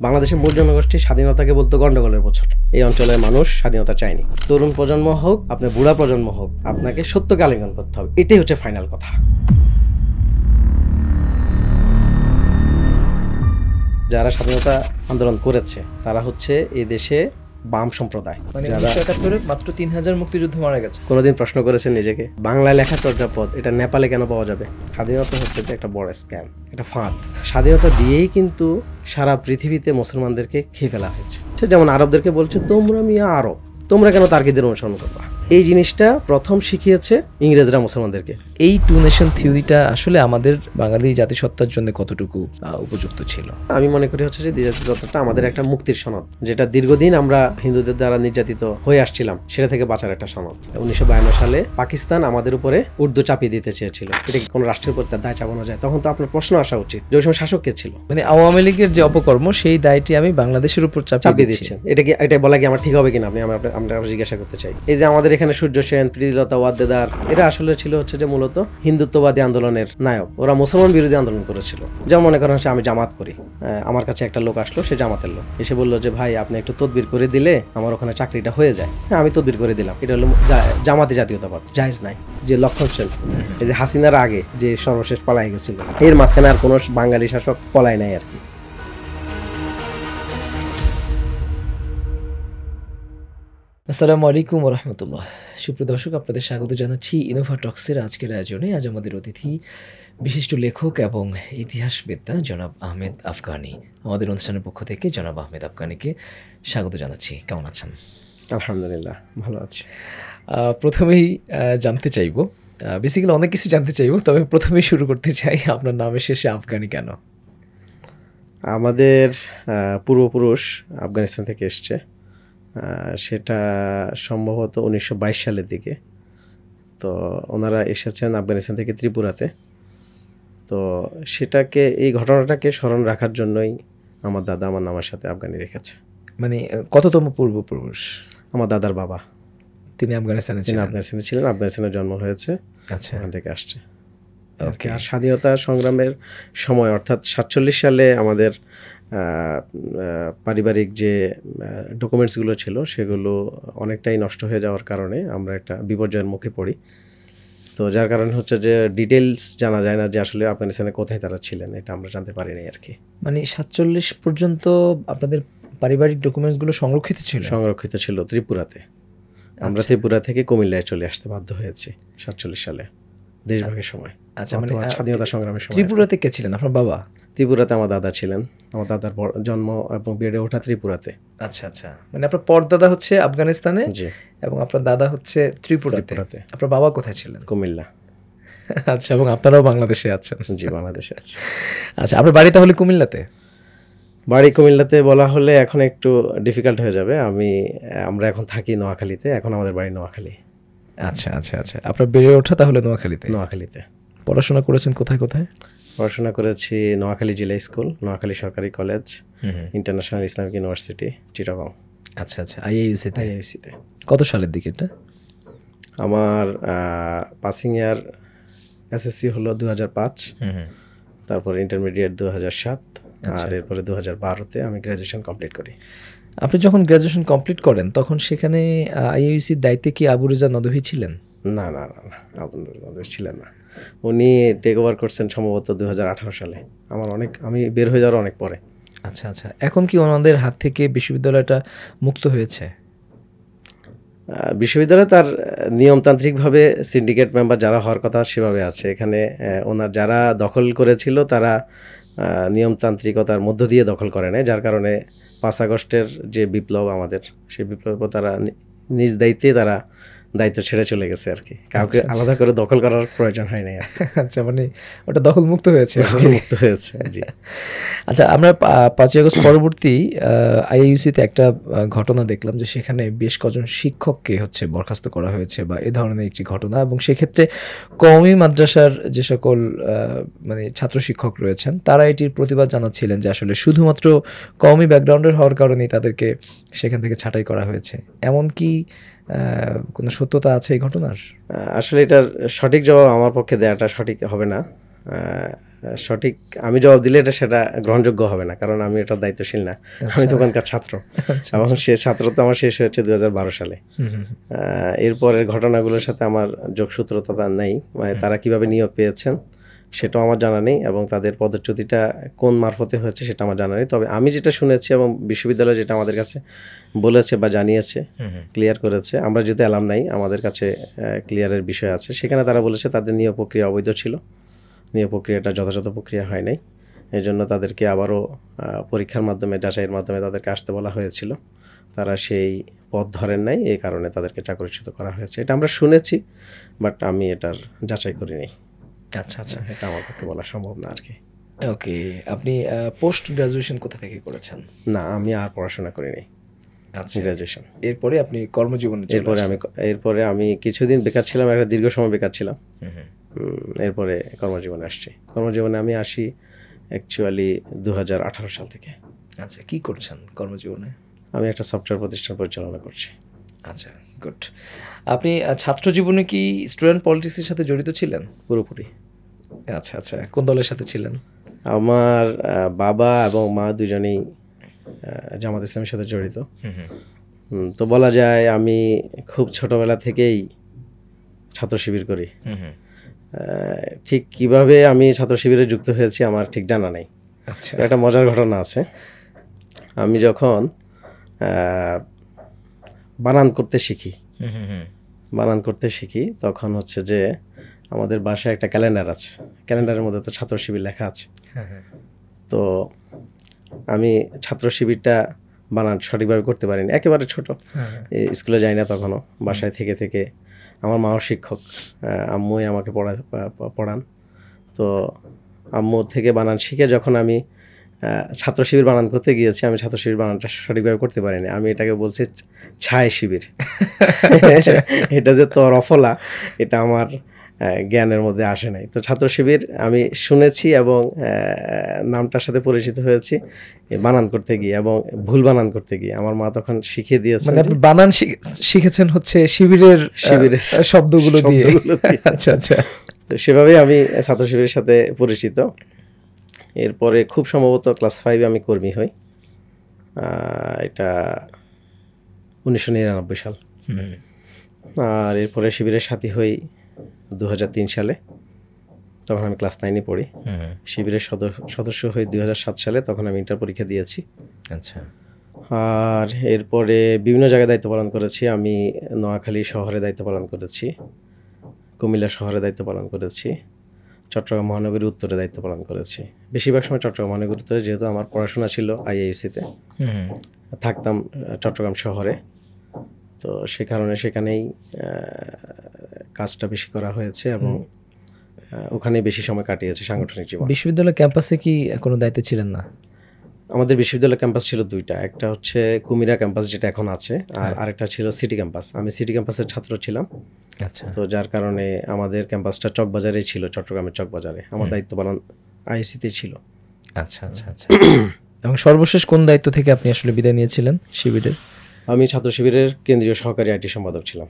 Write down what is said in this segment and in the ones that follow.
বাংলাদেশের মূল জনগোষ্ঠী স্বাধীনতাকে বলতো গন্ডগোলের বছর। এই অঞ্চলের মানুষ স্বাধীনতা চায়নি। তরুণ প্রজন্ম হোক, আপনার বুড়া প্রজন্ম হোক, আপনাকে সত্যকে আলিঙ্গন করতে হবে, এটাই হচ্ছে ফাইনাল কথা। যারা স্বাধীনতা আন্দোলন করেছে তারা হচ্ছে এই দেশে বাম সম্প্রদায়। মানে 1971 মাত্র 3000 মুক্তিযুদ্ধ মারা গেছে। কোনোদিন প্রশ্ন করেছেন নিজেকে বাংলায় লেখা চর্যাপদ এটা নেপালে কেন পাওয়া যাবে? স্বাধীনতা হচ্ছে একটা বড় স্ক্যাম, এটা ফাঁদ। স্বাধীনতা দিয়েই কিন্তু সারা পৃথিবীতে মুসলমানদেরকে খেয়ে ফেলা হয়েছে। যেমন আরবদেরকে বলছে তোমরা মিয়া আরব, তোমরা কেন তার্কিদের অনুসরণ করবা? এই জিনিসটা প্রথম শিখিয়েছে ইংরেজরা মুসলমানদেরকে। এই টু নেশন থিওরিটা আসলে আমাদের বাঙালি জাতিসত্তার জন্য কতটুকু উপযুক্ত ছিল? আমি মনে করি হচ্ছে যে দ্বিজাতিত্বটা আমাদের একটা মুক্তির সনদ, যেটা দীর্ঘদিন আমরা হিন্দুদের দ্বারা নির্যাতিত হয়ে আসছিলাম, সেটা থেকে বাঁচার একটা সনদ। 1952 সালে পাকিস্তান আমাদের উপরে উর্দু চাপিয়ে দিতে চেয়েছিল। এটা কি কোনো রাষ্ট্রের উপর তার দায় চাপানো যায়? তখন তো আপনার প্রশ্ন আসা উচিত যে ওই সময় শাসক কে ছিল। মানে আওয়ামী লীগের যে অপকর্ম সেই দায়টি আমি বাংলাদেশের উপর চাপিয়ে দিচ্ছেন। এটা বলা কি আমার ঠিক হবে কিনা আমরা জিজ্ঞাসা করতে চাই। এই যে আমাদের এখানে সূর্য সেন, প্রীতিলতা ওয়াদ্দেদার, এরা আসলে ছিল হচ্ছে যে মূলত হিন্দুত্ববাদী আন্দোলনের নায়ক। ওরা মুসলমান বিরোধী আন্দোলন করেছিল। যেমন মনে করেন হচ্ছে আমি জামাত করি, আমার কাছে একটা লোক আসলো, সে জামাতের লোক, এসে বললো যে ভাই আপনি একটু তদবির করে দিলে আমার ওখানে চাকরিটা হয়ে যায়। হ্যাঁ, আমি তদবির করে দিলাম। এটা হলো জামাতি জাতীয়তাবাদ, জায়েজ নাই। যে লক্ষণ সেন, এই যে হাসিনার আগে যে সর্বশেষ পলাই গেছিল, এর মাঝখানে আর কোনো বাঙালি শাসক পলায় নাই আর কি। আসসালামু আলাইকুম ওয়া রাহমাতুল্লাহ। সুপ্রিয় দর্শক, আপনাদের স্বাগত জানাচ্ছি ইনোভা টক্সের আজকের আয়োজনে। আজ আমাদের অতিথি বিশিষ্ট লেখক এবং ইতিহাসবেত্তা জনাব আহমেদ আফগানি। আমাদের অনুষ্ঠানের পক্ষ থেকে জনাব আহমেদ আফগানিকে স্বাগত জানাচ্ছি। কেমন আছেন? আলহামদুলিল্লাহ, ভালো আছি। প্রথমেই জানতে চাইব, বেসিক্যালি অনেক কিছু জানতে চাইব, তবে প্রথমেই শুরু করতে চাই আপনার নামের শেষে আফগানি কেন? আমাদের পূর্বপুরুষ আফগানিস্তান থেকে এসছে, সেটা সম্ভবত 1922 সালের দিকে। তো ওনারা এসেছেন আফগানিস্তান থেকে ত্রিপুরাতে। তো সেটাকে, এই ঘটনাটাকে স্মরণ রাখার জন্যই আমার দাদা আমার নামের সাথে আফগানি রেখেছে। মানে কততম পূর্বপুরুষ? আমার দাদার বাবা, তিনি আফগানিস্তানে ছিলেন। আফগানিস্তানে জন্ম হয়েছে, আচ্ছা, ওখান থেকে আসছে। আর স্বাধীনতা সংগ্রামের সময় অর্থাৎ 47 সালে আমাদের পারিবারিক যে ডকুমেন্টসগুলো ছিল সেগুলো অনেকটাই নষ্ট হয়ে যাওয়ার কারণে আমরা একটা বিপর্যয়ের মুখে পড়ি। তো যার কারণে হচ্ছে যে ডিটেলস জানা যায় না যে আসলে আফগানিস্তানে কোথায় তারা ছিলেন, এটা আমরা জানতে পারিনি আর কি। মানে 47 পর্যন্ত আপনাদের পারিবারিক ডকুমেন্টসগুলো সংরক্ষিত ছিল ত্রিপুরাতে। আমরা ত্রিপুরা থেকে কুমিল্লায় চলে আসতে বাধ্য হয়েছি 47 সালে, দেশভাগের সময়। আচ্ছা, মানে স্বাধীনতা সংগ্রামের সময়। ত্রিপুরাতে কে ছিলেন? আপনার বাবা? ত্রিপুরাতে আমার দাদা ছিলেন। আমার দাদার জন্ম এবং বেড়ে ওঠা ত্রিপুরাতে। আচ্ছা আচ্ছা, মানে আপনার পরদাদা হচ্ছে আফগানিস্তানে এবং আপনার দাদা হচ্ছে ত্রিপুরাতে। আপনার বাবা কোথায় ছিলেন? কুমিল্লা। আচ্ছা, এবং আপনারাও বাংলাদেশে আছেন? জি, বাংলাদেশে আছি। আচ্ছা, আপনার বাড়ি তাহলে কুমিল্লাতে? বাড়ি কুমিল্লাতে বলা হলে এখন একটু ডিফিকাল্ট হয়ে যাবে। আমরা এখন থাকি নোয়াখালীতে, এখন আমাদের বাড়ি নোয়াখালী। আচ্ছা আচ্ছা আচ্ছা, আপনার বেড়ে ওঠা তাহলে নোয়াখালীতে। পড়াশোনা করেছেন কোথায়? পড়াশোনা করেছি নোয়াখালী জিলা স্কুল, নোয়াখালী সরকারি college, international Islamic university, Chittagong. আচ্ছা আচ্ছা, আইআইইউসিতে। কত সালের দিকে এটা? আমার পাসিং ইয়ার এসএসসি হলো 2005, তারপর ইন্টারমিডিয়েট 2007, আর এরপরে 2012-তে আমি গ্র্যাজুয়েশন কমপ্লিট করি। আপনি যখন গ্র্যাজুয়েশন কমপ্লিট করেন তখন সেখানে আইআইইউসির দায়িত্বে কি আবু রেজা নদভী ছিলেন? না, আবু রেজা নদভী ছিলেন না। উনি টেক ওভার করছেন সম্ভবত 2018 সালে, আমি বের হয়ে যাওয়ার অনেক পরে। আচ্ছা আচ্ছা, এখন কি ওনাদের হাত থেকে বিশ্ববিদ্যালয়টা মুক্ত হয়েছে? বিশ্ববিদ্যালয় তার নিয়মতান্ত্রিকভাবে সিন্ডিকেট মেম্বার যারা হওয়ার কথা সেভাবে আছে। এখানে ওনার যারা দখল করেছিল তারা নিয়মতান্ত্রিকতার মধ্য দিয়ে দখল করে নেয়, যার কারণে 5 আগস্টের যে বিপ্লব আমাদের, সেই বিপ্লবের তারা নিজ দায়িত্বে তারা দায়িত্ব ছেড়ে চলে গেছে আর কি। কাউকে আলাদা করে দখল করার প্রয়োজন হয় না। আচ্ছা, মানে ওটা দখল মুক্ত হয়েছে। জি। আচ্ছা, আমরা 5 আগস্ট পরবর্তী আইআইইউসিতে একটা ঘটনা দেখলাম যে সেখানে বেশ কজন শিক্ষককে বরখাস্ত করা হয়েছে বা এ ধরনের একটি ঘটনা, এবং সেক্ষেত্রে কওমি মাদ্রাসার যে সকল মানে ছাত্র শিক্ষক রয়েছেন তারা এটির প্রতিবাদ জানাচ্ছিলেন যে আসলে শুধুমাত্র কওমি ব্যাকগ্রাউন্ডের হওয়ার কারণেই তাদেরকে সেখান থেকে ছাঁটাই করা হয়েছে। এমন কি কোনো সত্যতা আছে এই ঘটনার? আসলে এটার সঠিক জবাব আমার পক্ষে দেওয়াটা সঠিক হবে না। সঠিক আমি জবাব দিলে সেটা গ্রহণযোগ্য হবে না, কারণ আমি এটার দায়িত্বশীল না, আমি তখনকার ছাত্র। এবং সে ছাত্র তো আমার শেষ হয়েছে 2012 সালে। এরপরের ঘটনাগুলোর সাথে আমার যোগসূত্রতা নেই, মানে তারা কিভাবে নিয়োগ পেয়েছেন সেটাও আমার জানা নেই, এবং তাদের পদচ্যুতিটা কোন মারফতে হয়েছে সেটা আমার জানা নেই। তবে আমি যেটা শুনেছি এবং বিশ্ববিদ্যালয় যেটা আমাদের কাছে বলেছে বা জানিয়েছে, ক্লিয়ার করেছে, আমরা যেহেতু অ্যালাম নাই, আমাদের কাছে ক্লিয়ারের বিষয় আছে, সেখানে তারা বলেছে তাদের নিয়োগ প্রক্রিয়া অবৈধ ছিল, নিয়োগ প্রক্রিয়াটা যথাযথ প্রক্রিয়া হয় নাই, এই জন্য তাদেরকে আবারও পরীক্ষার মাধ্যমে, যাচাইয়ের মাধ্যমে তাদেরকে আসতে বলা হয়েছিল। তারা সেই পথ ধরেন নাই, এই কারণে তাদেরকে চাকরিচ্যুত করা হয়েছে। এটা আমরা শুনেছি, বাট আমি এটার যাচাই করি নাই। আচ্ছা আচ্ছা, এটা আমার পক্ষে বলা সম্ভব না আর কি। ওকে, আপনি পোস্ট গ্রাজুয়েশন কোথা থেকে করেছেন? না, আমি আর পড়াশোনা করি নাই, আচ্ছা, গ্রাজুয়েশন। এরপরে আপনি কর্মজীবনে এরপরে আমি কিছুদিন বেকার ছিলাম, একটা দীর্ঘ সময় বেকার ছিলাম। এরপরে কর্মজীবনে আসছি। কর্মজীবনে আমি আসি অ্যাকচুয়ালি 2018 সাল থেকে। আচ্ছা, কি করছেন কর্মজীবনে? আমি একটা সফটওয়্যার প্রতিষ্ঠান পরিচালনা করছি। আচ্ছা, গুড। আপনি ছাত্র জীবনে কি স্টুডেন্ট পলিটিক্সের সাথে জড়িত ছিলেন? পুরোপুরি। আচ্ছা আচ্ছা, কোন দলের সাথে ছিলেন? আমার বাবা এবং মা দুজনেই জামাত ইসলামের সাথে জড়িত। তো বলা যায় আমি খুব ছোটবেলা থেকেই ছাত্র শিবির করি। ঠিক কিভাবে আমি ছাত্র শিবিরে যুক্ত হয়েছি আমার ঠিক জানা নেই। আচ্ছা, একটা মজার ঘটনা আছে। আমি যখন বানান করতে শিখি তখন হচ্ছে যে আমাদের বাসায় একটা ক্যালেন্ডার আছে, ক্যালেন্ডারের মধ্যে তো ছাত্র শিবির লেখা আছে। তো আমি ছাত্র শিবিরটা বানান সঠিকভাবে করতে পারিনি, একেবারে ছোট, স্কুলে যাই না তখনও, বাসায় থেকে থেকে আমার মাও শিক্ষক, আম্মুই আমাকে পড়ান। তো আম্মু থেকে বানান শিখে যখন আমি ছাত্র শিবির বানান করতে গিয়েছি, আমি ছাত্র শিবির বানানটা সঠিকভাবে করতে পারিনি, আমি এটাকে বলছি ছায় শিবির। এটা যে তরফলা, এটা আমার জ্ঞানের মধ্যে আসে নাই। তো ছাত্র শিবির আমি শুনেছি এবং নামটার সাথে পরিচিত হয়েছি বানান করতে গিয়ে, এবং ভুল বানান করতে গিয়ে। আমার মা তখন শিখিয়ে দিয়েছে। মানে আপনি বানান শিখেছেন হচ্ছে শিবিরের শব্দগুলো দিয়ে? আচ্ছা আচ্ছা, তো সেভাবেই আমি ছাত্র শিবিরের সাথে পরিচিত। এরপরে খুব সম্ভবত ক্লাস 5 আমি কর্মী হই, এটা 1999 সাল। আর এরপরে শিবিরের সাথী হই 2003 সালে, তখন আমি ক্লাস 9-এ পড়ি। শিবিরের সদস্য হই 2007 সালে, তখন আমি ইন্টার পরীক্ষা দিয়েছি। আচ্ছা। আর এরপরে বিভিন্ন জায়গায় দায়িত্ব পালন করেছি। আমি নোয়াখালী শহরে দায়িত্ব পালন করেছি, কুমিল্লা শহরে দায়িত্ব পালন করেছি, চট্টগ্রাম মহানগরীর উত্তরে দায়িত্ব পালন করেছি। বেশিরভাগ সময় চট্টগ্রাম মহানগরীর উত্তরে, যেহেতু আমার পড়াশোনা ছিল আইআইইউসিতে, থাকতাম চট্টগ্রাম শহরে, তো সে কারণে সেখানেই কাজটা বেশি করা হয়েছে এবং ওখানেই বেশি সময় কাটিয়েছে সাংগঠনিক জীবন। বিশ্ববিদ্যালয় ক্যাম্পাসে কি কোনো দায়িত্বে ছিলেন না? আমাদের বিশ্ববিদ্যালয় ক্যাম্পাস ছিল দুইটা, একটা হচ্ছে কুমিরা ক্যাম্পাস যেটা এখন আছে, আর আরেকটা ছিল সিটি ক্যাম্পাস। আমি সিটি ক্যাম্পাসের ছাত্র ছিলাম। আচ্ছা। তো যার কারণে আমাদের ক্যাম্পাসটা চকবাজারেই ছিল, চট্টগ্রামের চকবাজারে। আমার দায়িত্ব পালন আইসিতে ছিল। আচ্ছা আচ্ছা আচ্ছা। এবং সর্বশেষ কোন দায়িত্ব থেকে আপনি আসলে বিদায় নিয়েছিলেন শিবিরের? আমি ছাত্র শিবিরের কেন্দ্রীয় সহকারী আইটি সম্পাদক ছিলাম।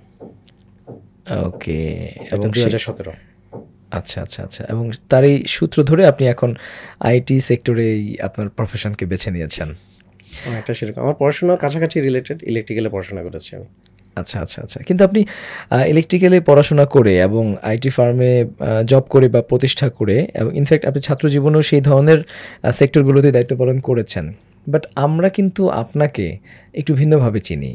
ওকে, এবং 2017। আচ্ছা আচ্ছা আচ্ছা। এবং তারই সূত্র ধরে আপনি এখন আইটি সেক্টরেই আপনার প্রফেশনকে বেছে নিয়েছেন? একটা সেরকম আমার পড়াশোনা কাছাকাছি রিলেটেড, ইলেকট্রিক্যালে পড়াশোনা করেছি আমি। আচ্ছা আচ্ছা আচ্ছা। কিন্তু আপনি ইলেকট্রিক্যালে পড়াশোনা করে এবং আইটি ফার্মে জব করে বা প্রতিষ্ঠা করে, এবং ইনফ্যাক্ট আপনি ছাত্র জীবনেও সেই ধরনের সেক্টরগুলোতে দায়িত্ব পালন করেছেন, বাট আমরা কিন্তু আপনাকে একটু ভিন্নভাবে চিনি।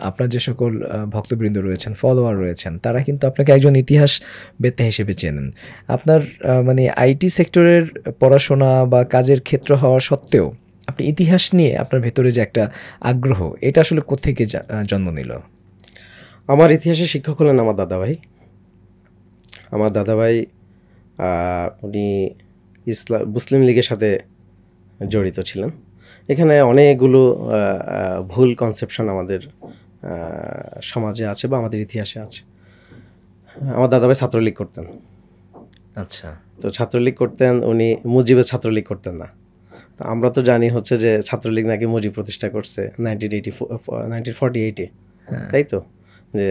আপনার যে সকল ভক্তবৃন্দ রয়েছেন, ফলোয়ার রয়েছেন, তারা কিন্তু আপনাকে একজন ইতিহাসবেত্তা হিসেবে চেনেন। আপনার মানে আইটি সেক্টরের পড়াশোনা বা কাজের ক্ষেত্র হওয়া সত্ত্বেও আপনি ইতিহাস নিয়ে আপনার ভেতরে যে একটা আগ্রহ, এটা আসলে কোত্থেকে জন্ম নিল? আমার ইতিহাসের শিক্ষক হলেন আমার দাদাভাই। আমার দাদাভাই উনি মুসলিম লীগের সাথে জড়িত ছিলেন। এখানে অনেকগুলো ভুল কনসেপশন আমাদের সমাজে আছে বা আমাদের ইতিহাসে আছে। আমার দাদাভাই ছাত্রলীগ করতেন। আচ্ছা। তো ছাত্রলীগ করতেন উনি, মুজিবের ছাত্রলীগ করতেন না। তো আমরা তো জানি হচ্ছে যে ছাত্রলীগ নাকি মুজিব প্রতিষ্ঠা করছে 1948-এ, তাই তো? যে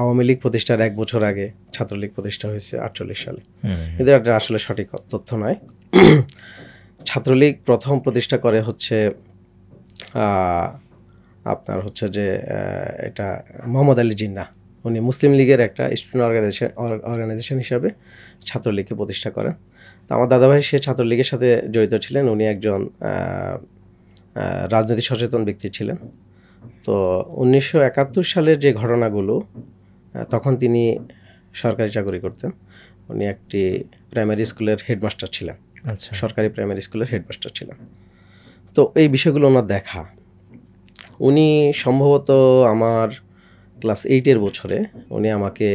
আওয়ামী লীগ প্রতিষ্ঠার 1 বছর আগে ছাত্রলীগ প্রতিষ্ঠা হয়েছে 48 সালে। কিন্তু এটা আসলে সঠিক তথ্য নয়। ছাত্রলীগ প্রথম প্রতিষ্ঠা করে হচ্ছে আপনার হচ্ছে যে এটা মোহাম্মদ আলী জিন্নাহ, উনি মুসলিম লীগের একটা স্টুডেন্ট অর্গানাইজেশন হিসাবে ছাত্রলীগকে প্রতিষ্ঠা করেন। তো আমার দাদাভাই সে ছাত্রলীগের সাথে জড়িত ছিলেন, উনি একজন রাজনৈতিক সচেতন ব্যক্তি ছিলেন। তো 1971 সালের যে ঘটনাগুলো, তখন তিনি সরকারি চাকরি করতেন, উনি একটি প্রাইমারি স্কুলের হেডমাস্টার ছিলেন, আচ্ছা, সরকারি প্রাইমারি স্কুলের হেডমাস্টার ছিলেন। তো এই বিষয়গুলো ওনার দেখা, উনি সম্ভবত আমার ক্লাস 8-এর বছরে উনি আমাকে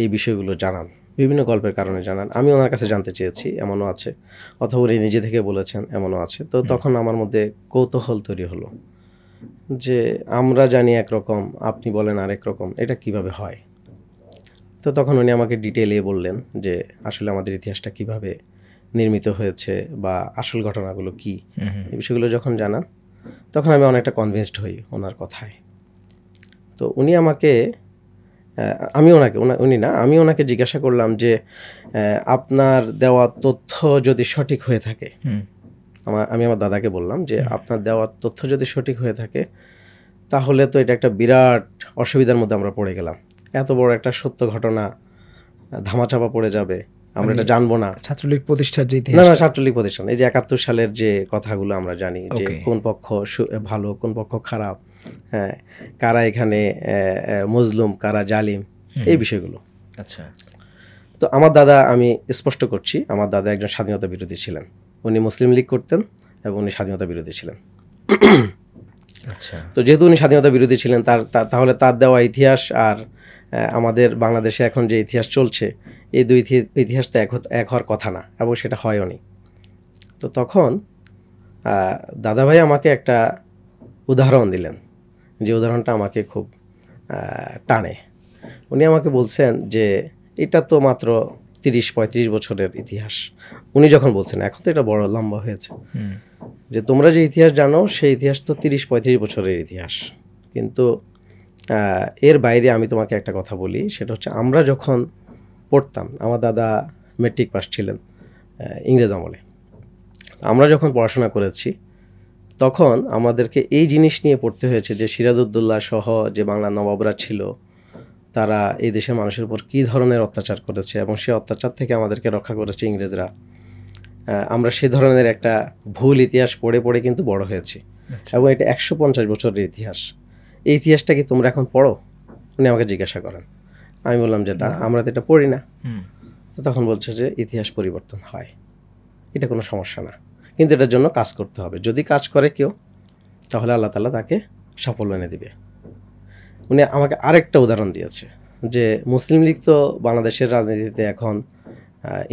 এই বিষয়গুলো জানান, বিভিন্ন গল্পের কারণে জানান। আমি ওনার কাছে জানতে চেয়েছি, এমনও আছে, অথবা উনি নিজে থেকে বলেছেন, এমনও আছে। তো তখন আমার মধ্যে কৌতূহল তৈরি হলো যে আমরা জানি একরকম, আপনি বলেন আরেক রকম, এটা কিভাবে হয়। তো তখন উনি আমাকে ডিটেইলে বললেন যে আসলে আমাদের ইতিহাসটা কিভাবে নির্মিত হয়েছে বা আসল ঘটনাগুলো কি, এই বিষয়গুলো যখন জানান তখন আমি অনেকটা কনভিন্সড হই ওনার কথায়। তো উনি আমাকে আমি ওনাকে জিজ্ঞাসা করলাম যে আপনার দেওয়া তথ্য যদি সঠিক হয়ে থাকে, আমি আমার দাদাকে বললাম যে আপনার দেওয়া তথ্য যদি সঠিক হয়ে থাকে তাহলে তো এটা একটা বিরাট অসুবিধার মধ্যে আমরা পড়ে গেলাম। এত বড় একটা সত্য ঘটনা ধামাচাপা পড়ে যাবে, আমরা এটা জানবো না। ছাত্রলীগ প্রতিষ্ঠার যে না, ছাত্রলীগ প্রতিষ্ঠান, এই যে 71 সালের যে কথাগুলো আমরা জানি যে কোন পক্ষ ভালো কোন পক্ষ খারাপ, হ্যাঁ, কারা এখানে মজলুম কারা জালিম, এই বিষয়গুলো। আচ্ছা, তো আমার দাদা, আমি স্পষ্ট করছি, আমার দাদা একজন স্বাধীনতা বিরোধী ছিলেন। উনি মুসলিম লীগ করতেন এবং উনি স্বাধীনতা বিরোধী ছিলেন। আচ্ছা, তো যেহেতু উনি স্বাধীনতা বিরোধী ছিলেন, তাহলে তার দেওয়া ইতিহাস আর আমাদের বাংলাদেশে এখন যে ইতিহাস চলছে, এই দুই ইতিহাস তো এক হওয়ার কথা না, এবং সেটা হয়ও নি। তো তখন দাদাভাই আমাকে একটা উদাহরণ দিলেন, যে উদাহরণটা আমাকে খুব টানে। উনি আমাকে বলছেন যে এটা তো মাত্র 30-35 বছরের ইতিহাস। উনি যখন বলছেন, এখন তো এটা বড় লম্বা হয়েছে, যে তোমরা যে ইতিহাস জানো সেই ইতিহাস তো 30-35 বছরের ইতিহাস, কিন্তু এর বাইরে আমি তোমাকে একটা কথা বলি, সেটা হচ্ছে আমরা যখন পড়তাম, আমার দাদা মেট্রিক পাস ছিলেন ইংরেজ আমলে, আমরা যখন পড়াশোনা করেছি তখন আমাদেরকে এই জিনিস নিয়ে পড়তে হয়েছে যে সিরাজউদ্দৌলা সহ যে বাংলা নবাবরা ছিল তারা এই দেশের মানুষের উপর কী ধরনের অত্যাচার করেছে, এবং সেই অত্যাচার থেকে আমাদেরকে রক্ষা করেছে ইংরেজরা। আমরা সে ধরনের একটা ভুল ইতিহাস পড়ে পড়ে কিন্তু বড় হয়েছি, এবং এটা 150 বছরের ইতিহাস। এই ইতিহাসটা কি তোমরা এখন পড়ো? উনি আমাকে জিজ্ঞাসা করেন। আমি বললাম যে না, আমরা তো এটা পড়ি না। তো তখন বলছে যে ইতিহাস পরিবর্তন হয়, এটা কোনো সমস্যা না, কিন্তু এটার জন্য কাজ করতে হবে। যদি কাজ করে কেউ, তাহলে আল্লাহ তাআলা তাকে সাফল্য এনে দিবে। উনি আমাকে আরেকটা উদাহরণ দিয়েছে যে মুসলিম লীগ তো বাংলাদেশের রাজনীতিতে এখন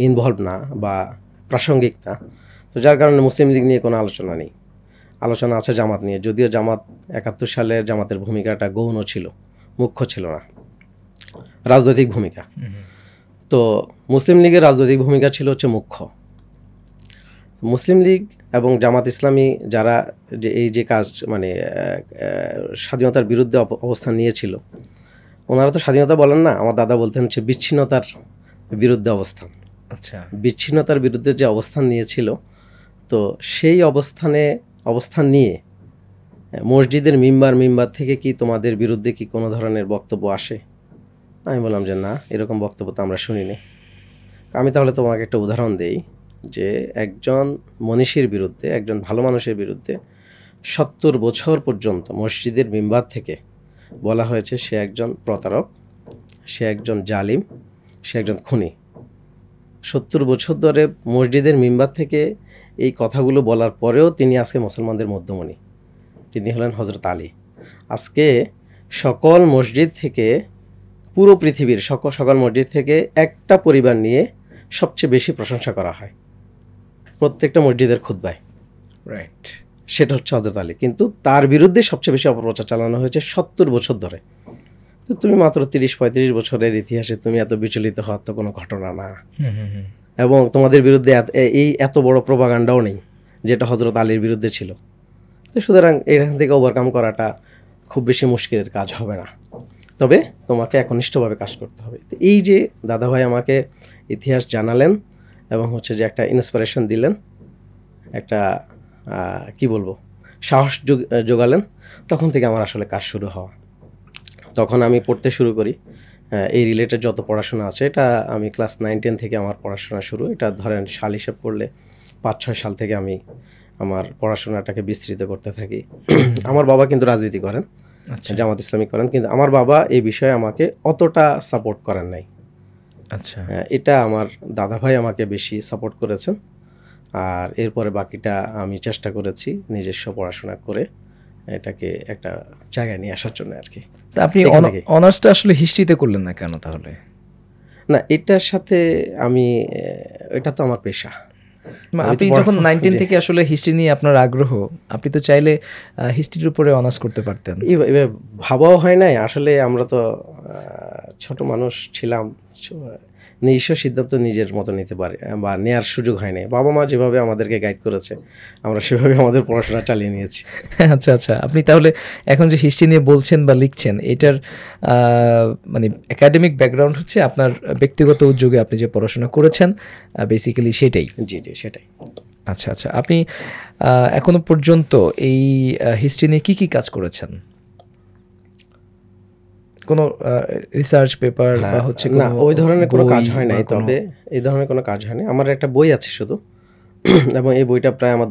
ইনভলভ না বা প্রাসঙ্গিক না, তো যার কারণে মুসলিম লীগ নিয়ে কোনো আলোচনা নেই। আলোচনা আছে জামাত নিয়ে, যদিও জামাত 71 সালের জামাতের ভূমিকাটা গৌণ ছিল, মুখ্য ছিল না, রাজনৈতিক ভূমিকা। তো মুসলিম লীগের রাজনৈতিক ভূমিকা ছিল হচ্ছে মুখ্য। মুসলিম লীগ এবং জামাত ইসলামী যারা এই যে কাজ মানে স্বাধীনতার বিরুদ্ধে অবস্থান নিয়েছিল, ওনারা তো স্বাধীনতা বলেন না, আমার দাদা বলতেন হচ্ছে বিচ্ছিন্নতার বিরুদ্ধে অবস্থান। আচ্ছা, বিচ্ছিন্নতার বিরুদ্ধে যে অবস্থান নিয়েছিল, তো সেই অবস্থান নিয়ে মসজিদের মিম্বার থেকে কি তোমাদের বিরুদ্ধে কি কোনো ধরনের বক্তব্য আসে? আমি বললাম যে না, এরকম বক্তব্য তো আমরা শুনিনি। আমি তাহলে তোমাকে একটা উদাহরণ দেই যে একজন মনীষীর বিরুদ্ধে, একজন ভালো মানুষের বিরুদ্ধে 70 বছর পর্যন্ত মসজিদের মিম্বার থেকে বলা হয়েছে সে একজন প্রতারক, সে একজন জালিম, সে একজন খুনি। 70 বছর ধরে মসজিদের মিম্বার থেকে এই কথাগুলো বলার পরেও তিনি আজকে মুসলমানদের মধ্যমণি, তিনি হলেন হযরত আলী। আজকে সকল মসজিদ থেকে, পুরো পৃথিবীর সকল মসজিদ থেকে একটা পরিবার নিয়ে সবচেয়ে বেশি প্রশংসা করা হয় প্রত্যেকটা মসজিদের খুতবায়, রাইট, সেটা হচ্ছে হযরত আলী। কিন্তু তার বিরুদ্ধে সবচেয়ে বেশি অপপ্রচার চালানো হয়েছে 70 বছর ধরে। তো তুমি মাত্র 30-35 বছরের ইতিহাসে তুমি এত বিচলিত হওয়ার তো কোনো ঘটনা না, এবং তোমাদের বিরুদ্ধে এত বড় প্রোপাগান্ডাও নেই যেটা হযরত আলীর বিরুদ্ধে ছিল। তো সুতরাং এখান থেকে ওভারকাম করাটা খুব বেশি মুশকিলের কাজ হবে না। তবে তোমাকে একনিষ্ঠভাবে কাজ করতে হবে। তো এই যে দাদাভাই আমাকে ইতিহাস জানালেন এবং হচ্ছে যে একটা ইন্সপিরেশন দিলেন, একটা কি বলবো, সাহস যোগালেন, তখন থেকে আমার আসলে কাজ শুরু হওয়া। তখন আমি পড়তে শুরু করি এই রিলেটেড যত পড়াশোনা আছে, এটা আমি ক্লাস 9-10 থেকে আমার পড়াশোনা শুরু। এটা ধরেন সাল হিসেব করলে 5-6 সাল থেকে আমি আমার পড়াশোনাটাকে বিস্তৃত করতে থাকি। আমার বাবা কিন্তু রাজনীতি করেন, জামাত ইসলামী করেন, কিন্তু আমার বাবা এই বিষয়ে আমাকে অতটা সাপোর্ট করেন নাই। আচ্ছা, এটা আমার দাদাভাই আমাকে বেশি সাপোর্ট করেছেন। আর এরপরে বাকিটা আমি চেষ্টা করেছি নিজস্ব পড়াশোনা করে এটাকে একটা জায়গায় নিয়ে আসার জন্য আর কি। তা আপনি অনার্সটা আসলে হিস্ট্রিতে করলেন না কেন তাহলে? না, এটার সাথে আমি, এটা তো আমার পেশা। আপনি যখন 19 থেকে আসলে হিস্ট্রি নিয়ে আপনার আগ্রহ, আপনি তো চাইলে হিস্ট্রির উপরে অনার্স করতে পারতেন। এভাবে ভাবাও হয় নাই আসলে। আমরা তো ছোট মানুষ ছিলাম, নিজস্ব সিদ্ধান্ত নিজের মতো নিতে পারে বা নেওয়ার সুযোগ হয় নাই। বাবা মা যেভাবে আমাদেরকে গাইড করেছে আমরা সেভাবে আমাদের পড়াশোনা চালিয়ে নিয়েছি। আচ্ছা আচ্ছা, আপনি তাহলে এখন যে হিস্ট্রি নিয়ে বলছেন বা লিখছেন, এটার মানে একাডেমিক ব্যাকগ্রাউন্ড হচ্ছে আপনার ব্যক্তিগত উদ্যোগে আপনি যে পড়াশোনা করেছেন বেসিক্যালি সেটাই? জি জি, সেটাই। আচ্ছা আচ্ছা, আপনি এখনো পর্যন্ত এই হিস্ট্রি নিয়ে কী কাজ করেছেন? কোনো রিসার্চ পেপার বা হচ্ছে? না, ওই ধরনের কোনো কাজ হয় নাই। তবে এই ধরনের কোনো কাজ হয়নি। আমার একটা বই আছে শুধু, এবং এই বইটা প্রায় আমার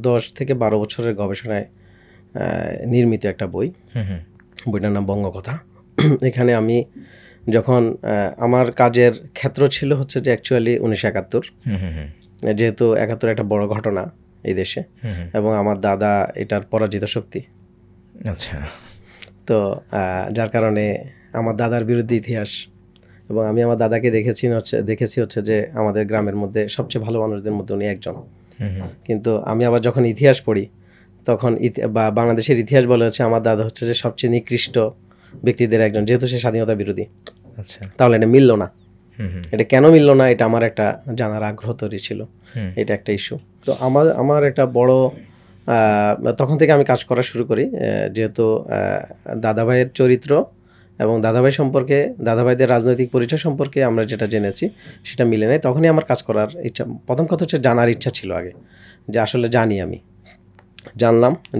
10 থেকে 12 বছরের গবেষণায় নির্মিত একটা বই। বইটার নাম বঙ্গকথা। এখানে আমি যখন আমার কাজের ক্ষেত্র ছিল হচ্ছে যে অ্যাকচুয়ালি 1971, যেহেতু 71 একটা বড় ঘটনা এই দেশে, এবং আমার দাদা এটার পরাজিত শক্তি। আচ্ছা, তো যার কারণে আমার দাদার বিরুদ্ধে ইতিহাস, এবং আমি আমার দাদাকে দেখেছি হচ্ছে যে আমাদের গ্রামের মধ্যে সবচেয়ে ভালো মানুষদের মধ্যে উনি একজন। কিন্তু আমি আবার যখন ইতিহাস পড়ি তখন বা বাংলাদেশের ইতিহাস বলা হচ্ছে আমার দাদা হচ্ছে যে সবচেয়ে নিকৃষ্ট ব্যক্তিদের একজন, যেহেতু সে স্বাধীনতা বিরোধী। আচ্ছা, তাহলে এটা মিলল না। এটা কেন মিলল না, এটা আমার একটা জানার আগ্রহ তৈরি ছিল। এটা একটা ইস্যু। তো আমার একটা বড়, তখন থেকে আমি কাজ করা শুরু করি। যেহেতু দাদাভাইয়ের চরিত্র এবং দাদাভাই সম্পর্কে, দাদাভাইদের রাজনৈতিক পরিচয় সম্পর্কে আমরা যেটা জেনেছি সেটা মিলে নেই। তখনই আমার কাজ করার ইচ্ছা, প্রথম কথা হচ্ছে জানার ইচ্ছা ছিল আগে, যে আসলে জানি। আমি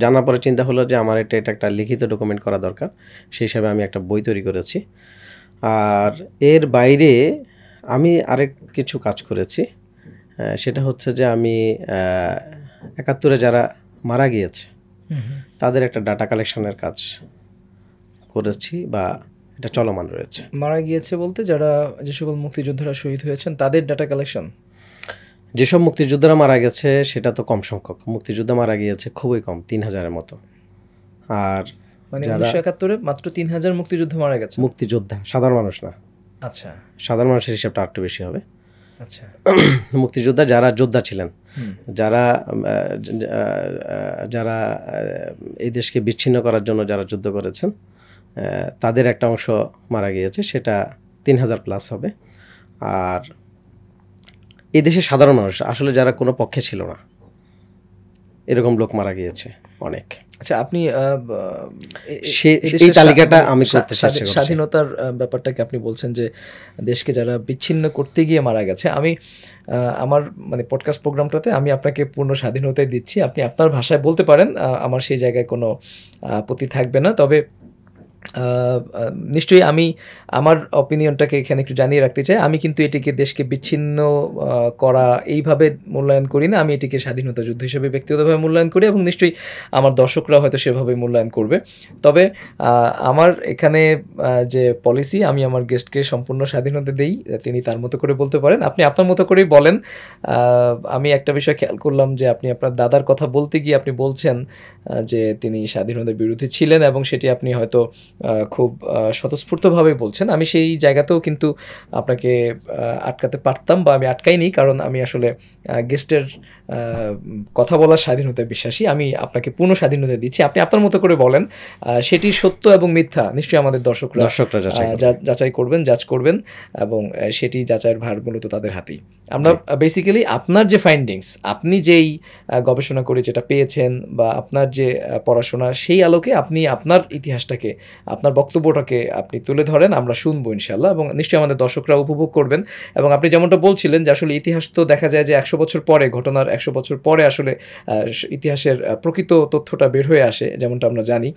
জানার পরে চিন্তা হলো যে আমার এটা একটা লিখিত ডকুমেন্ট করা দরকার। সেই হিসাবে আমি একটা বই তৈরি করেছি। আর এর বাইরে আমি আরেক কিছু কাজ করেছি। সেটা হচ্ছে যে আমি 71-এ যারা মারা গিয়েছে তাদের একটা ডাটা কালেকশনের কাজ করেছি, বা এটা চলমান রয়েছে। মারা গিয়েছে বলতে যারা, যে সকল মুক্তিযোদ্ধারা শহীদ হয়েছেন তাদের ডাটা কালেকশন? যেসব মুক্তিযোদ্ধারা মারা গেছে সেটা তো কম সংখ্যক। মুক্তিযোদ্ধা মারা গিয়েছে খুবই কম, 3000-এর মতো। আর মানে 1971-এ মাত্র 3000 মুক্তিযোদ্ধা মারা গেছে? মুক্তিযোদ্ধা, সাধারণ মানুষ না। আচ্ছা, সাধারণ মানুষের হিসাবটা আরেকটু বেশি হবে। আচ্ছা, মুক্তিযোদ্ধা যারা যোদ্ধা ছিলেন, যারা এই দেশকে বিচ্ছিন্ন করার জন্য যারা যুদ্ধ করেছেন, তাদের একটা অংশ মারা গিয়েছে, সেটা 3000+ হবে। আর এই দেশের সাধারণ মানুষ আসলে যারা কোনো পক্ষে ছিল না, এরকম লোক মারা গিয়েছে অনেক। আচ্ছা, আপনি এই তালিকাটা আমি করতে চেষ্টা করছি। স্বাধীনতার ব্যাপারটাকে আপনি বলছেন যে দেশকে যারা বিচ্ছিন্ন করতে গিয়ে মারা গেছে। আমি আমার মানে পডকাস্ট প্রোগ্রামটাতে আমি আপনাকে পূর্ণ স্বাধীনতায় দিচ্ছি, আপনি আপনার ভাষায় বলতে পারেন, আমার সেই জায়গায় কোনো আপত্তি থাকবে না। তবে নিশ্চয়ই আমি আমার অপিনিয়নটাকে এখানে একটু জানিয়ে রাখতে চাই। আমি কিন্তু এটিকে দেশকে বিচ্ছিন্ন করা এইভাবে মূল্যায়ন করি না। আমি এটিকে স্বাধীনতা যুদ্ধ হিসেবে ব্যক্তিগতভাবে মূল্যায়ন করি, এবং নিশ্চয়ই আমার দর্শকরা হয়তো সেভাবে মূল্যায়ন করবে। তবে আমার এখানে যে পলিসি, আমি আমার গেস্টকে সম্পূর্ণ স্বাধীনতা দেই, তিনি তার মতো করে বলতে পারেন, আপনি আপনার মতো করেই বলেন। আমি একটা বিষয় খেয়াল করলাম যে আপনি আপনার দাদার কথা বলতে গিয়ে আপনি বলছেন যে তিনি স্বাধীনতার বিরোধী ছিলেন, এবং সেটি আপনি হয়তো খুব স্বতঃস্ফূর্তভাবে বলছেন। আমি সেই জায়গাতেও কিন্তু আপনাকে আটকাতে পারতাম, বা আমি আটকাইনি, কারণ আমি আসলে গেস্টের কথা বলার স্বাধীনতায় বিশ্বাসী, আমি আপনাকে পূর্ণ স্বাধীনতা দিচ্ছি, আপনি আপনার মতো করে বলেন। সেটি সত্য এবং মিথ্যা নিশ্চয়ই আমাদের দর্শকরা যাচাই করবেন, জাজ করবেন, এবং সেটি যাচাইয়ের ভার মূলত তাদের হাতেই। আমরা বেসিক্যালি আপনার যে ফাইন্ডিংস, আপনি যেই গবেষণা করে যেটা পেয়েছেন বা আপনার যে পড়াশোনা, সেই আলোকে আপনি আপনার ইতিহাসটাকে, আপনার বক্তব্যটাকে আপনি তুলে ধরেন, আমরা শুনবো ইনশাল্লাহ, এবং নিশ্চয়ই আমাদের দর্শকরা উপভোগ করবেন। এবং আপনি যেমনটা বলছিলেন যে আসলে ইতিহাস তো দেখা যায় যে 100 বছর পরে, ঘটনার 100 বছর পরে আসলে ইতিহাসের প্রকৃত তথ্যটা বের হয়ে আসে, যেমনটা আমরা জানি।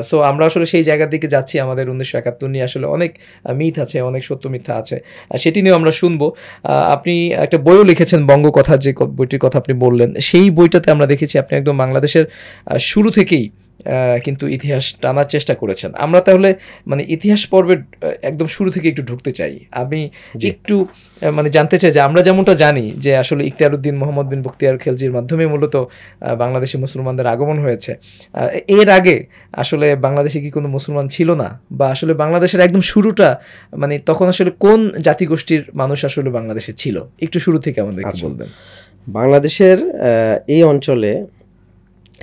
সো আমরা আসলে সেই জায়গার দিকে যাচ্ছি। আমাদের 1971 নিয়ে আসলে অনেক মিথ আছে, অনেক সত্য মিথ্যা আছে, সেটি নিয়েও আমরা শুনবো। আপনি একটা বইও লিখেছেন, বঙ্গকথা, যে বইটির কথা আপনি বললেন, সেই বইটাতে আমরা দেখেছি আপনি একদম বাংলাদেশের শুরু থেকেই কিন্তু ইতিহাস টানার চেষ্টা করেছেন। আমরা তাহলে মানে ইতিহাস পর্বের একদম শুরু থেকে একটু ঢুকতে চাই। আমি একটু মানে জানতে চাই যে আমরা যেমনটা জানি যে আসলে ইখতিয়ারউদ্দিন মোহাম্মদ বিন বখতিয়ার খেলজির মাধ্যমে মূলত বাংলাদেশি মুসলমানদের আগমন হয়েছে। এর আগে আসলে বাংলাদেশে কি কোনো মুসলমান ছিল না, বা আসলে বাংলাদেশের একদম শুরুটা মানে তখন আসলে কোন জাতিগোষ্ঠীর মানুষ আসলে বাংলাদেশে ছিল, একটু শুরু থেকে আমাদের বলবেন। বাংলাদেশের এই অঞ্চলে,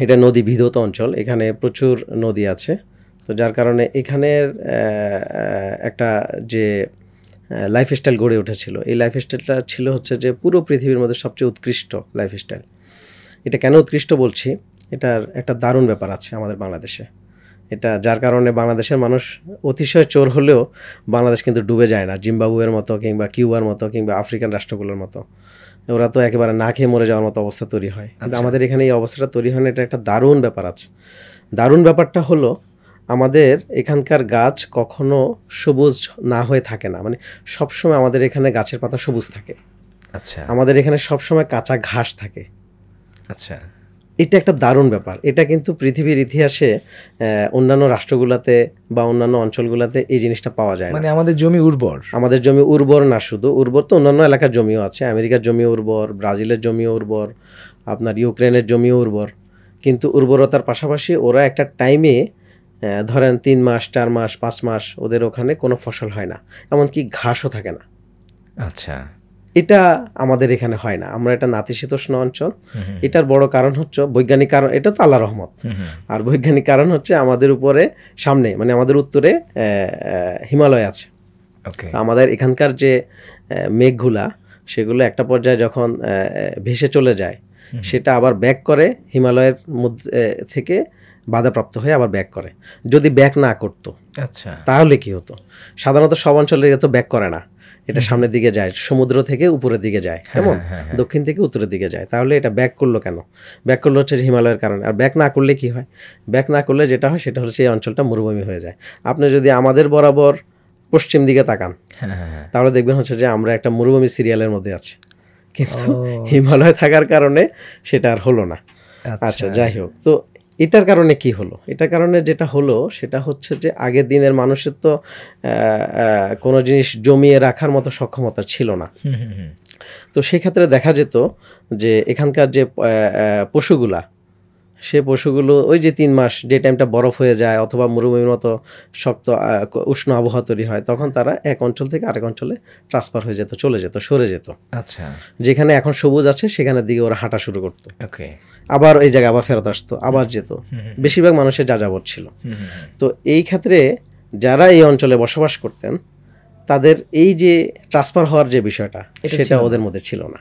এটা নদী বিধৌত অঞ্চল, এখানে প্রচুর নদী আছে। তো যার কারণে এখানের একটা যে লাইফস্টাইল গড়ে উঠেছিল, এই লাইফস্টাইলটা ছিল হচ্ছে যে পুরো পৃথিবীর মধ্যে সবচেয়ে উৎকৃষ্ট লাইফস্টাইল। এটা কেন উৎকৃষ্ট বলছি, এটার একটা দারুণ ব্যাপার আছে আমাদের বাংলাদেশে। এটা যার কারণে বাংলাদেশের মানুষ অতিশয় চোর হলেও বাংলাদেশ কিন্তু ডুবে যায় না, জিম্বাবুয়ের মতো কিংবা কিউবার মতো কিংবা আফ্রিকান রাষ্ট্রগুলোর মতো। ওরা তো একেবারে না খেয়ে মরে যাওয়ার মতো অবস্থা তৈরি হয়, কিন্তু আমাদের এখানে এই অবস্থাটা তৈরি হয় না। এটা একটা দারুণ ব্যাপার আছে। দারুণ ব্যাপারটা হলো আমাদের এখানকার গাছ কখনো সবুজ না হয়ে থাকে না, মানে সবসময় আমাদের এখানে গাছের পাতা সবুজ থাকে। আচ্ছা, আমাদের এখানে সবসময় কাঁচা ঘাস থাকে। আচ্ছা, এটা একটা দারুণ ব্যাপার। এটা কিন্তু পৃথিবীর ইতিহাসে অন্যান্য রাষ্ট্রগুলোতে বা অন্যান্য অঞ্চলগুলোতে এই জিনিসটা পাওয়া যায় না। মানে আমাদের জমি উর্বর, আমাদের জমি উর্বর না, শুধু উর্বর তো অন্যান্য এলাকার জমিও আছে। আমেরিকার জমিও উর্বর, ব্রাজিলের জমিও উর্বর, আপনার ইউক্রেনের জমিও উর্বর। কিন্তু উর্বরতার পাশাপাশি ওরা একটা টাইমে ধরেন 3 মাস 4 মাস 5 মাস ওদের ওখানে কোনো ফসল হয় না, এমনকি ঘাসও থাকে না। আচ্ছা, এটা আমাদের এখানে হয় না। আমরা এটা নাতিশীতোষ্ণ অঞ্চল। এটার বড় কারণ হচ্ছে বৈজ্ঞানিক কারণ, এটা তো আল্লাহর রহমত। আর বৈজ্ঞানিক কারণ হচ্ছে আমাদের উপরে সামনে, মানে আমাদের উত্তরে হিমালয় আছে। আমাদের এখানকার যে মেঘগুলা, সেগুলো একটা পর্যায়ে যখন ভেসে চলে যায়, সেটা আবার ব্যাক করে হিমালয়ের মধ্যে থেকে বাধাপ্রাপ্ত হয়ে আবার ব্যাক করে। যদি ব্যাক না করতো, আচ্ছা, তাহলে কি হতো? সাধারণত সব অঞ্চলে তো ব্যাক করে না, এটা সামনের দিকে যায়, সমুদ্র থেকে উপরের দিকে যায়, কেমন দক্ষিণ থেকে উত্তরের দিকে যায়। তাহলে এটা ব্যাক করলো কেন? ব্যাক করলো হচ্ছে হিমালয়ের কারণে। আর ব্যাক না করলে কি হয়? ব্যাক না করলে যেটা হয় সেটা হচ্ছে এই অঞ্চলটা মরুভূমি হয়ে যায়। আপনি যদি আমাদের বরাবর পশ্চিম দিকে তাকান, তাহলে দেখবেন হচ্ছে যে আমরা একটা মরুভূমি সিরিয়ালের মধ্যে আছি, কিন্তু হিমালয় থাকার কারণে সেটা আর হলো না। আচ্ছা, যাই হোক, তো এটার কারণে কি হলো? এটার কারণে যেটা হলো সেটা হচ্ছে যে আগের দিনের মানুষের তো কোনো জিনিস জমিয়ে রাখার মতো সক্ষমতা ছিল না। তো সেক্ষেত্রে দেখা যেত যে এখানকার যে পশুগুলা, সে পশুগুলো ওই যে 3 মাস যে টাইমটা বরফ হয়ে যায় অথবা মরুভূমির মতো শক্ত উষ্ণ আবহাওয়া তৈরি হয়, তখন তারা এক অঞ্চল থেকে আরেক অঞ্চলে ট্রান্সফার হয়ে যেত, চলে যেত, সরে যেত। আচ্ছা, যেখানে এখন সবুজ আছে সেখানের দিকে ওরা হাঁটা শুরু করতো। আবার এই জায়গায় আবার ফেরত আসতো, আবার যেত। বেশিরভাগ মানুষের যাযাবর ছিল। তো এই ক্ষেত্রে যারা এই অঞ্চলে বসবাস করতেন, তাদের এই যে ট্রান্সফার হওয়ার যে বিষয়টা, সেটা ওদের মধ্যে ছিল না।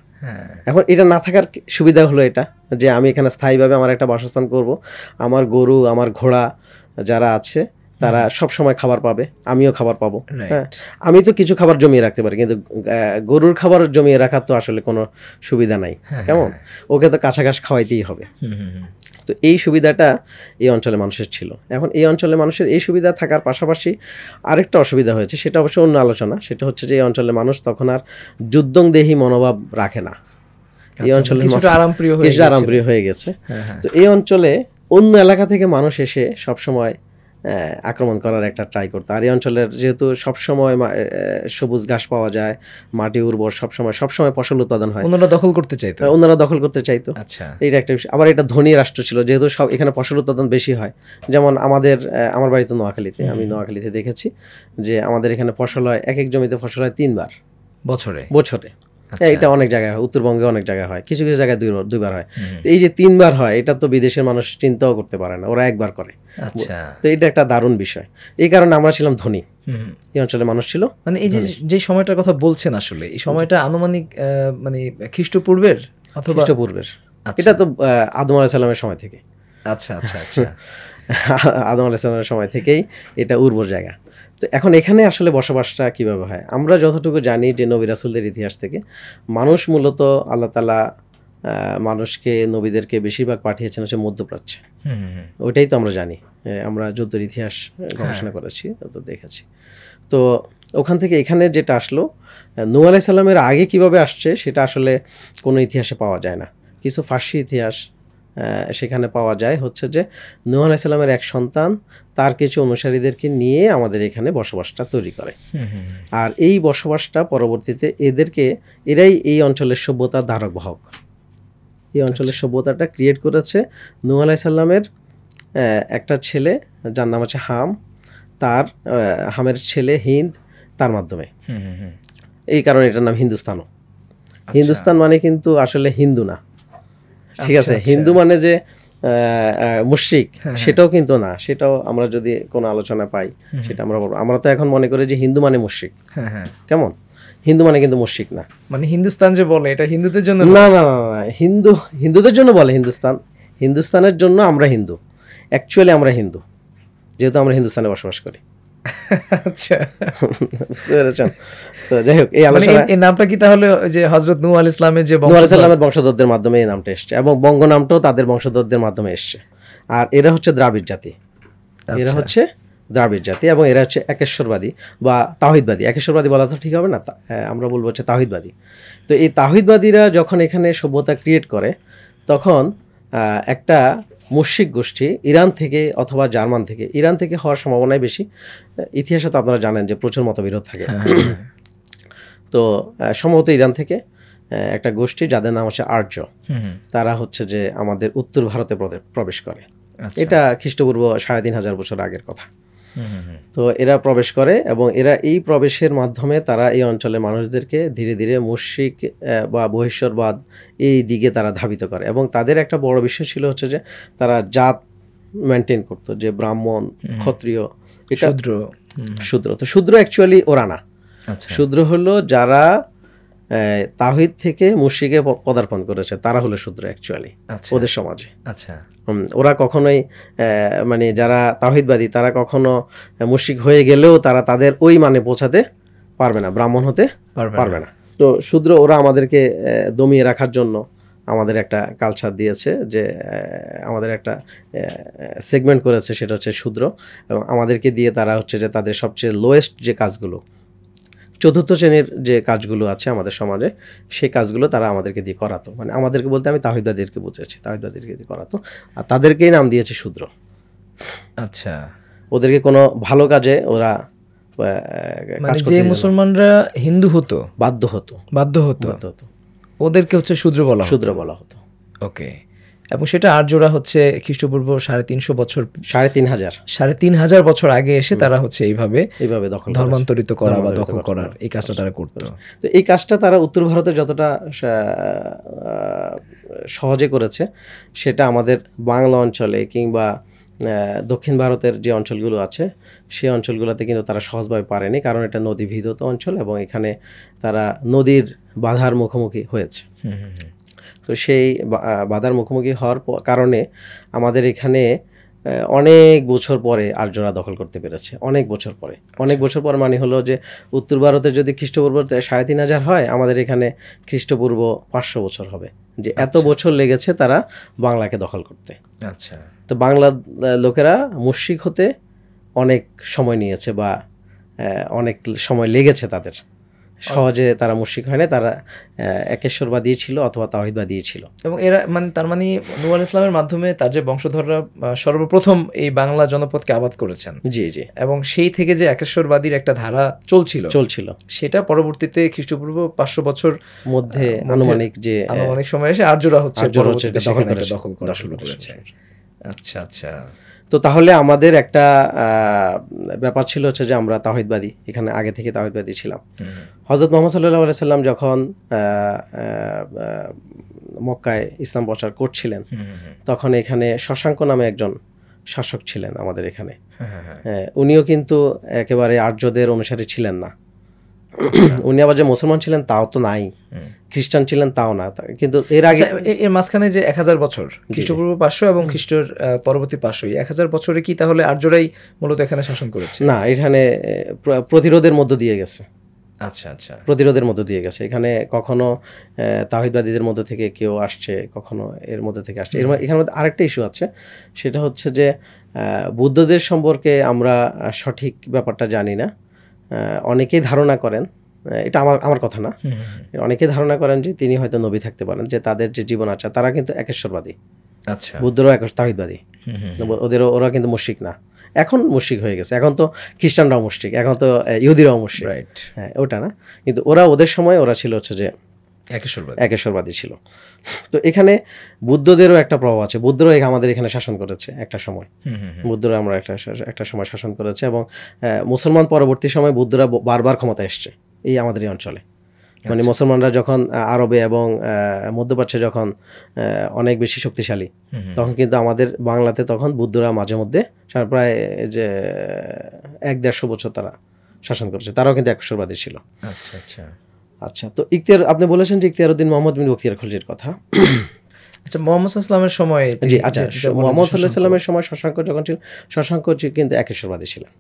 এখন এটা না থাকার সুবিধা হলো এটা যে আমি এখানে স্থায়ীভাবে আমার একটা বাসস্থান করব, আমার গরু, আমার ঘোড়া যারা আছে তারা সব সময় খাবার পাবে, আমিও খাবার পাবো। হ্যাঁ, আমি তো কিছু খাবার জমিয়ে রাখতে পারি, কিন্তু গরুর খাবার জমিয়ে রাখার তো আসলে কোনো সুবিধা নাই, কেমন? ওকে তো কাঁচা ঘাস খাওয়াইতেই হবে। তো এই সুবিধাটা এই অঞ্চলে মানুষের ছিল। এখন এই অঞ্চলে মানুষের এই সুবিধা থাকার পাশাপাশি আরেকটা অসুবিধা হয়েছে, সেটা অবশ্য অন্য আলোচনা। সেটা হচ্ছে যে এই অঞ্চলে মানুষ তখন আর যুদ্ধংদেহী মনোভাব রাখে না। এই অঞ্চলে কিছুটা আরামপ্রিয় হয়ে গেছে। তো এই অঞ্চলে অন্য এলাকা থেকে মানুষ এসে সবসময় আক্রমণ করার একটা ট্রাই করতো। আর এই অঞ্চলের যেহেতু সবসময় সবুজ ঘাস পাওয়া যায়, মাটি উর্বর, সবসময় ফসল উৎপাদন হয়, ওনারা দখল করতে চাইতো। আচ্ছা, এইটা একটা বিষয়। আবার এটা ধনী রাষ্ট্র ছিল, যেহেতু সব এখানে ফসল উৎপাদন বেশি হয়। যেমন আমার বাড়ি তো নোয়াখালীতে, আমি নোয়াখালীতে দেখেছি যে আমাদের এখানে ফসল হয়, এক এক জমিতে ফসল হয় 3 বার বছরে। আচ্ছা। এটা অনেক জায়গায় হয়, উত্তরবঙ্গে অনেক জায়গায় হয়, কিছু কিছু জায়গায় দুইবার হয়। তো এই যে 3বার হয়, এটা তো বিদেশের মানুষ চিন্তাও করতে পারে না, ওরা একবার করে। আচ্ছা। তো এটা একটা দারুণ বিষয়। এই কারণে আমরা ছিলাম ধনী, এই অঞ্চলের মানুষ ছিল। মানে এই যে সময়টার কথা বলছেন, আসলে এই সময়টা আনুমানিক মানে খ্রিস্টপূর্বের অথবা খ্রিস্টপূর্বের। এটা তো আদম আলাইহিস সালামের সময় থেকে। আচ্ছা আচ্ছা আচ্ছা। আদম আলাইহিস সালামের সময় থেকেই এটা উর্বর জায়গা। তো এখন এখানে আসলে বসবাসটা কিভাবে হয়, আমরা যতটুকু জানি যে নবী রাসূলদের ইতিহাস থেকে মানুষ মূলত আল্লাহ তাআলা মানুষকে, নবীদেরকে বেশিরভাগ পাঠিয়েছেন হচ্ছে মধ্যপ্রাচ্যে। ওইটাই তো আমরা জানি, আমরা যুদ্ধের ইতিহাস গবেষণা করেছি, তো দেখেছি। তো ওখান থেকে এখানে যেটা আসলো, নূহ আলাইহিস সালামের আগে কিভাবে আসছে সেটা আসলে কোনো ইতিহাসে পাওয়া যায় না। কিছু ফার্সি ইতিহাস সেখানে পাওয়া যায় হচ্ছে যে নূহ আলাইহিস সালামের এক সন্তান তার কিছু অনুসারীদেরকে নিয়ে আমাদের এখানে বসবাসটা তৈরি করে। আর এই বসবাসটা পরবর্তীতে এরাই এই অঞ্চলের সভ্যতার ধারক বাহক। এই অঞ্চলের সভ্যতাটা ক্রিয়েট করেছে নূহ আলাইহিস সালামের একটা ছেলে, যার নাম হচ্ছে হাম, তার হামের ছেলে হিন্দ, তার মাধ্যমে। এই কারণে এটার নাম হিন্দুস্তানও। হিন্দুস্তান মানে কিন্তু আসলে হিন্দু না, ঠিক আছে? হিন্দু মানে যে মুশরিক, সেটাও কিন্তু না। সেটাও আমরা যদি কোনো আলোচনা পাই সেটা আমরা বলবো। আমরা তো এখন মনে করি যে হিন্দু মানে মুশরিক, কেমন? হিন্দু মানে কিন্তু মুশরিক না। মানে হিন্দুস্তান যে বলে, এটা হিন্দুদের জন্য না না না না, হিন্দুদের জন্য বলে হিন্দুস্তানের জন্য আমরা হিন্দু, অ্যাকচুয়ালি আমরা হিন্দু, যেহেতু আমরা হিন্দুস্তানে বসবাস করি। আচ্ছা, বুঝতে পেরেছেন? তো যাই হোক, এই আলোচনা, এই নামটা কি তাহলে যে হযরত নূহ আলাইহিস সালামের যে নূহ আলাইহিস সালামের বংশধরদের মাধ্যমে এই নামটা এসেছে, এবং বঙ্গ নামটাও তাদের বংশধরদের মাধ্যমে এসেছে। আর এরা হচ্ছে দ্রাবিড় জাতি, এরা হচ্ছে দ্রাবিড় জাতি, এবং এরা হচ্ছে একেশ্বরবাদী বা তাওহীদবাদী। একেশ্বরবাদী বলা তো ঠিক হবে না, আমরা বলবো হচ্ছে তাওহীদবাদী। তো এই তাওহীদবাদীরা যখন এখানে সভ্যতা ক্রিয়েট করে, তখন একটা মুশরিক গোষ্ঠী ইরান থেকে অথবা জার্মান থেকে, ইরান থেকে হওয়ার সম্ভাবনাই বেশি। ইতিহাসে তো আপনারা জানেন যে প্রচুর মতবিরোধ থাকে। তো সম্ভবত ইরান থেকে একটা গোষ্ঠী, যাদের নাম হচ্ছে আর্য, তারা হচ্ছে যে আমাদের উত্তর ভারতে প্রবেশ করে। এটা খ্রিস্টপূর্ব 3500 বছর আগের কথা। তো এরা প্রবেশ করে, এবং এরা এই প্রবেশের মাধ্যমে তারা এই অঞ্চলের মানুষদেরকে ধীরে ধীরে মুশরিক বা বহিষ্করবাদ এই দিকে তারা ধাবিত করে। এবং তাদের একটা বড় বিষয় ছিল হচ্ছে যে তারা জাত মেনটেন করতো, যে ব্রাহ্মণ, ক্ষত্রিয়, শূদ্র। তো শূদ্র অ্যাকচুয়ালি ওরা না, শূদ্র হলো যারা তাওহীদ থেকে মুশরিকে পদার্পণ করেছে, তারা হলো শূদ্র অ্যাকচুয়ালি ওদের সমাজে। আচ্ছা, ওরা কখনোই মানে যারা তাওহীদবাদী, তারা কখনো মুশরিক হয়ে গেলেও তারা তাদের ওই মানে পৌঁছাতে পারবে না, ব্রাহ্মণ হতে পারবে না। তো শূদ্র ওরা আমাদেরকে দমিয়ে রাখার জন্য আমাদের একটা কালচার দিয়েছে, যে আমাদের একটা সেগমেন্ট করেছে, সেটা হচ্ছে শূদ্র। এবং আমাদেরকে দিয়ে তারা হচ্ছে যে তাদের সবচেয়ে লোয়েস্ট যে কাজগুলো, চতুর্থ শ্রেণীর যে কাজগুলো আছে আমাদের সমাজে, সেই কাজগুলো তারা আমাদেরকে দিয়ে করাতো। মানে আমাদেরকে বলতে আমি তাওহীদবাদীদেরকে বুঝেছি, তাওহীদবাদীদেরকে দিয়ে করাতো, আর তাদেরকেই নাম দিয়েছে শূদ্র। আচ্ছা, ওদেরকে কোনো ভালো কাজে ওরা মানে যে মুসলমানরা হিন্দু হতো, বাধ্য হতো, ওদেরকে হচ্ছে শূদ্র বলা হতো। ওকে। এবং সেটা আর্যরা হচ্ছে খ্রিস্টপূর্ব 350 বছর, 3500 বছর আগে এসে তারা হচ্ছে এইভাবে ধর্মান্তরিত করা বা দখল করার এই কাজটা তারা করতো। তো এই কাজটা তারা উত্তর ভারতে যতটা সহজে করেছে, সেটা আমাদের বাংলা অঞ্চলে কিংবা দক্ষিণ ভারতের যে অঞ্চলগুলো আছে, সেই অঞ্চলগুলোতে কিন্তু তারা সহজভাবে পারেনি, কারণ এটা নদী ভিদত অঞ্চল, এবং এখানে তারা নদীর বাধার মুখোমুখি হয়েছে। তো সেই বাধার মুখোমুখি হওয়ার কারণে আমাদের এখানে অনেক বছর পরে আর্যরা দখল করতে পেরেছে, অনেক বছর পর মানে হলো যে উত্তর ভারতে যদি খ্রিস্টপূর্ব 3500 হয়, আমাদের এখানে খ্রিস্টপূর্ব 500 বছর হবে, যে এত বছর লেগেছে তারা বাংলাকে দখল করতে। আচ্ছা, তো বাংলার লোকেরা মুশরিক হতে অনেক সময় নিয়েছে, বা অনেক সময় লেগেছে তাদের, সহজে তারা মুশরিক হয় না, তারা একেশ্বরবাদী ছিল অথবা তাওহীদবাদী ছিল। এবং এরা মানে তার মানে নূহ আলাইহিস সালামের মাধ্যমে তার যে বংশধররা সর্বপ্রথম এই বাংলা জনপদকে আবাদ করেছেন। জি। এবং সেই থেকে যে একেশ্বরবাদীর একটা ধারা চলছিল, সেটা পরবর্তীতে খ্রিস্টপূর্ব 500 বছর মধ্যে আনুমানিক সময় এসে আর্যরা হচ্ছে দখল করা শুরু করেছে। আচ্ছা আচ্ছা। তো তাহলে আমাদের একটা ব্যাপার ছিল হচ্ছে যে আমরা তাওহীদবাদী, এখানে আগে থেকে তাওহীদবাদী ছিলাম। হযরত মুহাম্মদ সাল্লাল্লাহু আলাইহি সাল্লাম যখন মক্কায় ইসলাম প্রচার করছিলেন তখন এখানে শশাঙ্ক নামে একজন শাসক ছিলেন আমাদের এখানে। উনিও কিন্তু একেবারে আর্যদের অনুসারী ছিলেন না। উনি আবার যে মুসলমান ছিলেন তাও তো নাই, খ্রিস্টান ছিলেন তাও না, কিন্তু এর আগে এর মাঝখানে যে 1000 বছর খ্রিস্টপূর্ব 500 এবং খ্রিস্টের পরবর্তী 500, 1000 বছরে কি তাহলে আর্যরাই মূলত এখানে শাসন করেছে? না, এখানে প্রতিরোধের মধ্য দিয়ে গেছে। আচ্ছা আচ্ছা, প্রতিরোধের মধ্য দিয়ে গেছে। এখানে কখনো তাওহীদবাদীদের মধ্য থেকে কেউ আসছে, কখনো এর মধ্যে থেকে আসছে। এখানের মধ্যে আরেকটা ইস্যু আছে, সেটা হচ্ছে যে বুদ্ধদের সম্পর্কে আমরা সঠিক ব্যাপারটা জানি না। অনেকেই ধারণা করেন, এটা আমার কথা না, অনেকেই ধারণা করেন যে তিনি হয়তো নবী থাকতে পারেন, যে তাদের যে জীবন আছে তারা কিন্তু একেশ্বরবাদী। আচ্ছা, বুদ্ধরাও তাওহীদবাদী, ওরা কিন্তু মুশরিক না। এখন মুশরিক হয়ে গেছে, এখন তো খ্রিস্টানরাও মুশরিক, এখন তো ইহুদিরাও মুশরিক, রাইট। হ্যাঁ, ওটা না, কিন্তু ওদের সময় ওরা ছিল হচ্ছে যে একেশ্বরবাদী ছিল। তো এখানে বুদ্ধদেরও একটা প্রভাব আছে। বুদ্ধরাও আমাদের এখানে শাসন করেছে একটা সময়, বুদ্ধরা আমরা একটা সময় শাসন করেছে, এবং মুসলমান পরবর্তী সময় বুদ্ধরা বারবার ক্ষমতা এসছে এই আমাদের এই অঞ্চলে। মানে মুসলমানরা যখন আরবে এবং মধ্যপ্রাচ্যে যখন অনেক বেশি শক্তিশালী, তখন কিন্তু আমাদের বাংলাতে তখন বুদ্ধরা মাঝে মধ্যে প্রায় যে 100-150 বছর তারা শাসন করেছে, তারাও কিন্তু একেশ্বরবাদী ছিল। আচ্ছা আচ্ছা আচ্ছা, তো আপনি বলেছেন যে ইখতিয়ারউদ্দিন মোহাম্মদ বিন বখতিয়ার খলজির কথা। আচ্ছা, মোহাম্মদ সাল্লামের সময়, জি, আচ্ছা, মোহাম্মদ সাল্লাল্লাহু আলাইহি সাল্লামের সময় শশাঙ্ক যখন ছিল, শশাঙ্ক কিন্তু একেশ্বরবাদী ছিলেন।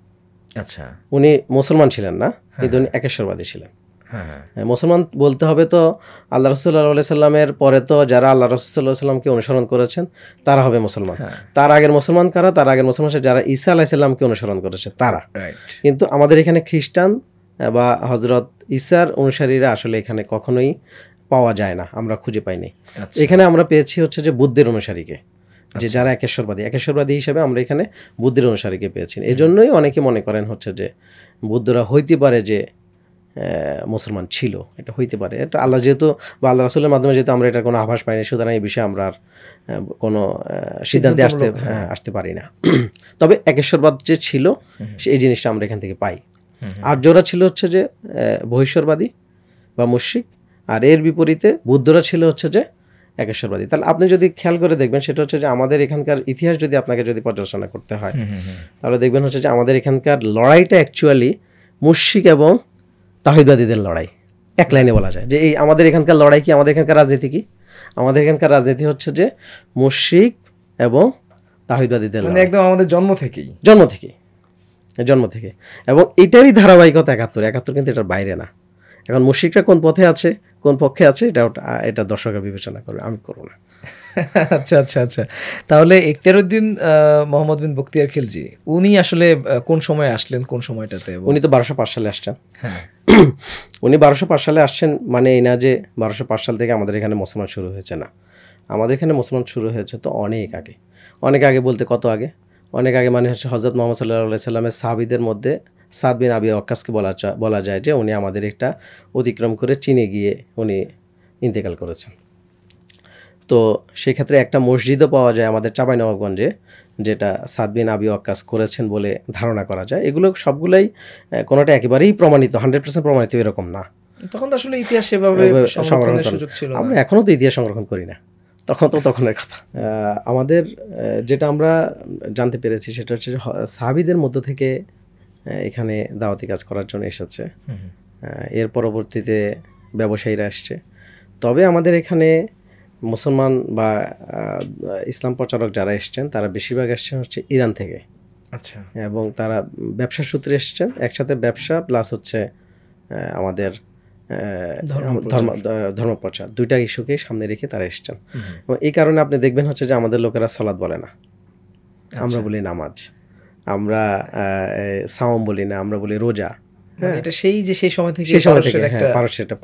আচ্ছা, উনি মুসলমান ছিলেন না, কিন্তু উনি একেশ্বরবাদী ছিলেন। মুসলমান বলতে হবে তো আল্লাহ রাসূল সাল্লাল্লাহু আলাইহি সাল্লামের পরে তো যারা আল্লাহ রাসূল সাল্লাল্লাহু আলাইহি সাল্লামকে অনুসরণ করেছেন তারা হবে মুসলমান। তার আগের মুসলমান কারা? তার আগের মুসলমান যারা ঈসা আলাইহিস সালামকে অনুসরণ করেছে তারা। কিন্তু আমাদের এখানে খ্রিস্টান বা হযরত ঈসার অনুসারীরা আসলে এখানে কখনোই পাওয়া যায় না, আমরা খুঁজে পাইনি। এখানে আমরা পেয়েছি হচ্ছে যে বুদ্ধের অনুসারীকে, যে যারা একেশ্বরবাদী হিসেবে আমরা এখানে বুদ্ধের অনুসারীকে পেয়েছি। এই জন্যই অনেকে মনে করেন হচ্ছে যে বুদ্ধরা হইতে পারে যে মুসলমান ছিল, এটা হইতে পারে। এটা আল্লাহ যেহেতু বা আল্লাহ রাসূলের মাধ্যমে যেহেতু আমরা এটার কোনো আভাস পাইনি, সুতরাং এই বিষয়ে আমরা আর কোনো সিদ্ধান্তে আসতে পারি না। তবে একেশ্বরবাদ যে ছিল এই জিনিসটা আমরা এখান থেকে পাই। আর্যরা ছিল হচ্ছে যে বহিশ্বরবাদী বা মুশরিক, আর এর বিপরীতে বুদ্ধরা ছিল হচ্ছে যে একেশ্বরবাদী। তাহলে আপনি যদি খেয়াল করে দেখবেন, সেটা হচ্ছে যে আমাদের এখানকার ইতিহাস যদি আপনাকে যদি পর্যালোচনা করতে হয়, তাহলে দেখবেন হচ্ছে যে আমাদের এখানকার লড়াইটা অ্যাকচুয়ালি মুশরিক এবং তাওহীদবাদীদের লড়াই। এক লাইনে বলা যায় যে এই আমাদের এখানকার লড়াই কি, আমাদের এখানকার রাজনীতি কি? আমাদের এখানকার রাজনীতি হচ্ছে যে মুশরিক এবং তাওহীদবাদীদের লড়াই, একদম আমাদের জন্ম থেকে। এবং এটারই ধারাবাহিকতা 71 কিন্তু এটার বাইরে না। এখন মুশরিকরা কোন পথে আছে, কোন পক্ষে আছে, এটা দর্শকরা বিবেচনা করবে, আমি করব না। আচ্ছা আচ্ছা আচ্ছা, তাহলে ইখতিয়ারউদ্দিন মোহাম্মদ বিন বখতিয়ার খিলজি উনি আসলে কোন সময় আসলেন, কোন সময়টাতে? উনি তো 1205 সালে আসছেন। উনি 1205 সালে আসছেন, মানে এই না যে 1205 সাল থেকে আমাদের এখানে মুসলমান শুরু হয়েছে, না। আমাদের এখানে মুসলমান শুরু হয়েছে তো অনেক আগে বলতে কত আগে? অনেক আগে, মানে হচ্ছে হযরত মুহাম্মদ সাল্লাল্লাহু আলাইহি সাল্লামের সাহাবীদের মধ্যে সাদ বিন আবি ওয়াক্কাসকে বলা যায় যে উনি আমাদের একটা অতিক্রম করে চীনে গিয়ে উনি ইন্তেকাল করেছেন। তো সেক্ষেত্রে একটা মসজিদও পাওয়া যায় আমাদের চাঁপাইনবাবগঞ্জে, যেটা সাদ বিন আবি ওয়াক্কাস করেছেন বলে ধারণা করা যায়। এগুলো সবগুলাই কোনোটা একেবারেই প্রমাণিত 100% প্রমাণিত এরকম না। তখন তো আসলে ইতিহাস সেভাবে সংরক্ষণের সুযোগ ছিল না। আমরা এখনও তো ইতিহাস সংরক্ষণ করি না, তখনের কথা। আমাদের যেটা আমরা জানতে পেরেছি সেটা হচ্ছে সাহাবীদের মধ্য থেকে এখানে দাওয়াতি কাজ করার জন্য এসেছে। এর পরবর্তীতে ব্যবসায়ীরা আসছে। তবে আমাদের এখানে মুসলমান বা ইসলাম প্রচারক যারা এসছেন তারা বেশিরভাগ এসছেন হচ্ছে ইরান থেকে। আচ্ছা, এবং তারা ব্যবসার সূত্রে এসছেন, একসাথে ব্যবসা প্লাস হচ্ছে আমাদের ধর্ম প্রচার, দুইটা ইস্যুকে সামনে রেখে তারা এসছেন। এবং এই কারণে আপনি দেখবেন হচ্ছে যে আমাদের লোকেরা সালাত বলে না, আমরা বলি নামাজ, আমরা সাওম বলি না, আমরা বলি রোজা। এটা সেই সময় থেকে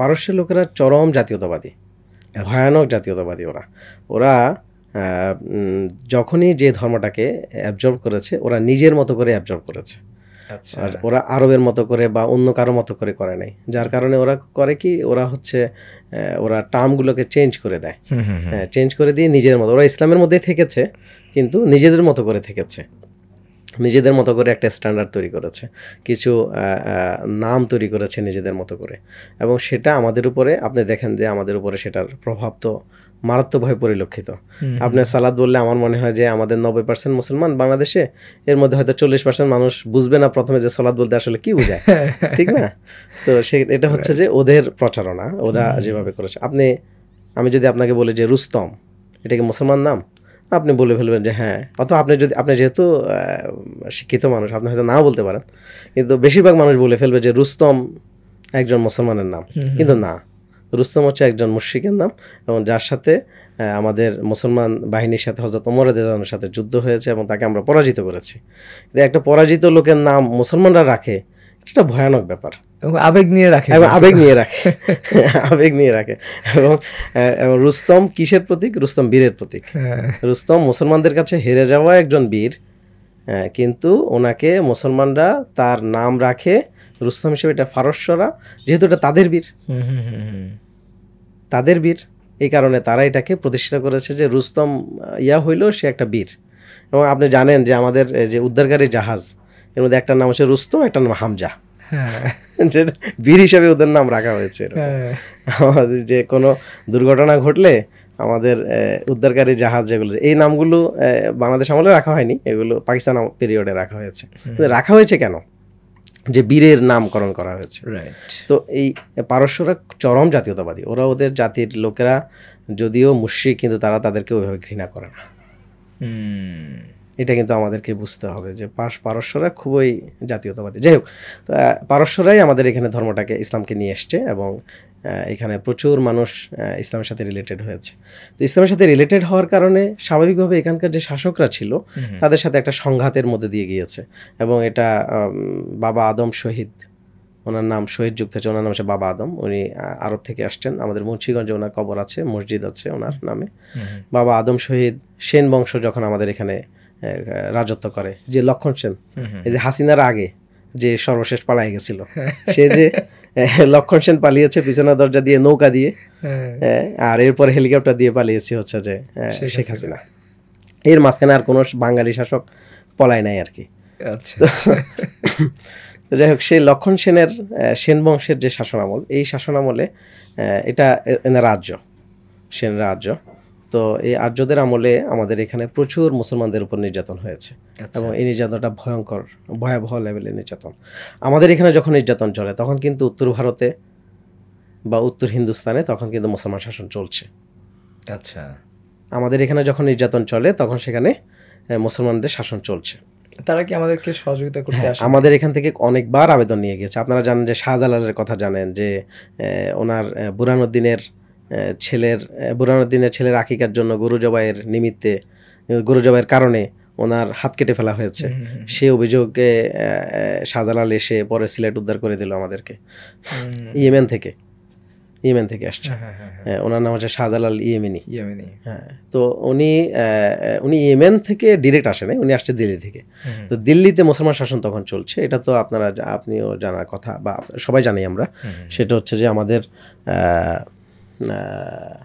পারস্যের লোকেরা চরম জাতীয়তাবাদী, ভয়ানক জাতীয়তাবাদী। ওরা যখনই যে ধর্মটাকে অ্যাবজর্ব করেছে ওরা নিজের মতো করে অ্যাবজর্ব করেছে। আচ্ছা আর ওরা আরবের মতো করে বা অন্য কারো মতো করে নাই, যার কারণে ওরা করে কি, ওরা হচ্ছে ওরা টার্মগুলোকে চেঞ্জ করে দেয়, হ্যাঁ চেঞ্জ করে দিয়ে নিজের মতো, ওরা ইসলামের মধ্যেই থেকেছে কিন্তু নিজেদের মতো করে থেকেছে, নিজেদের মতো করে একটা স্ট্যান্ডার্ড তৈরি করেছে, কিছু নাম তৈরি করেছে নিজেদের মতো করে, এবং সেটা আমাদের উপরে আপনি দেখেন যে আমাদের উপরে সেটার প্রভাব তো মারাত্মকভাবে পরিলক্ষিত। আপনি সালাদ বললে আমার মনে হয় যে আমাদের 90% মুসলমান বাংলাদেশে, এর মধ্যে হয়তো 40% মানুষ বুঝবে না প্রথমে যে সালাদ বলতে আসলে কি বোঝায়, ঠিক না? তো এটা হচ্ছে যে ওদের প্রচারণা, ওরা যেভাবে করেছে। আমি যদি আপনাকে বলি যে রুস্তম, এটা কি মুসলমান নাম? আপনি বলে ফেলবেন যে হ্যাঁ, অথবা আপনি যেহেতু শিক্ষিত মানুষ, আপনি হয়তো নাও বলতে পারেন, কিন্তু বেশিরভাগ মানুষ বলে ফেলবে যে রুস্তম একজন মুসলমানের নাম, কিন্তু না, রুস্তম হচ্ছে একজন মুশরিকের নাম, এবং যার সাথে আমাদের মুসলমান বাহিনীর সাথে হযরত ওমর রাদিয়াল্লাহু আনহুর সাথে যুদ্ধ হয়েছে এবং তাকে আমরা পরাজিত করেছি। একটা পরাজিত লোকের নাম মুসলমানরা রাখে, এটা ভয়ানক ব্যাপার। আবেগ নিয়ে রাখে, আবেগ নিয়ে রাখে, আবেগ নিয়ে রাখে। এবং রুস্তম কিসের প্রতীক? রুস্তম বীরের প্রতীক। রুস্তম মুসলমানদের কাছে হেরে যাওয়া একজন বীর, কিন্তু ওনাকে মুসলমানরা তার নাম রাখে রুস্তম হিসেবে। এটা ফারস্যরা, যেহেতু এটা তাদের বীর, এই কারণে তারা এটাকে প্রতিষ্ঠা করেছে যে রুস্তম হইল সে একটা বীর। এবং আপনি জানেন যে আমাদের যে উদ্ধারকারী জাহাজ, এর মধ্যে একটা নাম হচ্ছে রুস্তম, একটা নাম হামজা, যেটা বীর হিসাবে ওদের নাম রাখা হয়েছে। আমাদের যে কোনো দুর্ঘটনা ঘটলে আমাদের উদ্ধারকারী জাহাজ যেগুলো, এই নামগুলো বাংলাদেশ আমলে রাখা হয়নি, এগুলো পাকিস্তান পিরিয়ডে রাখা হয়েছে। রাখা হয়েছে কেন? যে বীরের নামকরণ করা হয়েছে। তো এই পারস্যরা চরম জাতীয়তাবাদী, ওরা ওদের জাতির লোকেরা যদিও মুশরিক, কিন্তু তারা তাদেরকে ওইভাবে ঘৃণা করে না। এটা কিন্তু আমাদেরকে বুঝতে হবে যে পারস্যরা খুবই জাতীয়তাবাদী। যাই হোক, তো পারস্যরাই আমাদের এখানে ধর্মটাকে, ইসলামকে নিয়ে এসছে, এবং এখানে প্রচুর মানুষ ইসলামের সাথে রিলেটেড হয়েছে। তো ইসলামের সাথে রিলেটেড হওয়ার কারণে স্বাভাবিকভাবে এখানকার যে শাসকরা ছিল তাদের সাথে একটা সংঘাতের মধ্যে দিয়ে গিয়েছে, এবং এটা বাবা আদম শহীদ, ওনার নাম শহীদ যুক্ত আছে, ওনার নাম হচ্ছে বাবা আদম, উনি আরব থেকে আসছেন। আমাদের মুন্সিগঞ্জে ওনার কবর আছে, মসজিদ আছে ওনার নামে। বাবা আদম শহীদ সেন বংশ যখন আমাদের এখানে রাজত্ব করে, যে লক্ষণ সেন, এই যে হাসিনার আগে যে সর্বশেষ পালাই গেছিল, সে যে লক্ষণ সেন পালিয়েছে পিছনের দরজা দিয়ে, নৌকা দিয়ে, আর এরপর হেলিকপ্টার দিয়ে পালিয়েছে হচ্ছে যে শেখ হাসিনা। এর মাঝখানে আর কোনো বাঙালি শাসক পলায় নাই আর কি। যাই হোক, সেই লক্ষণ সেনের সেন বংশের যে শাসনামল, এই শাসনামলে এটা এনার রাজ্য, সেন রাজ্য। তো এই আর্যদের আমলে আমাদের এখানে প্রচুর মুসলমানদের উপর নির্যাতন হয়েছে, এবং এই নির্যাতনটা ভয়ঙ্কর, ভয়াবহ লেভেলের নির্যাতন। আমাদের এখানে যখন নির্যাতন চলে, তখন কিন্তু উত্তর ভারতে বা উত্তর হিন্দুস্তানে তখন কিন্তু মুসলমান শাসন চলছে। আচ্ছা, আমাদের এখানে যখন নির্যাতন চলে, তখন সেখানে মুসলমানদের শাসন চলছে। তারা কি আমাদেরকে সহযোগিতা করতে আসে? আমাদের এখান থেকে অনেকবার আবেদন নিয়ে গেছে। আপনারা জানেন যে শাহজালালের কথা জানেন, যে ওনার বুরহানুদ্দিনের ছেলের আকিকার জন্য গরু জবাইয়ের নিমিত্তে, গরু জবাইয়ের কারণে ওনার হাত কেটে ফেলা হয়েছে। সে অভিযোগে শাহজালাল এসে পরে সিলেট উদ্ধার করে দিল আমাদেরকে, ইয়েমেন থেকে আসছে। ওনার নাম হচ্ছে শাহজালাল ইয়েমেনি। হ্যাঁ, তো উনি ইয়েমেন থেকে ডিরেক্ট আসে নাই, উনি আসছে দিল্লি থেকে। তো দিল্লিতে মুসলমান শাসন তখন চলছে, এটা তো আপনিও জানার কথা, বা সবাই জানি আমরা। সেটা হচ্ছে যে আমাদের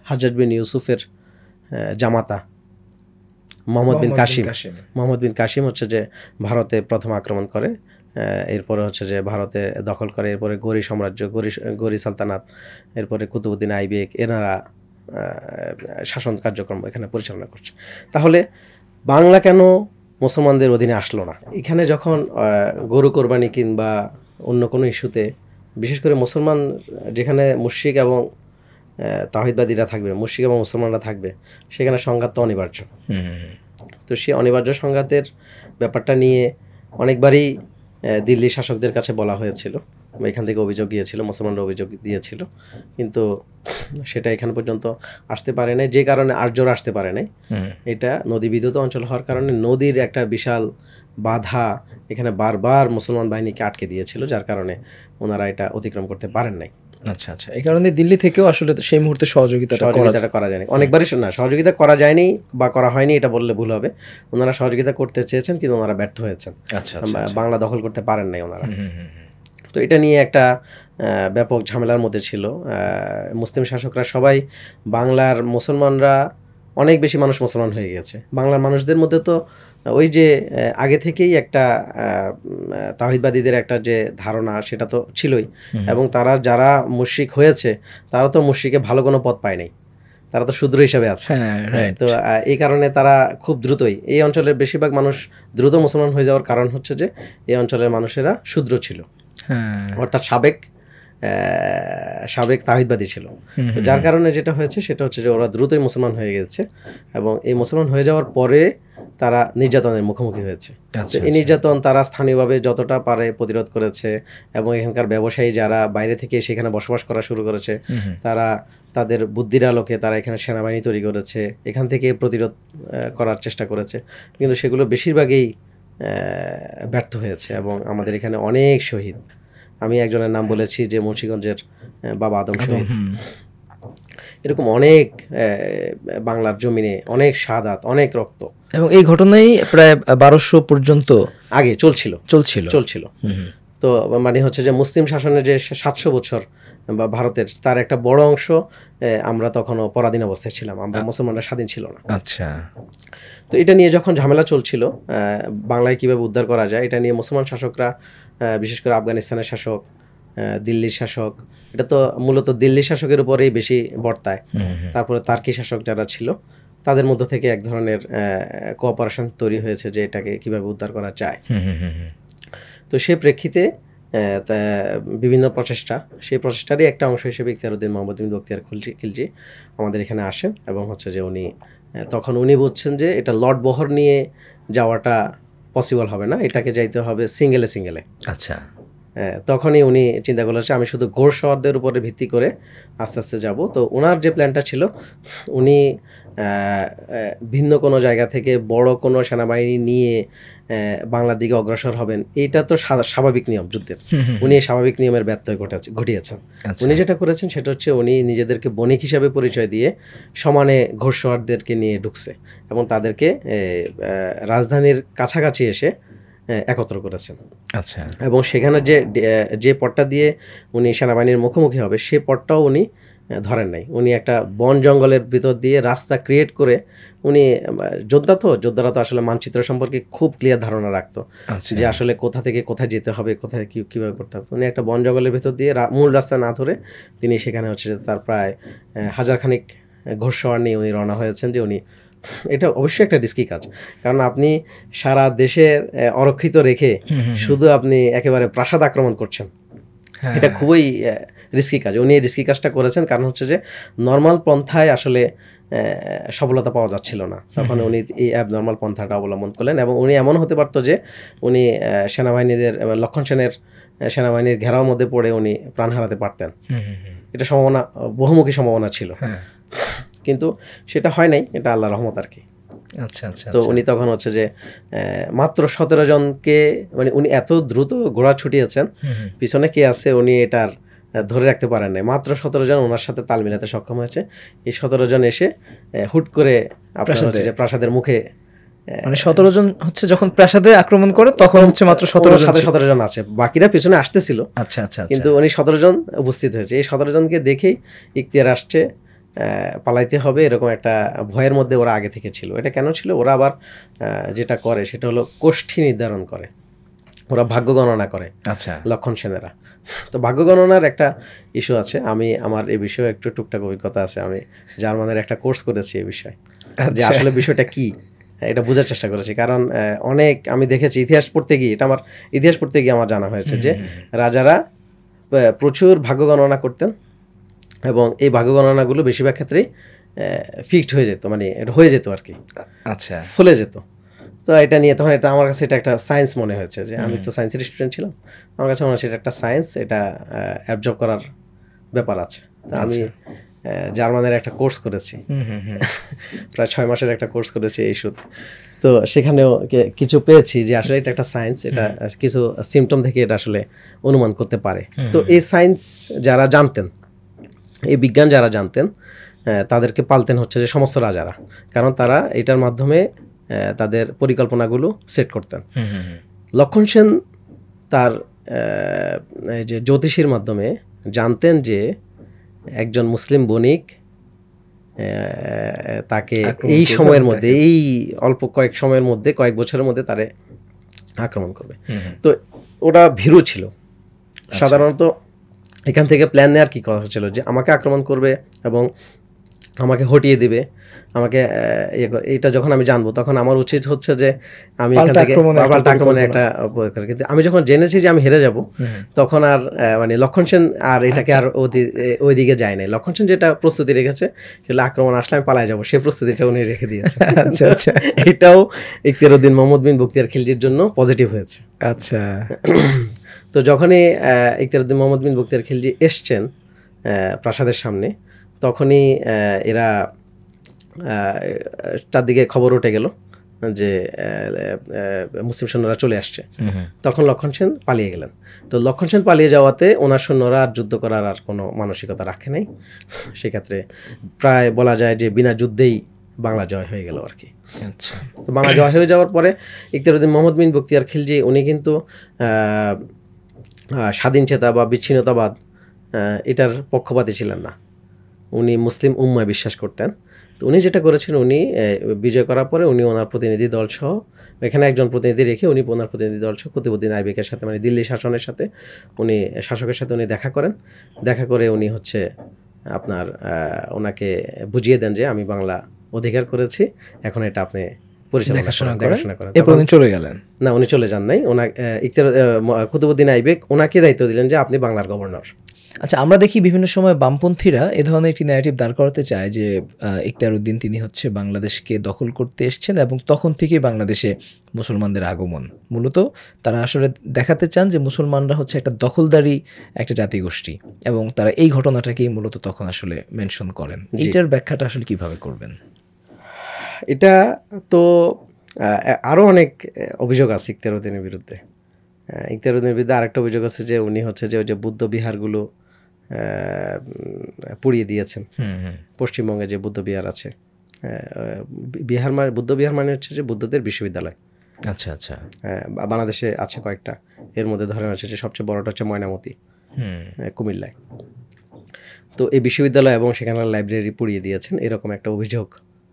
হাজ্জাজ বিন ইউসুফের জামাতা মোহাম্মদ বিন কাসিম হচ্ছে যে ভারতে প্রথম আক্রমণ করে, এরপরে হচ্ছে যে ভারতে দখল করে, এরপরে গৌরী সাম্রাজ্য, গৌরী সালতানাত, এরপরে কুতুবউদ্দিন আইবেক, এনারা শাসন কার্যক্রম এখানে পরিচালনা করছে। তাহলে বাংলা কেন মুসলমানদের অধীনে আসলো না? এখানে যখন গরু কোরবানি কিংবা অন্য কোনো ইস্যুতে, বিশেষ করে মুসলমান যেখানে মুশরিক এবং তাওহীদবাদীরা থাকবে, মুশরিক এবং মুসলমানরা থাকবে, সেখানে সংঘাত তো অনিবার্য। তো সেই অনিবার্য সংঘাতের ব্যাপারটা নিয়ে অনেকবারই দিল্লি শাসকদের কাছে বলা হয়েছিল, এখান থেকে অভিযোগ গিয়েছিল, মুসলমানরা অভিযোগ দিয়েছিল, কিন্তু সেটা এখান পর্যন্ত আসতে পারে নাই। যে কারণে আর্যরা আসতে পারে নাই, এটা নদী বিদ্যুৎ অঞ্চল হওয়ার কারণে নদীর একটা বিশাল বাধা এখানে বারবার মুসলমান বাহিনীকে আটকে দিয়েছিল, যার কারণে ওনারা এটা অতিক্রম করতে পারেন নাই। আচ্ছা আচ্ছা, এই কারণে দিল্লি থেকেও আসলে সেই মুহূর্তে সহযোগিতাটা করা যায়নি, অনেকবারই না সহযোগিতা করা যায়নি বা করা হয়নি এটা বললে ভুল হবে। ওনারা সহযোগিতা করতে চেয়েছেন কিন্তু ওনারা ব্যর্থ হয়েছেন। আচ্ছা বাংলা দখল করতে পারেন নাই ওনারা। তো এটা নিয়ে একটা ব্যাপক ঝামেলার মধ্যে ছিল। মুসলিম শাসকরা সবাই, বাংলার মুসলমানরা অনেক বেশি মানুষ মুসলমান হয়ে গেছে। বাংলার মানুষদের মধ্যে তো ওই যে আগে থেকেই একটা তাওহীদবাদীদের একটা যে ধারণা সেটা তো ছিলই, এবং তারা যারা মুশরিক হয়েছে তারা তো মুশরিকে ভালো কোনো পথ পায় নাই, তারা তো শূদ্র হিসাবে আছে। তো এই কারণে তারা খুব দ্রুতই, এই অঞ্চলের বেশিরভাগ মানুষ দ্রুত মুসলমান হয়ে যাওয়ার কারণ হচ্ছে যে এই অঞ্চলের মানুষেরা শূদ্র ছিল, অর্থাৎ সাবেক তাওহীদবাদী ছিল। তো যার কারণে যেটা হয়েছে সেটা হচ্ছে যে ওরা দ্রুতই মুসলমান হয়ে গেছে, এবং এই মুসলমান হয়ে যাওয়ার পরে তারা নির্যাতনের মুখোমুখি হয়েছে। এই নির্যাতন তারা স্থানীয়ভাবে যতটা পারে প্রতিরোধ করেছে, এবং এখানকার ব্যবসায়ী যারা বাইরে থেকে সেখানে বসবাস করা শুরু করেছে তারা তাদের বুদ্ধির আলোকে তারা এখানে সেনাবাহিনী তৈরি করেছে, এখান থেকে প্রতিরোধ করার চেষ্টা করেছে, কিন্তু সেগুলো বেশিরভাগই ব্যর্থ হয়েছে, এবং আমাদের এখানে অনেক শহীদ। আমি একজনের নাম বলেছি যে মুন্সিগঞ্জের বাবা আদম শহীদ। এরকম অনেক বাংলার জমিনে অনেক শাহাদাত, অনেক রক্ত, এবং এই ঘটনাই প্রায় 1200 পর্যন্ত আগে চলছিল। তো মানে হচ্ছে যে মুসলিম শাসনের যে 700 বছর বা ভারতের, তার একটা বড় অংশ আমরা তখনও পরাধীন অবস্থায় ছিলাম, আমরা মুসলমানরা স্বাধীন ছিল না। আচ্ছা। তো এটা নিয়ে যখন ঝামেলা চলছিল বাংলায় কীভাবে উদ্ধার করা যায়, এটা নিয়ে মুসলমান শাসকরা, বিশেষ করে আফগানিস্তানের শাসক, দিল্লির শাসক, এটা তো মূলত দিল্লি শাসকের উপরেই বেশি বর্তায়, তারপরে তার্কি শাসক যারা ছিল তাদের মধ্য থেকে এক ধরনের কোঅপারেশন তৈরি হয়েছে যে এটাকে কিভাবে উদ্ধার করা যায়। তো সেই প্রেক্ষিতে বিভিন্ন প্রচেষ্টা, সেই প্রচেষ্টারই একটা অংশ হিসেবে ইখতিয়ারউদ্দিন মোহাম্মদ বিন বখতিয়ার খিলজি আমাদের এখানে আসেন, এবং হচ্ছে যে তখন উনি বুঝছেন যে এটা লট বহর নিয়ে যাওয়াটা পসিবল হবে না, এটাকে যাইতে হবে সিঙ্গেলে। আচ্ছা। তখনই উনি চিন্তা করলেন আমি শুধু ঘোড়সওয়ারদের উপরে ভিত্তি করে আস্তে আস্তে যাব। তো ওনার যে প্ল্যানটা ছিল, উনি ভিন্ন কোনো জায়গা থেকে বড় কোনো সেনাবাহিনী নিয়ে বাংলার দিকে অগ্রসর হবেন, এইটা তো স্বাভাবিক নিয়ম যুদ্ধের। উনি এই স্বাভাবিক নিয়মের ব্যত্যয় ঘটিয়েছেন। উনি যেটা করেছেন সেটা হচ্ছে উনি নিজেদেরকে বণিক হিসাবে পরিচয় দিয়ে সমানে ঘোড়সওয়ারদেরকে নিয়ে ঢুকছে, এবং তাদেরকে রাজধানীর কাছাকাছি এসে একত্র করেছেন। আচ্ছা। এবং সেখানে যে পথটা দিয়ে উনি সেনাবাহিনীর মুখোমুখি হবে সেই পথটাও উনি ধরেন নাই। উনি একটা বন জঙ্গলের ভিতর দিয়ে রাস্তা ক্রিয়েট করে, উনি যোদ্ধারা তো আসলে মানচিত্র সম্পর্কে খুব ক্লিয়ার ধারণা রাখতো যে আসলে কোথা থেকে কোথায় যেতে হবে, কোথায় কীভাবে করতে হবে। উনি একটা বন জঙ্গলের ভিতর দিয়ে মূল রাস্তা না ধরে তিনি সেখানে হচ্ছে তার প্রায় 1000 ঘোড়সওয়ার নিয়ে উনি রওনা হয়েছেন। যে উনি, এটা অবশ্যই একটা রিস্কি কাজ, কারণ আপনি সারা দেশের অরক্ষিত রেখে শুধু আপনি একেবারে প্রাসাদ আক্রমণ করছেন, এটা খুবই রিস্কি কাজ। উনি এই রিস্কি কাজটা করেছেন কারণ হচ্ছে যে নর্মাল পন্থায় আসলে সফলতা পাওয়া যাচ্ছিল না, তখন উনি এই অ্যাবনর্মাল পন্থাটা অবলম্বন করলেন। এবং উনি এমন হতে পারতো যে উনি সেনাবাহিনীদের, লক্ষণ সেনের সেনাবাহিনীর ঘেরাওর মধ্যে পড়ে উনি প্রাণ হারাতে পারতেন, এটা বহুমুখী সম্ভাবনা ছিল, কিন্তু সেটা হয় নাই, এটা আল্লাহর রহমত আর কি। আচ্ছা আচ্ছা। তো উনি তখন হচ্ছে যে মাত্র 17 জনকে, মানে উনি এত দ্রুত ঘোড়া ছুটিয়েছেন, পিছনে কে আছে উনি এটার ধরে রাখতে পারেন নাই। মাত্র 17 জন ওনার সাথে তাল মিলাতে সক্ষম হয়েছে। এই 17 জন এসে হুট করে আপনার প্রাসাদের মুখে, মানে 17 জন হচ্ছে যখন প্রাসাদে আক্রমণ করে তখন হচ্ছে মাত্র 17 জন আছে, বাকিরা পিছনে আসতেছিল। আচ্ছা আচ্ছা। কিন্তু উনি 17 জন উপস্থিত হয়েছে। এই 17 জনকে দেখেই ইখতিয়ার আসছে পালাইতে হবে, এরকম একটা ভয়ের মধ্যে ওরা আগে থেকে ছিল। এটা কেন ছিল? ওরা আবার যেটা করে সেটা হলো কোষ্ঠী নির্ধারণ করে, ওরা ভাগ্য গণনা করে। আচ্ছা। লক্ষণ সেনেরা তো ভাগ্য গণনার একটা ইস্যু আছে। আমার এই বিষয়ে একটু টুকটাক অভিজ্ঞতা আছে। আমি জার্মানের একটা কোর্স করেছি এই বিষয়ে, যে আসলে বিষয়টা কি এটা বোঝার চেষ্টা করেছি। কারণ অনেক আমি দেখেছি ইতিহাস পড়তে গিয়ে, এটা আমার ইতিহাস পড়তে গিয়ে আমার জানা হয়েছে যে রাজারা প্রচুর ভাগ্য গণনা করতেন, এবং এই ভাগ্য গণনাগুলো বেশিরভাগ ক্ষেত্রেই ফিক্সড হয়ে যেত, মানে এটা হয়ে যেত আর কি। আচ্ছা। ফুলে যেত। তো এটা নিয়ে তখন এটা আমার কাছে এটা একটা সায়েন্স মনে হয়েছে, যে আমি তো সায়েন্সের স্টুডেন্ট ছিলাম, আমার কাছে মনে হচ্ছে এটা একটা সায়েন্স, এটা অ্যাবজর্ব করার ব্যাপার আছে। তো আমি জার্মানের একটা কোর্স করেছি, প্রায় 6 মাসের একটা কোর্স করেছি এই ইস্যুতে। তো সেখানেও কিছু পেয়েছি যে আসলে এটা একটা সায়েন্স, এটা কিছু সিমটম থেকে এটা আসলে অনুমান করতে পারে। তো এই সায়েন্স যারা জানতেন, এই বিজ্ঞান যারা জানতেন, তাদেরকে পালতেন হচ্ছে যে সমস্ত রাজারা, কারণ তারা এটার মাধ্যমে তাদের পরিকল্পনাগুলো সেট করতেন। লক্ষণ সেন তার এই যে জ্যোতিষীর মাধ্যমে জানতেন যে একজন মুসলিম বণিক তাকে এই সময়ের মধ্যে, এই অল্প কয়েক সময়ের মধ্যে, কয়েক বছরের মধ্যে তারে আক্রমণ করবে। তো ওরা ভীরু ছিল। সাধারণত এখান থেকে প্ল্যান নেওয়ার কি কথা ছিল যে আমাকে আক্রমণ করবে এবং আমাকে হটিয়ে দিবে, আমাকে এটা যখন আমি জানবো তখন আমার উচিত হচ্ছে যে আমি এখান থেকে পাল্টা আক্রমণের একটা, কিন্তু আমি যখন জেনেছি যে আমি হেরে যাব তখন আর মানে লক্ষণ সেন আর এটাকে আর ওই দিকে যায় নাই। লক্ষণ সেন যেটা প্রস্তুতি রেখেছে সেটা আক্রমণ আসলে আমি পালায় যাবো, সেই প্রস্তুতিটা উনি রেখে দিয়েছে। আচ্ছা আচ্ছা, এটাও ইখতিয়ারউদ্দিন মোহাম্মদ বিন বখতিয়ার খিলজির জন্য পজিটিভ হয়েছে। আচ্ছা, তো যখনই ইখতিয়ারউদ্দিন মোহাম্মদ বিন বখতিয়ার খিলজি এসছেন প্রাসাদের সামনে, তখনই এরা চারদিকে খবর উঠে গেল যে মুসলিম সৈন্যরা চলে আসছে। তখন লক্ষণ সেন পালিয়ে গেলেন। তো লক্ষণ সেন পালিয়ে যাওয়াতে ওনার সৈন্যরা আর যুদ্ধ করার আর কোনো মানসিকতা রাখে নাই। সেক্ষেত্রে প্রায় বলা যায় যে বিনা যুদ্ধেই বাংলা জয় হয়ে গেল আর কি। আচ্ছা, তো বাংলা জয় হয়ে যাওয়ার পরে ইখতিয়ারউদ্দিন মোহাম্মদ বিন বখতিয়ার খিলজি উনি কিন্তু স্বাধীনচেতা বা বিচ্ছিন্নতাবাদ এটার পক্ষপাতী ছিলেন না। উনি মুসলিম উম্মায় বিশ্বাস করতেন। তো উনি যেটা করেছেন, উনি বিজয় করার পরে উনি ওনার প্রতিনিধি দল সহ, এখানে একজন প্রতিনিধি রেখে উনি ওনার প্রতিনিধি দল সহ কুতুবউদ্দিন আইবেকের সাথে, মানে দিল্লি শাসনের সাথে, উনি শাসকের সাথে উনি দেখা করেন। দেখা করে উনি হচ্ছে আপনার ওনাকে বুঝিয়ে দেন যে আমি বাংলা অধিকার করেছি, এখন এটা আপনি দেখাশোনা করেন। এরপর উনি চলে গেলেন? না, উনি চলে যান নাই। কুতুবউদ্দিন আইবেক ওনাকে দায়িত্ব দিলেন যে আপনি বাংলার গভর্নর। আচ্ছা, আমরা দেখি বিভিন্ন সময় বামপন্থীরা এ ধরনের একটি ন্যারেটিভ দাঁড় করাতে চায় যে ইখতিয়ারউদ্দিন তিনি হচ্ছে বাংলাদেশকে দখল করতে এসেছেন এবং তখন থেকেই বাংলাদেশে মুসলমানদের আগমন। মূলত তারা আসলে দেখাতে চান যে মুসলমানরা হচ্ছে একটা দখলদারি একটা জাতিগোষ্ঠী এবং তারা এই ঘটনাটাকেই মূলত তখন আসলে মেনশন করেন। এইটার ব্যাখ্যাটা আসলে কিভাবে করবেন? এটা তো আরও অনেক অভিযোগ আছে ইখতিয়ারউদ্দিনের বিরুদ্ধে। ইখতিয়ারউদ্দিনের বিরুদ্ধে আরেকটা অভিযোগ আছে যে উনি হচ্ছে যে ওই যে বুদ্ধ বিহারগুলো পুড়িয়ে দিয়েছেন। পশ্চিমবঙ্গে যে বুদ্ধ বিহার আছে, বিহার মানে বুদ্ধ বিহার মানে হচ্ছে যে বুদ্ধদের বিশ্ববিদ্যালয়। আচ্ছা আচ্ছা, বাংলাদেশে আছে কয়েকটা, এর মধ্যে ধরেন হচ্ছে যে সবচেয়ে বড়টা হচ্ছে ময়নামতি কুমিল্লায়। তো এই বিশ্ববিদ্যালয় এবং সেখানকার লাইব্রেরি পুড়িয়ে দিয়েছেন, এরকম একটা অভিযোগ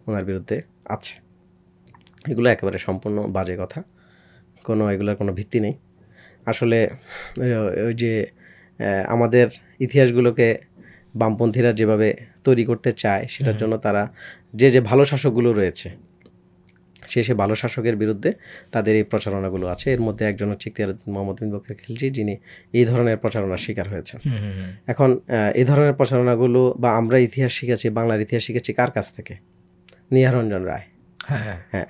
ওনার বিরুদ্ধে আছে। এগুলো একেবারে সম্পূর্ণ বাজে কথা, এগুলোর কোনো ভিত্তি নেই। আসলে ওই যে আমাদের ইতিহাসগুলোকে বামপন্থীরা যেভাবে তৈরি করতে চায়, সেটার জন্য তারা যে ভালো শাসকগুলো রয়েছে সে ভালো শাসকের বিরুদ্ধে তাদের এই প্রচারণাগুলো আছে। এর মধ্যে একজন হচ্ছে ইখতিয়ারউদ্দিন মোহাম্মদ বিন বখতিয়ার খিলজি, যিনি এই ধরনের প্রচারণার শিকার হয়েছেন। এখন এই ধরনের প্রচারণাগুলো বা আমরা ইতিহাস শিখেছি, বাংলার ইতিহাস শিখেছি কার কাছ থেকে? নিহাররঞ্জন রায়। হ্যাঁ,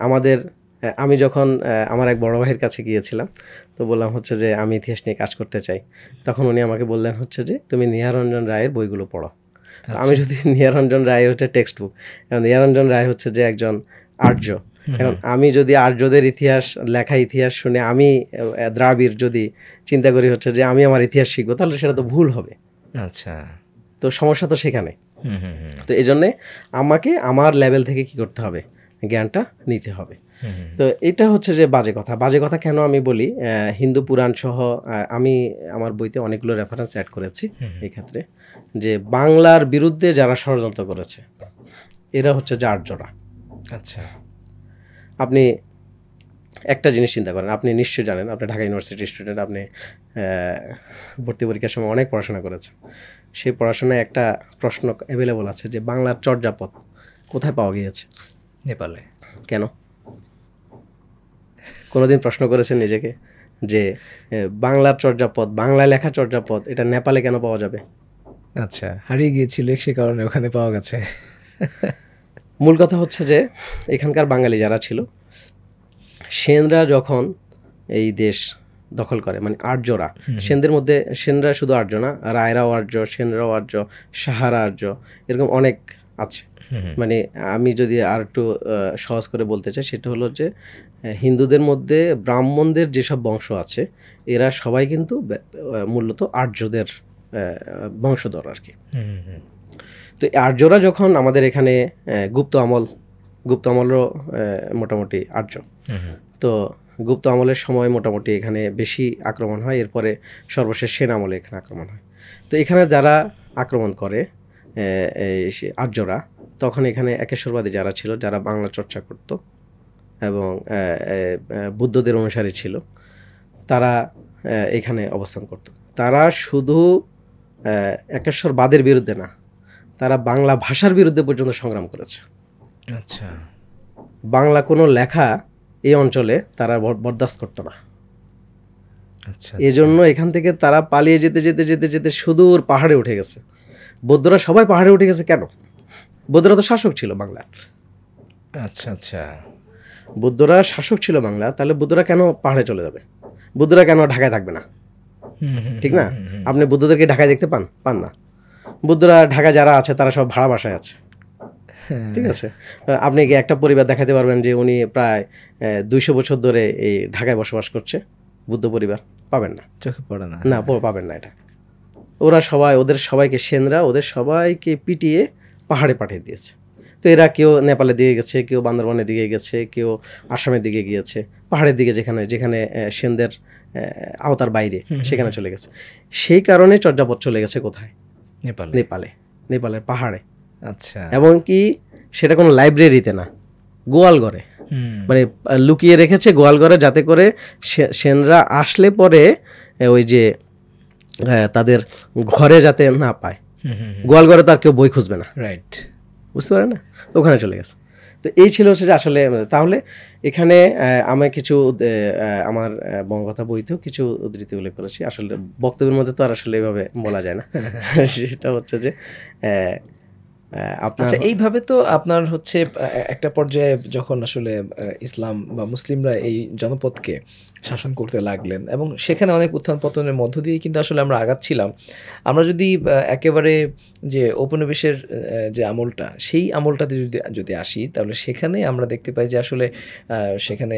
আমি যখন আমার এক বড় ভাইয়ের কাছে গিয়েছিলাম, তো বললাম হচ্ছে যে আমি ইতিহাস নিয়ে কাজ করতে চাই। তখন উনি আমাকে বললেন হচ্ছে যে তুমি নিহাররঞ্জন রায়ের বইগুলো পড়ো। আমি যদি নিহাররঞ্জন রায় হচ্ছে টেক্সট বুক, এবং নিহাররঞ্জন রায় হচ্ছে যে একজন আর্য। এখন আমি যদি আর্যদের ইতিহাস, লেখা ইতিহাস শুনে আমি দ্রাবিড় যদি চিন্তা করি হচ্ছে যে আমি আমার ইতিহাস শিখবো, তাহলে সেটা তো ভুল হবে। আচ্ছা, তো সমস্যা তো সেখানে। তো এই জন্যে আমাকে আমার লেভেল থেকে কি করতে হবে, জ্ঞানটা নিতে হবে। তো এটা হচ্ছে যে বাজে কথা। বাজে কথা কেন আমি বলি, হিন্দু পুরাণ সহ আমি আমার বইতে অনেকগুলো রেফারেন্স অ্যাড করেছি এই ক্ষেত্রে, যে বাংলার বিরুদ্ধে যারা ষড়যন্ত্র করেছে এরা হচ্ছে যে আর্যরা। আচ্ছা, আপনি একটা জিনিস চিন্তা করেন, আপনি নিশ্চয়ই জানেন, আপনি ঢাকা ইউনিভার্সিটির স্টুডেন্ট, আপনি ভর্তি পরীক্ষার সময় অনেক পড়াশোনা করেছেন। সেই পড়াশোনায় একটা প্রশ্ন অ্যাভেলেবল আছে যে বাংলার চর্যাপদ কোথায় পাওয়া গিয়েছে? নেপালে। কেন? কোনোদিন প্রশ্ন করেছেন নিজেকে যে বাংলার চর্যাপদ, বাংলা লেখা চর্যাপদ, এটা নেপালে কেন পাওয়া যাবে? আচ্ছা, হারিয়ে গিয়েছিল, সে কারণে ওখানে পাওয়া গেছে। মূল কথা হচ্ছে যে এখানকার বাঙালি যারা ছিল, সেনরা যখন এই দেশ দখল করে, মানে আর্যরা, সেনদের মধ্যে সেনরা শুধু আর্য না, রায়রাও আর্য, সেনরাও আর্য, সাহারা আর্য, এরকম অনেক আছে। মানে আমি যদি আর একটু সহজ করে বলতে চাই, সেটা হলো যে হিন্দুদের মধ্যে ব্রাহ্মণদের যেসব বংশ আছে এরা সবাই কিন্তু মূলত আর্যদের বংশধর আর কি। তো আর্যরা যখন আমাদের এখানে গুপ্ত আমলও মোটামুটি আর্য, তো গুপ্ত আমলের সময় মোটামুটি এখানে বেশি আক্রমণ হয়, এরপরে সর্বশেষ সেন আমলে এখানে আক্রমণ হয়। তো এখানে যারা আক্রমণ করে আর্যরা, তখন এখানে একেশ্বরবাদী যারা ছিল, যারা বাংলা চর্চা করত এবং বুদ্ধদের অনুসারী ছিল, তারা এখানে অবস্থান করত। তারা শুধু একেশ্বরবাদের বিরুদ্ধে না, তারা বাংলা ভাষার বিরুদ্ধে পর্যন্ত সংগ্রাম করেছে। আচ্ছা, বাংলা কোনো লেখা এই অঞ্চলে তারা বরদাস্ত করতো না। আচ্ছা, এজন্য এখান থেকে তারা পালিয়ে যেতে যেতে যেতে যেতে সুদূর পাহাড়ে উঠে গেছে। বৌদ্ধরা সবাই পাহাড়ে উঠে গেছে কেন? বৌদ্ধরা তো শাসক ছিল বাংলার। আচ্ছা আচ্ছা, বৌদ্ধরা শাসক ছিল বাংলা, তাহলে বৌদ্ধরা কেন পাহাড়ে চলে যাবে? বৌদ্ধরা কেন ঢাকায় থাকবে না? ঠিক না? আপনি বুদ্ধদেরকে ঢাকায় দেখতে পান না। বুদ্ধরা ঢাকায় যারা আছে তারা সব ভাড়া বাসায় আছে। ঠিক আছে, আপনি কি একটা পরিবার দেখাতে পারবেন যে উনি প্রায় 200 বছর ধরে এই ঢাকায় বসবাস করছে? বুদ্ধ পরিবার পাবেন না, চোখে পড়ে না। না পাবেন না এটা। ওদের সবাইকে সেনরা ওদের সবাইকে পিটিয়ে পাহাড়ে পাঠিয়ে দিয়েছে। তো এরা কেউ নেপালের দিকে গেছে, কেউ বান্দরবানের দিকে গেছে, কেউ আসামের দিকে গিয়েছে, পাহাড়ের দিকে যেখানে সেনদের আওতার বাইরে সেখানে চলে গেছে। সেই কারণে চর্যাপদ চলে গেছে কোথায়? নেপালের পাহাড়ে। আচ্ছা, এবং কি সেটা কোনো লাইব্রেরিতে না, গোয়ালঘরে, মানে লুকিয়ে রেখেছে গোয়ালঘরে, যাতে করে সেনরা আসলে পরে ওই যে তাদের ঘরে যাতে না পায়। গোয়ালঘরে তার কেউ বই খুঁজবে না, রাইট, বুঝতে পারে না, ওখানে চলে গেছে। তো এই ছিল হচ্ছে যে আসলে তাহলে এখানে আমি কিছু আমার বঙ্গকথা বইতেও কিছু উদ্ধৃতি উল্লেখ করেছি। আসলে বক্তব্যের মধ্যে তো আর আসলে এইভাবে বলা যায় না। সেটা হচ্ছে যে আচ্ছা, এইভাবে তো আপনার হচ্ছে একটা পর্যায়ে যখন আসলে ইসলাম বা মুসলিমরা এই জনপদকে শাসন করতে লাগলেন এবং সেখানে অনেক উত্থান পতনের মধ্য দিয়ে কিন্তু আসলে আমরা আগাচ্ছিলাম। আমরা যদি একেবারে যে ঔপনিবেশের যে আমলটা, সেই আমলটাতে যদি আসি, তাহলে সেখানে আমরা দেখতে পাই যে আসলে সেখানে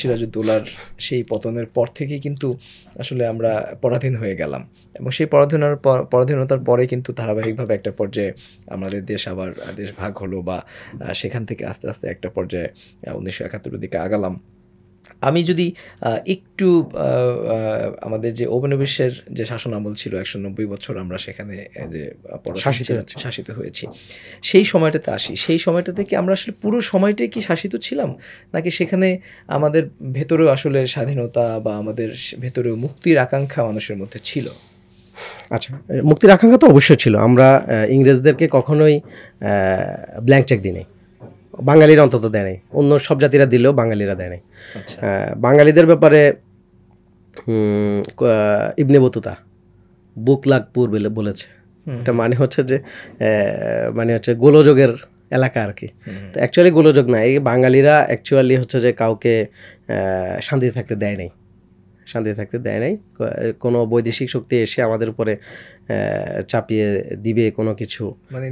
সিরাজউদ্দৌলার সেই পতনের পর থেকেই কিন্তু আসলে আমরা পরাধীন হয়ে গেলাম এবং সেই পরাধীনতার পরে কিন্তু ধারাবাহিকভাবে একটা পর্যায়ে আমাদের দেশ আবার দেশ ভাগ হলো বা সেখান থেকে আস্তে আস্তে একটা পর্যায়ে 1971 দিকে আগালাম। আমি যদি একটু আমাদের যে ঔপনিবেশের যে শাসন আমল ছিল 190 বছর আমরা সেখানে যে শাসিত হয়েছি, সেই সময়টাতে আসি। সেই সময়টাতে কি আমরা আসলে পুরো সময়টাই কি শাসিত ছিলাম, নাকি সেখানে আমাদের ভেতরেও আসলে স্বাধীনতা বা আমাদের ভেতরেও মুক্তির আকাঙ্ক্ষা মানুষের মধ্যে ছিল? আচ্ছা, মুক্তির আকাঙ্ক্ষা তো অবশ্যই ছিল। আমরা ইংরেজদেরকে কখনোই ব্ল্যাঙ্ক চেক দিই নাই, বাঙালিরা অন্তত দেয় নাই। অন্য সব জাতিরা দিলেও বাঙালিরা দেয় নাই। বাঙালিদের ব্যাপারে ইবনে বতুতা বুকলাগপুর বলেছে। এটা মানে হচ্ছে গোলযোগের এলাকা আর কি। তো অ্যাকচুয়ালি গোলযোগ না, এই বাঙালিরা অ্যাকচুয়ালি হচ্ছে যে কাউকে শান্তিতে থাকতে দেয় নাই। কোনো বৈদেশিক শক্তি এসে আমাদের উপরে চাপিয়ে দিবে কোনো কিছু, মানে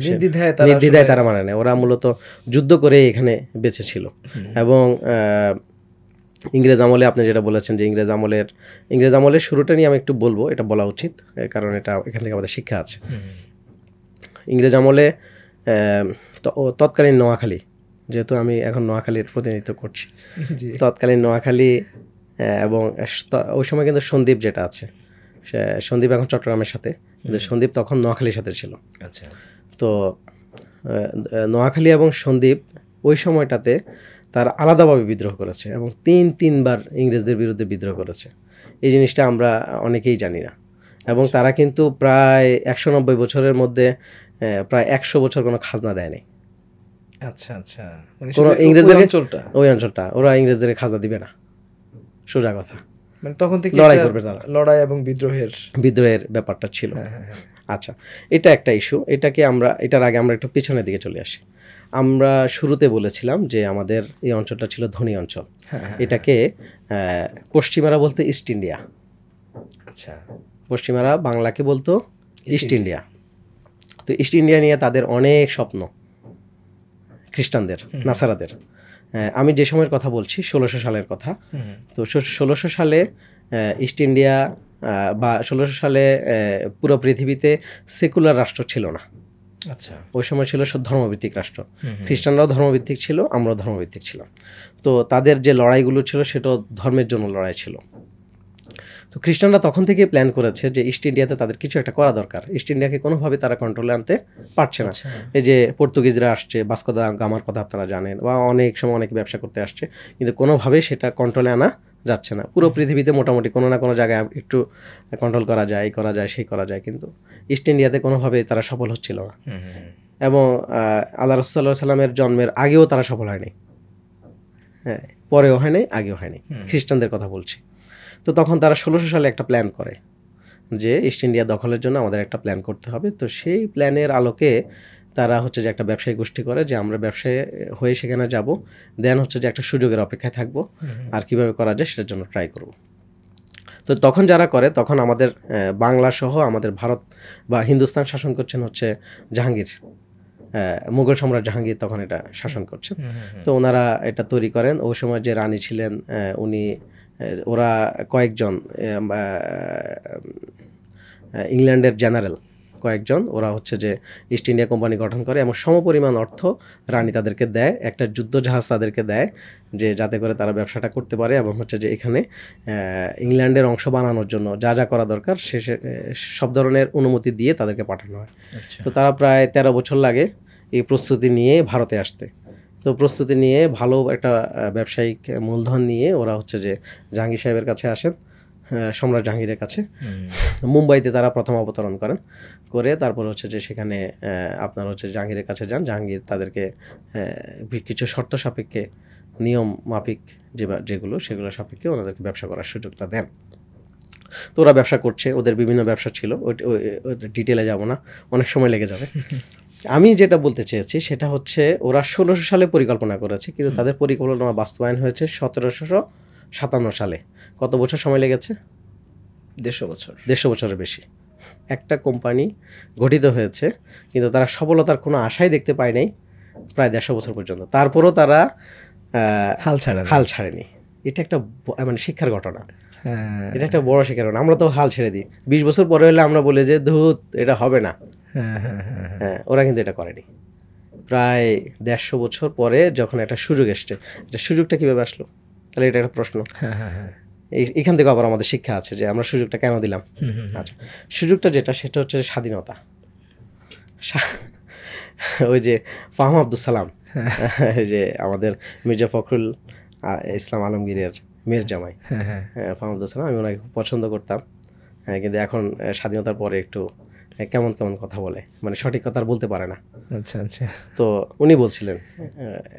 নির্দ্বিধায় তারা মানে নেয়। ওরা মূলত যুদ্ধ করে এখানে বেঁচে ছিল। এবং ইংরেজ আমলে আপনি যেটা বলেছেন যে ইংরেজ আমলের শুরুটা নিয়ে আমি একটু বলবো, এটা বলা উচিত, কারণ এটা এখান থেকে আমাদের শিক্ষা আছে। ইংরেজ আমলে তৎকালীন নোয়াখালী, যেহেতু আমি এখন নোয়াখালীর প্রতিনিধিত্ব করছি, তৎকালীন নোয়াখালী এবং ওই সময় কিন্তু সন্দ্বীপ যেটা আছে, সন্দ্বীপ এখন চট্টগ্রামের সাথে, কিন্তু সন্দ্বীপ তখন নোয়াখালীর সাথে ছিল। আচ্ছা, তো নোয়াখালী এবং সন্দ্বীপ ওই সময়টাতে তারা আলাদাভাবে বিদ্রোহ করেছে এবং তিনবার ইংরেজদের বিরুদ্ধে বিদ্রোহ করেছে। এই জিনিসটা আমরা অনেকেই জানি না। এবং তারা কিন্তু প্রায় 190 বছরের মধ্যে প্রায় 100 বছর কোনো খাজনা দেয় নাই। আচ্ছা আচ্ছা, কোনো ইংরেজদের ওই অঞ্চলটা ওরা ইংরেজদের খাজনা দিবে না, সোজা কথা। মানে তখন থেকে লড়াই করবে তারা, লড়াই এবং বিদ্রোহের ব্যাপারটা ছিল। আচ্ছা, এটা একটা ইস্যু। এটার আগে আমরা একটু পিছনের দিকে চলে আসি। আমরা শুরুতে বলেছিলাম যে আমাদের এই অঞ্চলটা ছিল ধনী অঞ্চল। এটাকে পশ্চিমারা বলতো ইস্ট ইন্ডিয়া। আচ্ছা, পশ্চিমারা বাংলাকে বলতো ইস্ট ইন্ডিয়া। তো ইস্ট ইন্ডিয়া নিয়ে তাদের অনেক স্বপ্ন, খ্রিস্টানদের, নাসারাদের। আমি যে সময়ের কথা বলছি 1600 সালের কথা। তো 1600 সালে ইস্ট ইন্ডিয়া বা 1600 সালে পুরো পৃথিবীতে সেকুলার রাষ্ট্র ছিল না। আচ্ছা, ওই সময় ছিল সব ধর্মভিত্তিক রাষ্ট্র। খ্রিস্টানরাও ধর্মভিত্তিক ছিল, আমরাও ধর্মভিত্তিক ছিলাম। তো তাদের যে লড়াইগুলো ছিল সেটাও ধর্মের জন্য লড়াই ছিল। তো খ্রিস্টানরা তখন থেকে প্ল্যান করেছে যে ইস্ট ইন্ডিয়াতে তাদের কিছু একটা করা দরকার। ইস্ট ইন্ডিয়াকে কোনোভাবে তারা কন্ট্রোলে আনতে পারছে না। এই যে পর্তুগিজরা আসছে, ভাস্কো দা গামার কথা আপনারা জানেন, বা অনেক সময় অনেক ব্যবসা করতে আসছে, কিন্তু কোনোভাবেই সেটা কন্ট্রোলে আনা যাচ্ছে না। পুরো পৃথিবীতে মোটামুটি কোনো না কোনো জায়গায় একটু কন্ট্রোল করা যায়, এই করা যায়, সেই করা যায়, কিন্তু ইস্ট ইন্ডিয়াতে কোনোভাবে তারা সফল হচ্ছিল না। এবং আল্লাহ রাসূলুল্লাহ সাল্লামের জন্মের আগেও তারা সফল হয়নি, হ্যাঁ, পরেও হয়নি, আগেও হয়নি, খ্রিস্টানদের কথা বলছি। তো তখন তারা 1600 সালে একটা প্ল্যান করে যে ইস্ট ইন্ডিয়া দখলের জন্য আমাদের একটা প্ল্যান করতে হবে। তো সেই প্ল্যানের আলোকে তারা হচ্ছে যে একটা ব্যবসায়ী গোষ্ঠী করে যে আমরা ব্যবসায়ী হয়ে সেখানে যাব, দেন হচ্ছে যে একটা সুযোগের অপেক্ষায় থাকবো, আর কিভাবে করা যায় সেটার জন্য ট্রাই করব। তো তখন যারা করে, তখন আমাদের বাংলা সহ আমাদের ভারত বা হিন্দুস্তান শাসন করছেন হচ্ছে জাহাঙ্গীর, মুঘল সম্রাট জাহাঙ্গীর তখন এটা শাসন করছেন। তো ওনারা এটা তৈরি করেন। ওই সময় যে রানী ছিলেন উনি, ওরা কয়েকজন ইংল্যান্ডের জেনারেল কয়েকজন, ওরা হচ্ছে যে ইস্ট ইন্ডিয়া কোম্পানি গঠন করে এবং সমপরিমাণ অর্থ রানী তাদেরকে দেয়, একটা যুদ্ধ জাহাজ তাদেরকে দেয়, যে যাতে করে তারা ব্যবসাটা করতে পারে এবং হচ্ছে যে এখানে ইংল্যান্ডের অংশ বানানোর জন্য যা যা করা দরকার সব ধরনের অনুমতি দিয়ে তাদেরকে পাঠানো হয়। তো তারা প্রায় 13 বছর লাগে এই প্রস্তুতি নিয়ে ভারতে আসতে। তো প্রস্তুতি নিয়ে ভালো একটা ব্যবসায়িক মূলধন নিয়ে ওরা হচ্ছে যে জাহাঙ্গীর সাহেবের কাছে আসেন, সম্রাট জাহাঙ্গীরের কাছে। মুম্বাইতে তারা প্রথম অবতরণ করেন, করে তারপর হচ্ছে যে সেখানে আপনার হচ্ছে জাহাঙ্গীরের কাছে যান। জাহাঙ্গীর তাদেরকে কিছু শর্ত সাপেক্ষে, নিয়ম মাফিক যেগুলো সেগুলো সাপেক্ষে ওনাদেরকে ব্যবসা করার সুযোগটা দেন। তো ওরা ব্যবসা করছে, ওদের বিভিন্ন ব্যবসা ছিল, ওই ডিটেলে যাব না, অনেক সময় লেগে যাবে। আমি যেটা বলতে চেয়েছি সেটা হচ্ছে ওরা 1600 সালে পরিকল্পনা করেছে, কিন্তু তাদের পরিকল্পনা বাস্তবায়ন হয়েছে 1757 সালে। কত বছর সময় লেগেছে? 150 বছর। 150 বছরের বেশি। একটা কোম্পানি গঠিত হয়েছে, কিন্তু তারা সফলতার কোনো আশাই দেখতে পায় নাই প্রায় 150 বছর পর্যন্ত। তারপরও তারা হাল ছাড়েনি। এটা একটা মানে শিক্ষার ঘটনা, এটা একটা বড় শিক্ষার ঘটনা। আমরা তো হাল ছেড়ে দিই, 20 বছর পরে হলে আমরা বলি যে ধুত এটা হবে না। হ্যাঁ, ওরা কিন্তু এটা করেনি। প্রায় 150 বছর পরে যখন একটা সুযোগ এসছে, এটা সুযোগটা কীভাবে আসলো? তাহলে এটা একটা প্রশ্ন। এখান থেকে আবার আমাদের শিক্ষা আছে যে আমরা সুযোগটা কেন দিলাম। আচ্ছা, সুযোগটা যেটা সেটা হচ্ছে স্বাধীনতা। ওই যে ফাহম আব্দুল সালাম, যে আমাদের মির্জা ফখরুল ইসলাম আলমগীরের মেয়ের জামাই, ফাহম আব্দুল সালাম, আমি ওনাকে খুব পছন্দ করতাম, কিন্তু এখন স্বাধীনতার পরে একটু কেমন কেমন কথা বলে, মানে সঠিক কথা আর বলতে পারে না। আচ্ছা আচ্ছা। তো উনি বলছিলেন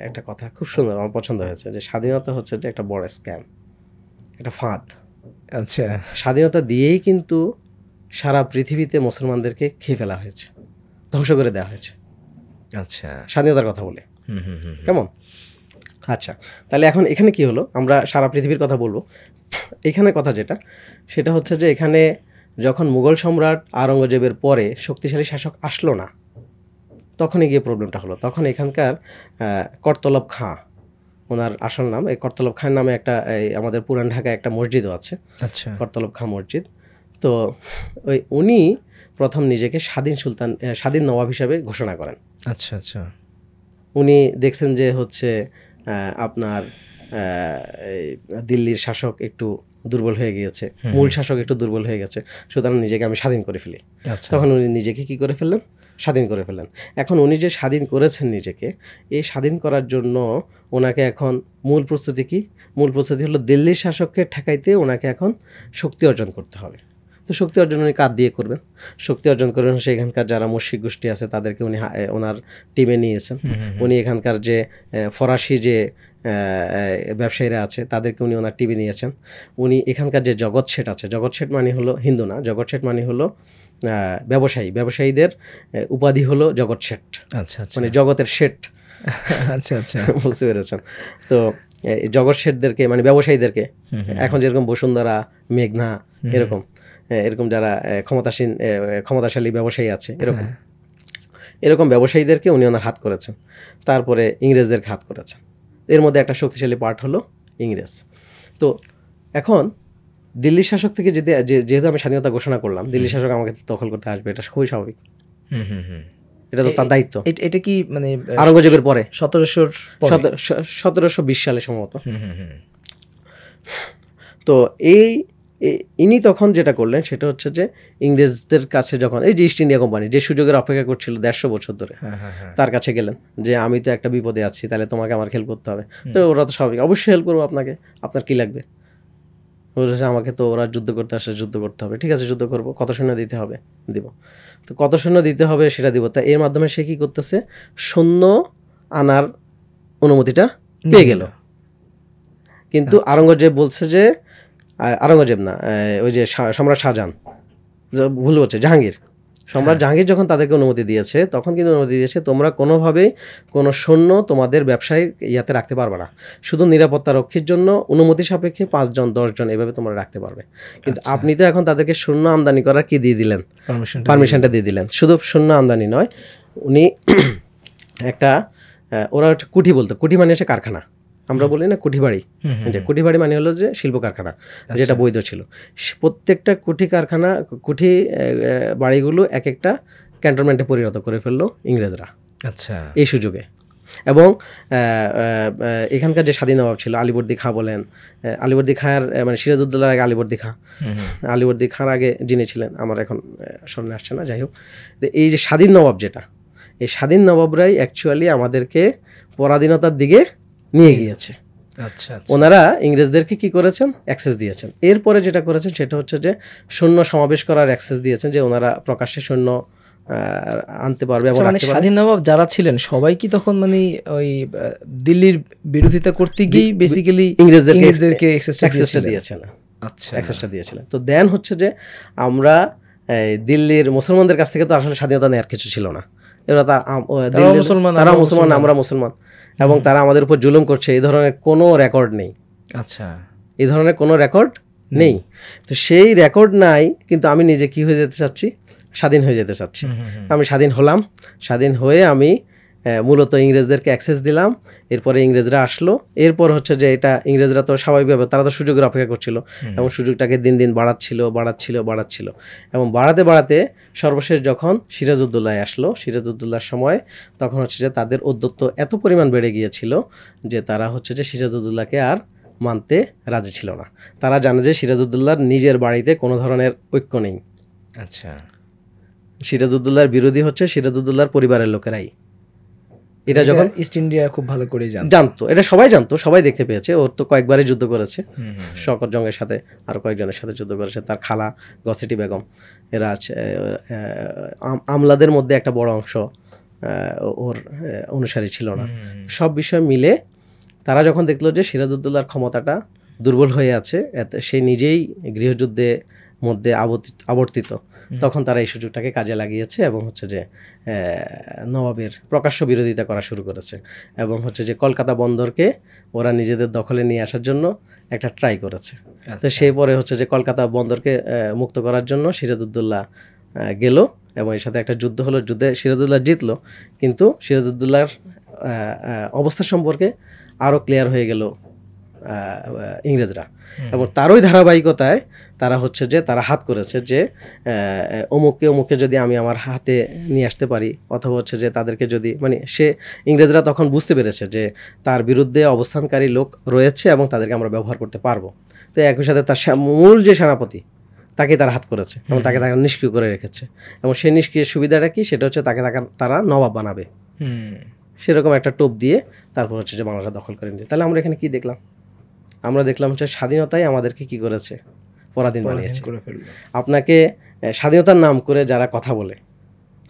একটা কথা খুব সুন্দর, আমার পছন্দ হয়েছে, যে স্বাধীনতা হচ্ছে যে একটা বড় স্ক্যাম, একটা ফাঁদ। আচ্ছা, স্বাধীনতা দিয়েই কিন্তু সারা পৃথিবীতে মুসলমানদেরকে খেয়ে ফেলা হয়েছে, ধ্বংস করে দেওয়া হয়েছে। আচ্ছা, স্বাধীনতার কথা বলে কেমন? আচ্ছা, তাহলে এখন এখানে কি হলো? আমরা সারা পৃথিবীর কথা বলবো। এখানে কথা যেটা সেটা হচ্ছে যে এখানে যখন মুঘল সম্রাট আওরঙ্গজেবের পরে শক্তিশালী শাসক আসলো না, তখনই গিয়ে প্রবলেমটা হলো। তখন এখানকার করতলব খাঁ, ওনার আসল নাম, এই করতলব খাঁ নামে একটা আমাদের পুরান ঢাকায় একটা মসজিদও আছে, আচ্ছা, করতলব খাঁ মসজিদ। তো উনি প্রথম নিজেকে স্বাধীন নবাব হিসাবে ঘোষণা করেন। আচ্ছা আচ্ছা। উনি দেখছেন যে হচ্ছে আপনার দিল্লির শাসক একটু দুর্বল হয়ে গিয়েছে, মূল শাসক একটু দুর্বল হয়ে গেছে, সুতরাং নিজেকে আমি স্বাধীন করে ফেলি। তখন উনি নিজেকে কি করে ফেললেন? স্বাধীন করে ফেললেন। এখন উনি যে স্বাধীন করেছেন নিজেকে, এই স্বাধীন করার জন্য ওনাকে এখন মূল প্রস্তুতি কি? মূল প্রস্তুতি হলো দিল্লির শাসককে ঠেকাইতে ওনাকে এখন শক্তি অর্জন করতে হবে। তো শক্তি অর্জন উনি কার দিয়ে করবেন? শক্তি অর্জন করবেন সেখানকার যারা মুশরিক গোষ্ঠী আছে তাদেরকে উনি ওনার টিমে নিয়েছেন। উনি এখানকার যে ফরাসি যে ব্যবসায়ীরা আছে তাদেরকে উনি ওনার টিমে নিয়েছেন। উনি এখানকার যে জগৎ শেঠ আছে, জগৎ শেঠ মানে হলো হিন্দু না, জগৎ শেঠ মানে হলো ব্যবসায়ীদের উপাধি হলো জগৎ শেঠ। আচ্ছা আচ্ছা, মানে জগতের শেঠ। আচ্ছা আচ্ছা, বুঝতে বুঝতে পেরেছেন? তো জগৎ শেঠদেরকে মানে ব্যবসায়ীদেরকে, এখন যেরকম বসুন্ধরা, মেঘনা, এরকম যারা ক্ষমতাশালী ব্যবসায়ী আছে, এরকম ব্যবসায়ীদেরকে উনি ওনার হাত করেছেন, তারপরে ইংরেজদেরকে হাত করেছেন। এর মধ্যে একটা শক্তিশালী পার্ট হলো ইংরেজ। তো এখন দিল্লি শাসক থেকে যেহেতু আমি স্বাধীনতা ঘোষণা করলাম, দিল্লি শাসক আমাকে দখল করতে আসবে, এটা খুবই স্বাভাবিক, এটা তো তার দায়িত্ব। এটা কি মানে আওরঙ্গজেবের পরে 1720 সালে সম্ভবত। তো ইনি তখন যেটা করলেন সেটা হচ্ছে যে ইংরেজদের কাছে যখন এই যে ইস্ট ইন্ডিয়া কোম্পানি যে সুযোগের অপেক্ষা করছিল 150 বছর ধরে, তার কাছে গেলেন যে আমি তো একটা বিপদে আছি, তাহলে তোমাকে আমার হেল্প করতে হবে। তো ওরা তো স্বাভাবিক, অবশ্যই হেল্প করবো আপনাকে, আপনার কি লাগবে? বলেছে আমাকে তো ওরা যুদ্ধ করতে আসে, যুদ্ধ করতে হবে, ঠিক আছে যুদ্ধ করবো, কত সৈন্য দিতে হবে দিব। তো কত সৈন্য দিতে হবে সেটা দিব। তা এর মাধ্যমে সে কি করতেছে, সৈন্য আনার অনুমতিটা পেয়ে গেল। কিন্তু আওরঙ্গজেব বলছে যে, আওরঙ্গজেব না, ওই যে সম্রাট শাহজাহান, ভুল হচ্ছে, জাহাঙ্গীর, সম্রাট জাহাঙ্গীর যখন তাদেরকে অনুমতি দিয়েছে, তখন কিন্তু অনুমতি দিয়েছে তোমরা কোনোভাবেই কোনো সৈন্য তোমাদের ব্যবসায় ইয়াতে রাখতে পারবে না, শুধু নিরাপত্তা রক্ষীর জন্য অনুমতি সাপেক্ষে 5 জন 10 জন এভাবে তোমরা রাখতে পারবে। কিন্তু আপনি তো এখন তাদেরকে সৈন্য আমদানি করার কি দিয়ে দিলেন, পারমিশনটা দিয়ে দিলেন। শুধু সৈন্য আমদানি নয়, উনি একটা ওরা একটা কুঠি বলতো, কুঠি মানে হচ্ছে কারখানা, আমরা বলি না কুঠি বাড়ি, কুঠি বাড়ি মানে হলো যে শিল্প কারখানা, যেটা বৈধ ছিল। প্রত্যেকটা কুঠি কারখানা, কুঠি বাড়িগুলো এক একটা ক্যান্টনমেন্টে পরিণত করে ফেললো ইংরেজরা এই সুযোগে। এবং এখানকার যে স্বাধীন নবাব ছিল আলীবর্দী খাঁ বলেন, আলীবর্দী খাঁর মানে সিরাজউদ্দৌলার আগে আলীবর্দী খাঁ, আলীবর্দী খাঁর আগে যিনি ছিলেন আমার এখন সামনে আসছে না, যাই হোক, এই যে স্বাধীন নবাব যেটা, এই স্বাধীন নবাবরাই অ্যাকচুয়ালি আমাদেরকে পরাধীনতার দিকে নিয়ে গিয়েছে। ওনারা ইংরেজদেরকে কি করেছেন, অ্যাক্সেস দিয়েছেন। এরপরে যেটা করেছেন সেটা হচ্ছে যে সৈন্য সমাবেশ করার অ্যাক্সেস দিয়েছেন, যে ওনারা প্রকাশ্যে সৈন্য আনতে পারবে। মানে স্বাধীন নবাব যারা ছিলেন সবাই কি তখন মানে ওই দিল্লির বিরোধিতা করতে গিয়ে বেসিক্যালি ইংরেজদেরকে অ্যাক্সেসটা দিয়েছেন? আচ্ছা, অ্যাক্সেসটা দিয়েছিলেন। তো দেন হচ্ছে যে আমরা দিল্লির মুসলমানদের কাছ থেকে তো আসলে স্বাধীনতা নেওয়ার কিছু ছিল না, এরা তারা মুসলমান, আমরা মুসলমান, এবং তারা আমাদের উপর জুলুম করছে, এই ধরনের কোনো রেকর্ড নেই। আচ্ছা, এই ধরনের কোনো রেকর্ড নেই। তো সেই রেকর্ড নাই, কিন্তু আমি নিজে কি হয়ে যেতে চাচ্ছি, স্বাধীন হয়ে যেতে চাচ্ছি। আমি স্বাধীন হলাম, স্বাধীন হয়ে আমি মূলত ইংরেজদেরকে অ্যাক্সেস দিলাম। এরপরে ইংরেজরা আসলো, এরপর হচ্ছে যে এটা ইংরেজরা তো স্বাভাবিকভাবে তারা তো সুযোগের অপেক্ষা করছিল, এবং সুযোগটাকে দিন দিন বাড়াচ্ছিল এবং বাড়াতে বাড়াতে সর্বশেষ যখন সিরাজউদ্দৌলা আসলো, সিরাজউদ্দৌলার সময় তখন হচ্ছে যে তাদের ঔদ্ধত্য এত পরিমাণ বেড়ে গিয়েছিল যে তারা হচ্ছে যে সিরাজউদ্দৌলাকে আর মানতে রাজি ছিল না। তারা জানে যে সিরাজউদ্দৌলার নিজের বাড়িতে কোনো ধরনের ঐক্য নেই। আচ্ছা, সিরাজউদ্দৌলার বিরোধী হচ্ছে সিরাজউদ্দৌলার পরিবারের লোকেরাই। এটা যখন ইস্ট ইন্ডিয়া খুব ভালো করে জানতো, এটা সবাই জানতো, সবাই দেখতে পেয়েছে। ওর তো কয়েকবারই যুদ্ধ করেছে, শওকত জংয়ের সাথে আরও কয়েকজনের সাথে যুদ্ধ করেছে, তার খালা গসেটি বেগম, এরা আছে। আমলাদের মধ্যে একটা বড় অংশ ওর অনুসারী ছিল না। সব বিষয় মিলে তারা যখন দেখলো যে সিরাজউদ্দৌলার ক্ষমতাটা দুর্বল হয়ে আছে, এতে সে নিজেই গৃহযুদ্ধে মধ্যে আবর্তিত, তখন তারা এই সুযোগটাকে কাজে লাগিয়েছে এবং হচ্ছে যে নবাবের প্রকাশ্য বিরোধিতা করা শুরু করেছে, এবং হচ্ছে যে কলকাতা বন্দরকে ওরা নিজেদের দখলে নিয়ে আসার জন্য একটা ট্রাই করেছে। তো সেই পরে হচ্ছে যে কলকাতা বন্দরকে মুক্ত করার জন্য সিরাজউদ্দৌলা গেল, এবং এর সাথে একটা যুদ্ধ হলো। যুদ্ধে সিরাজউদ্দৌলা জিতলো, কিন্তু সিরাজউদ্দৌলার অবস্থা সম্পর্কে আরও ক্লিয়ার হয়ে গেল ইংরেজরা, এবং তারই ধারাবাহিকতায় তারা হচ্ছে যে তারা হাত করেছে যে অমুককে যদি আমি আমার হাতে নিয়ে আসতে পারি, অথবা হচ্ছে যে তাদেরকে যদি মানে ইংরেজরা তখন বুঝতে পেরেছে যে তার বিরুদ্ধে অবস্থানকারী লোক রয়েছে এবং তাদেরকে আমরা ব্যবহার করতে পারবো। তো একই সাথে তার মূল যে সেনাপতি তাকে তারা হাত করেছে এবং তাকে নিষ্ক্রিয় করে রেখেছে, এবং সেই নিষ্ক্রিয় সুবিধাটা কি, সেটা হচ্ছে তারা নবাব বানাবে, সেরকম একটা টোপ দিয়ে তারপর হচ্ছে যে বাংলাটা দখল করে নিয়েছে। তাহলে আমরা এখানে কি দেখলাম? আমরা দেখলাম হচ্ছে স্বাধীনতাই আমাদেরকে কি করেছে, পরাধীন বানিয়েছে। আপনাকে স্বাধীনতার নাম করে যারা কথা বলে,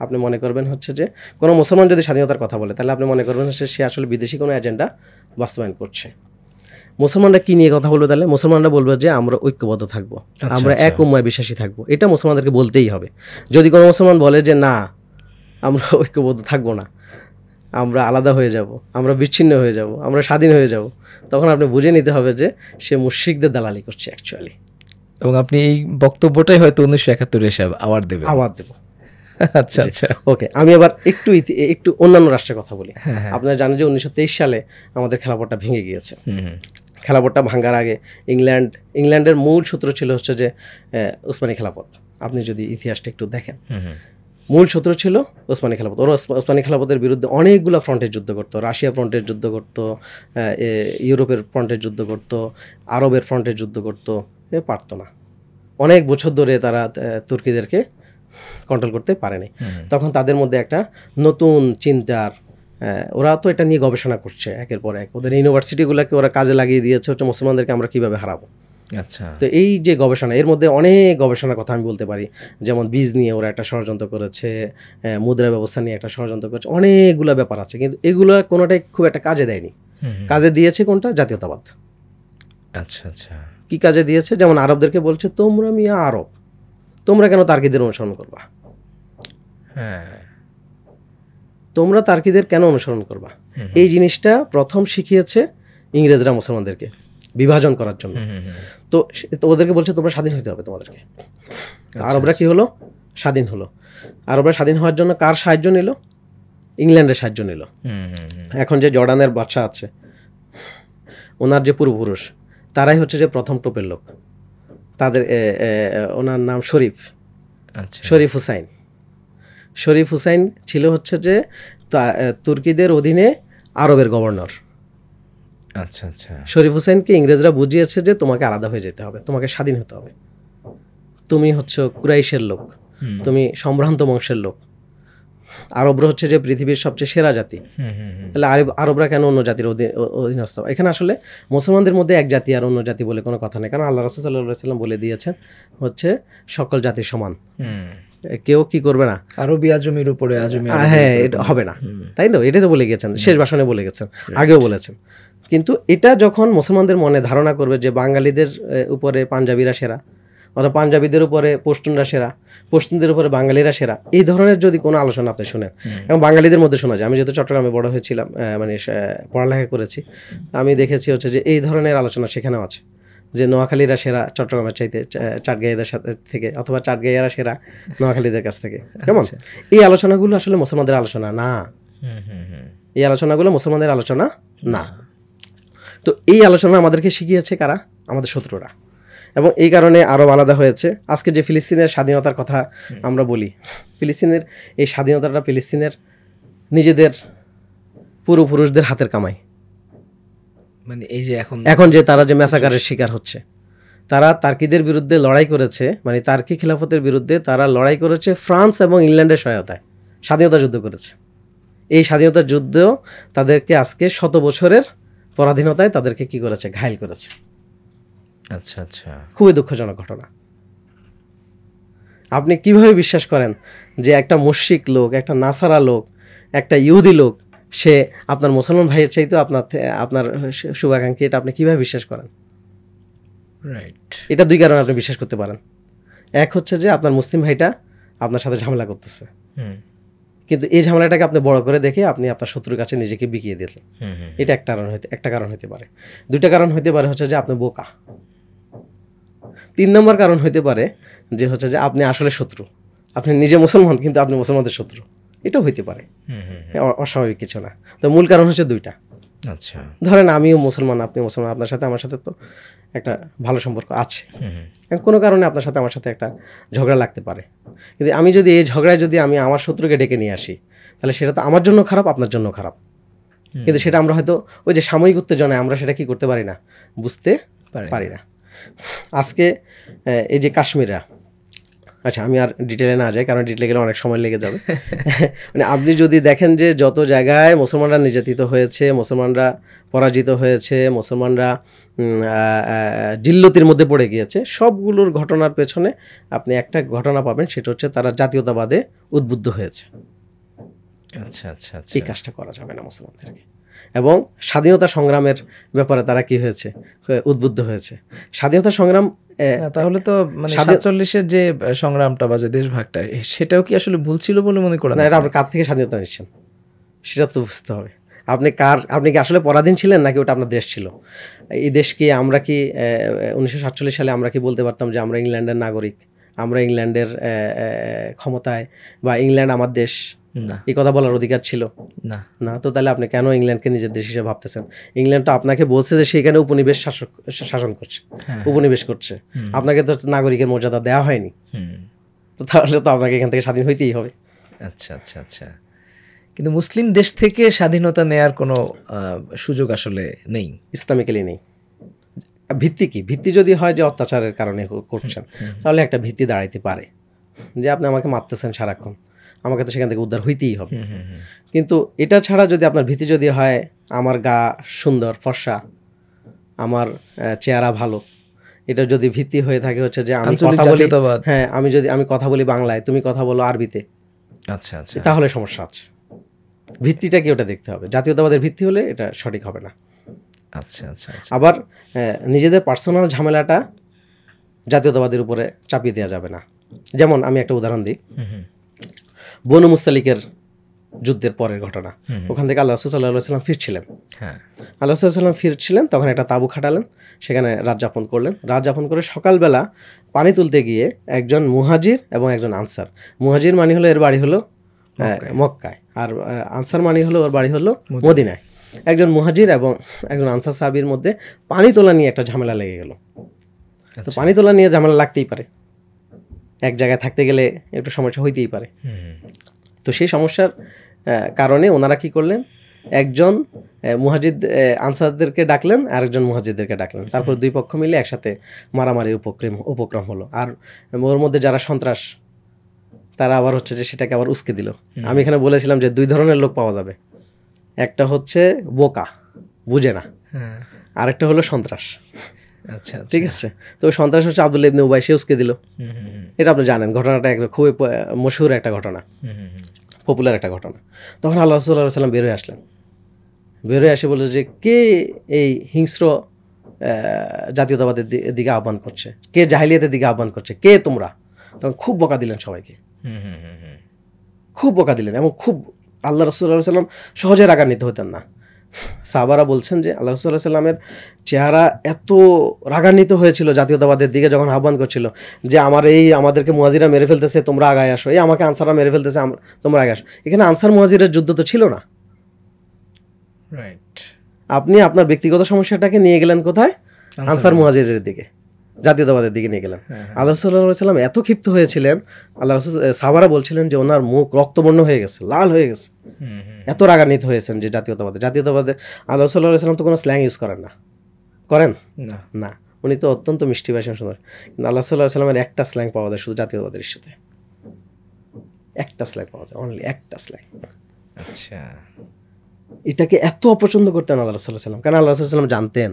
আপনি মনে করবেন হচ্ছে যে কোনো মুসলমান যদি স্বাধীনতার কথা বলে, তাহলে আপনি মনে করবেন হচ্ছে সে আসলে বিদেশি কোনো এজেন্ডা বাস্তবায়ন করছে। মুসলমানরা কি নিয়ে কথা বলবে? তাহলে মুসলমানরা বলবে যে আমরা ঐক্যবদ্ধ থাকবো, আমরা এক উম্মায় বিশ্বাসী থাকবো। এটা মুসলমানদেরকে বলতেই হবে। যদি কোনো মুসলমান বলে যে না আমরা ঐক্যবদ্ধ থাকবো না, আমরা আলাদা হয়ে যাব, আমরা বিচ্ছিন্ন হয়ে যাব, আমরা স্বাধীন হয়ে যাব, তখন আপনি বুঝে নিতে হবে যে সে মুশরিকদের দালালি করছে অ্যাকচুয়ালি। এবং আপনি এই বক্তব্যটাই হয়তো 1971 এসে আবার দেব। আচ্ছা আচ্ছা ওকে, আমি আবার একটু অন্যান্য রাষ্ট্রের কথা বলি। আপনারা জানেন যে 1923 সালে আমাদের খেলাপটটা ভেঙে গিয়েছে। খেলাপটটা ভাঙার আগে ইংল্যান্ডের মূল সূত্র ছিল হচ্ছে যে ওসমানী খেলাপথ। আপনি যদি ইতিহাসটা একটু দেখেন, মূল সূত্র ছিল ওসমানী খেলাপথ। ওরা ওসমানী খেলাপথের বিরুদ্ধে অনেকগুলো ফ্রন্টে যুদ্ধ করতো। রাশিয়া ফ্রন্টের যুদ্ধ করতো, ইউরোপের ফ্রন্টের যুদ্ধ করতো, আরবের ফ্রন্টের যুদ্ধ করতো, পারতো না। অনেক বছর ধরে তারা তুর্কিদেরকে কন্ট্রোল করতে পারেনি। তখন তাদের মধ্যে একটা নতুন চিন্তার, ওরা তো এটা নিয়ে গবেষণা করছে একের পর এক। ওদের ইউনিভার্সিটিগুলোকে ওরা কাজে লাগিয়ে দিয়েছে হচ্ছে মুসলমানদেরকে আমরা কীভাবে হারাবো। আচ্ছা, তো এই যে গবেষণা, এর মধ্যে অনেক গবেষণার কথা আমি বলতে পারি। যেমন বীজ নিয়ে ওরা একটা ষড়যন্ত্র করেছে, মুদ্রা ব্যবস্থা নিয়ে একটা ষড়যন্ত্র করেছে, অনেকগুলো ব্যাপার আছে, কিন্তু এগুলো কোনোটাই খুব একটা কাজে দেয়নি। কাজে দিয়েছে কোনটা? জাতীয়তাবাদ। আচ্ছা আচ্ছা, কি কাজে দিয়েছে? যেমন আরবদেরকে বলছে তোমরা মিয়া আরব, তোমরা কেন তার্কিদের অনুসরণ করবা? হ্যাঁ, তোমরা তার্কিদের কেন অনুসরণ করবা? এই জিনিসটা প্রথম শিখিয়েছে ইংরেজরা মুসলমানদেরকে বিভাজন করার জন্য। তো ওদেরকে বলছে তোমরা স্বাধীন হতে হবে তোমাদেরকে। আরবরা কি হলো? স্বাধীন হলো। আরবরা স্বাধীন হওয়ার জন্য কার সাহায্য নিল? ইংল্যান্ডের সাহায্য নিল। এখন যে জর্ডানের বাদশা আছে, ওনার যে পূর্বপুরুষ, তারাই হচ্ছে যে প্রথম টোপের লোক। তাদের ওনার নাম শরীফ, শরীফ হুসাইন। শরীফ হুসাইন ছিল হচ্ছে যে তুর্কিদের অধীনে আরবের গভর্নর। আচ্ছা আচ্ছা, শরীফ হুসাইনকে ইংরেজরা বুঝিয়েছে যে তোমাকে আলাদা হয়ে যেতে হবে, তোমাকে স্বাধীন হতে হবে। তুমি হচ্ছে কুরাইশের লোক, তুমি সম্ভ্রান্ত বংশের লোক। আরবরা হচ্ছে যে পৃথিবীর সবচেয়ে সেরা জাতি, তাহলে আরবরা কেন অন্য জাতির অধীনস্থ? এখানে আসলে মুসলমানদের মধ্যে এক জাতি আর অন্য জাতি বলে কোনো কথা নেই, কারণ আল্লাহ রাসূল সাল্লাল্লাহু আলাইহি ওয়াসাল্লাম বলে দিয়েছেন হচ্ছে সকল জাতি সমান, কেউ কি করবে না, আরবি আজমির উপরে আজমি, হ্যাঁ এটা হবে না, তাই তো? এটাই তো বলে গেছেন, শেষ ভাষণে বলে গেছেন, আগেও বলেছেন। কিন্তু এটা যখন মুসলমানদের মনে ধারণা করবে যে বাঙালিদের উপরে পাঞ্জাবিরা সেরা, অথবা পাঞ্জাবিদের উপরে পশতুনরা সেরা, পশতুনদের উপরে বাঙালিরা সেরা, এই ধরনের যদি কোনো আলোচনা আপনি শুনেন, এবং বাঙালিদের মধ্যে শোনা যায়, আমি যেহেতু চট্টগ্রামে বড় হয়েছিলাম, মানে পড়ালেখা করেছি, আমি দেখেছি হচ্ছে যে এই ধরনের আলোচনা সেখানেও আছে, যে নোয়াখালীরা সেরা চট্টগ্রামের চাইতে চাটগাঁইয়াদের সাথে থেকে, অথবা চাটগাঁইয়ারা সেরা নোয়াখালীদের কাছ থেকে, কেমন? এই আলোচনাগুলো আসলে মুসলমানদের আলোচনা না, এই আলোচনাগুলো মুসলমানদের আলোচনা না। তো এই আলোচনা আমাদেরকে শিখিয়েছে কারা? আমাদের শত্রুরা। এবং এই কারণে আরব আলাদা হয়েছে। আজকে যে ফিলিস্তিনের স্বাধীনতার কথা আমরা বলি, ফিলিস্তিনের এই স্বাধীনতাটা ফিলিস্তিনের নিজেদের পূর্বপুরুষদের হাতের কামাই। মানে এই যে এখন যে তারা যে ম্যাসাকারের শিকার হচ্ছে, তারা তার্কিদের বিরুদ্ধে লড়াই করেছে, মানে তার্কি খিলাফতের বিরুদ্ধে তারা লড়াই করেছে ফ্রান্স এবং ইংল্যান্ডের সহায়তায়, স্বাধীনতা যুদ্ধ করেছে। এই স্বাধীনতা যুদ্ধেও তাদেরকে আজকে 100 বছরের পরাধীনতায় তাদেরকে কি করেছে? ঘায়েল করেছে। আচ্ছা আচ্ছা, খুবই দুঃখজনক ঘটনা। আপনি কিভাবে বিশ্বাস করেন যে একটা মুশরিক লোক, একটা নাসারা লোক, একটা ইহুদি লোক, সে আপনার মুসলমান ভাইয়ের চাইতেও আপনার শুভাকাঙ্ক্ষী? এটা আপনি কিভাবে বিশ্বাস করেন? রাইট, এটা দুই কারণে আপনি বিশ্বাস করতে পারেন। এক হচ্ছে যে আপনার মুসলিম ভাইটা আপনার সাথে ঝামেলা করতেছে, কিন্তু এই ঝামেলাটাকে আপনি বড় করে দেখে আপনি আপনার শত্রুর কাছে নিজেকে বিকিয়ে দিলেন। এটা একটা কারণ হতে পারে। দুইটা কারণ হতে পারে হচ্ছে যে আপনি বোকা। 3 নম্বর কারণ হতে পারে যে হচ্ছে যে আপনি আসলে শত্রু, আপনি নিজে মুসলমান কিন্তু আপনি মুসলমানদের শত্রু। এটাও হইতে পারে, অস্বাভাবিক কিছু না। তো মূল কারণ হচ্ছে দুইটা। আচ্ছা, ধরেন আমিও মুসলমান, আপনি মুসলমান, আপনার সাথে আমার সাথে তো একটা ভালো সম্পর্ক আছে, কোনো কারণে আপনার সাথে আমার সাথে একটা ঝগড়া লাগতে পারে, কিন্তু আমি যদি এই ঝগড়ায় যদি আমি আমার শত্রুকে ডেকে নিয়ে আসি, তাহলে সেটা তো আমার জন্য খারাপ, আপনার জন্য খারাপ। কিন্তু সেটা আমরা হয়তো ওই যে সাময়িক উত্তেজনায় আমরা সেটা কি করতে পারি না, বুঝতে পারি না। আজকে এই যে কাশ্মীররা, আচ্ছা আমি আর ডিটেলে না যাই, কারণ ডিটেলে গেলে অনেক সময় লেগে যাবে। মানে আপনি যদি দেখেন যে যত জায়গায় মুসলমানরা নির্যাতিত হয়েছে, মুসলমানরা পরাজিত হয়েছে, মুসলমানরা জিল্লতির মধ্যে পড়ে গিয়েছে, সবগুলোর ঘটনার পেছনে আপনি একটা ঘটনা পাবেন, সেটা হচ্ছে তারা জাতীয়তাবাদে উদ্বুদ্ধ হয়েছে। আচ্ছা আচ্ছা আচ্ছা, এই কাজটা করা যাবে না মুসলমানদেরকে। এবং স্বাধীনতা সংগ্রামের ব্যাপারে তারা কি হয়েছে? উদ্বুদ্ধ হয়েছে। স্বাধীনতা সংগ্রাম, তাহলে তো মানে 47-এর যে সংগ্রামটা বা যে দেশভাগটা, সেটাও কি আসলে ভুল ছিল বলে মনে করেন? না, এটা আপনি কার থেকে স্বাধীনতা নিচ্ছেন সেটা তো বুঝতে হবে। আপনি কি আসলে পরাধীন ছিলেন, নাকি ওটা আপনার দেশ ছিল? এই দেশ কি আমরা কি 1947 সালে আমরা কি বলতে পারতাম যে আমরা ইংল্যান্ডের নাগরিক, আমরা ইংল্যান্ডের ক্ষমতায় বা ইংল্যান্ড আমার দেশ, না এই কথা বলার অধিকার ছিল না না? তো তাহলে আপনি কেন ইংল্যান্ডকে নিজের দেশ হিসেবে ভাবতেছেন? ইংল্যান্ড তো আপনাকে বলছে যে সেখানে উপনিবেশ শাসন করছে, উপনিবেশ করছে, আপনাকে তো নাগরিকের মর্যাদা দেওয়া হয়নি। তো তাহলে তো আপনাকে এখান থেকে স্বাধীন হইতেই হবে। আচ্ছা আচ্ছা আচ্ছা, কিন্তু মুসলিম দেশ থেকে স্বাধীনতা নেয়ার কোনো সুযোগ আসলে নেই, ইসলামিক্যালি নেই। ভিত্তি কি? ভিত্তি যদি হয় যে অত্যাচারের কারণে করছেন, তাহলে একটা ভিত্তি দাঁড়াইতে পারে যে আপনি আমাকে মারতেছেন সারাক্ষণ, আমাকে তো সেখান থেকে উদ্ধার হইতেই হবে। কিন্তু এটা ছাড়া যদি আপনার ভিত্তি যদি হয় আমার গা সুন্দর ফর্সা, আমার চেহারা ভালো, এটা যদি ভিত্তি হয়ে থাকে হচ্ছে যে আমি আঞ্চলিক কথা বলি, জাতীয়তাবাদ। হ্যাঁ আমি কথা বলি বাংলায়, তুমি কথা বলো আরবিতে, আচ্ছা আচ্ছা, তাহলে সমস্যা আছে। ভিত্তিটা কি ওটা দেখতে হবে। জাতীয়তাবাদের ভিত্তি হলে এটা সঠিক হবে না। আচ্ছা আচ্ছা আচ্ছা, আবার নিজেদের পার্সোনাল ঝামেলাটা জাতীয়তাবাদের উপরে চাপিয়ে দেওয়া যাবে না। যেমন আমি একটা উদাহরণ দিই, বনু মুস্তালিকের যুদ্ধের পরের ঘটনা। ওখান থেকে আল্লাহ রাসূল সাল্লাল্লাহু আলাইহি ওয়াসাল্লাম ফিরছিলেন। হ্যাঁ আল্লাহ রাসূল সাল্লাল্লাহু আলাইহি ওয়াসাল্লাম ফিরছিলেন, তখন একটা তাঁবু খাটালেন, সেখানে রাত যাপন করলেন। রাত যাপন করে সকালবেলা পানি তুলতে গিয়ে একজন মুহাজির এবং একজন আনসার, মুহাজির মানে হলো এর বাড়ি হলো মক্কায়, আর আনসার মানে হলো ওর বাড়ি হলো মদিনায়। একজন মুহাজির এবং একজন আনসার সাহাবীর মধ্যে পানি তোলা নিয়ে একটা ঝামেলা লেগে গেল। তো পানি তোলা নিয়ে ঝামেলা লাগতেই পারে, এক জায়গায় থাকতে গেলে একটু সমস্যা হইতেই পারে। তো সেই সমস্যার কারণে ওনারা কি করলেন, একজন মুহাজির আনসারদেরকে ডাকলেন, আরেকজন মুহাজিরদেরকে ডাকলেন। তারপর দুই পক্ষ মিলে একসাথে মারামারির উপক্রম হলো। আর ওর মধ্যে যারা সন্ত্রাস, তারা আবার হচ্ছে যে সেটাকে আবার উস্কে দিল। আমি এখানে বলেছিলাম যে দুই ধরনের লোক পাওয়া যাবে, একটা হচ্ছে বোকা, বুঝে না, আরেকটা হলো সন্ত্রাস। আচ্ছা আচ্ছা, ঠিক আছে। তো ওই সন্ত্রাস হচ্ছে আব্দুল্লাহ ইবনে উবাই, সে উস্কে দিল। এটা আপনি জানেন, ঘটনাটা খুবই মশহুর একটা ঘটনা, পপুলার একটা ঘটনা। তখন আল্লাহ রাসূল সাল্লাল্লাহু আলাইহি ওয়াসাল্লাম বের হয়ে আসলেন। বের হয়ে এসে বলে যে কে এই হিংস্র জাতীয়তাবাদের দিকে আহ্বান করছে, কে জাহিলিয়াতের দিকে আহ্বান করছে, কে তোমরা? তখন খুব বকা দিলেন সবাইকে, খুব বকা দিলেন, এবং খুব আল্লাহ রাসূল সাল্লাল্লাহু আলাইহি ওয়াসাল্লাম সহজে রাগান্বিত হতেন না। সাহাবারা বলছেন যে আল্লাহ রাসূল সাল্লাল্লাহু আলাইহি ওয়াসাল্লামের চেহারা এত রাগান্বিত হয়েছিল জাতীয়তাবাদের দিকে যখন আহ্বান করছিল, যে আমাদেরকে মুহাজিরা মেরে ফেলতেছে, তোমরা আগায় আসো, এই আমাকে আনসাররা মেরে ফেলতেছে, তোমরা আগায় আসো। এখানে আনসার মুহাজিরের যুদ্ধ তো ছিল না। রাইট, আপনি আপনার ব্যক্তিগত সমস্যাটাকে নিয়ে গেলেন কোথায়? আনসার মুহাজিরের দিকে, জাতীয়তাবাদের দিকে নিয়ে গেলেন। আল্লাহ রাসূল সাল্লাল্লাহু আলাইহি ওয়াসাল্লাম এত ক্ষিপ্ত হয়েছিলেন, আল্লাহ রাসূল সাহাবারা বলছিলেন যে ওনার মুখ রক্তবর্ণ হয়ে গেছে, লাল হয়ে গেছে, এত রাগান্বিত হয়েছেন যে জাতীয়তাবাদে। আল্লাহ রাসূল সাল্লাল্লাহু আলাইহি ওয়াসাল্লাম তো কোনো স্ল্যাং ইউজ করেন না, করেন না, উনি তো অত্যন্ত মিষ্টি ভাষা সুন্দর। কিন্তু আল্লাহ সাল্লাল্লাহু আলাইহি ওয়াসাল্লামের একটা স্ল্যাং পাওয়া যায় শুধু জাতীয়তাবাদের ইস্যুতে, একটা স্ল্যাং পাওয়া যায়, অনলি একটা স্ল্যাং। আচ্ছা, এটাকে এত অপছন্দ করতেন আল্লাহ রাসূল সাল্লাল্লাহু আলাইহি ওয়াসাল্লাম, কারণ আল্লাহ রাসূল সাল্লাল্লাহু আলাইহি ওয়াসাল্লাম জানতেন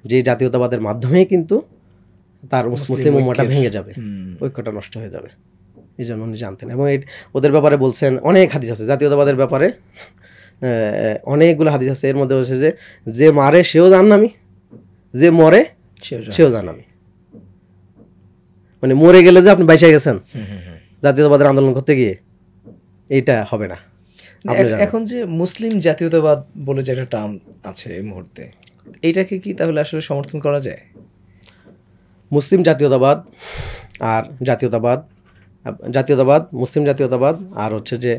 যে জাতীয়তাবাদের মাধ্যমেই কিন্তু তার মুসলিম উম্মাহটা ভেঙে যাবে, ঐক্যটা নষ্ট হয়ে যাবে। এই জন্য উনি জানতেন, এবং ওদের ব্যাপারে বলছেন অনেক হাদিস আছে, জাতীয়তাবাদের ব্যাপারে অনেকগুলো হাদিস আছে। এর মধ্যে বলছে যে মারে সেও জাহান্নামী, যে মরে সেও জাহান্নামী। মানে মরে গেলে যে আপনি বাইচা গেছেন জাতীয়তাবাদের আন্দোলন করতে গিয়ে, এইটা হবে না। এখন যে মুসলিম জাতীয়তাবাদ বলে যে একটা টার্ম আছে এই মুহূর্তে, এইটাকে কি তাহলে আসলে সমর্থন করা যায়? মুসলিম জাতীয়তাবাদ আর জাতীয়তাবাদ, মুসলিম জাতীয়তাবাদ আর হচ্ছে যে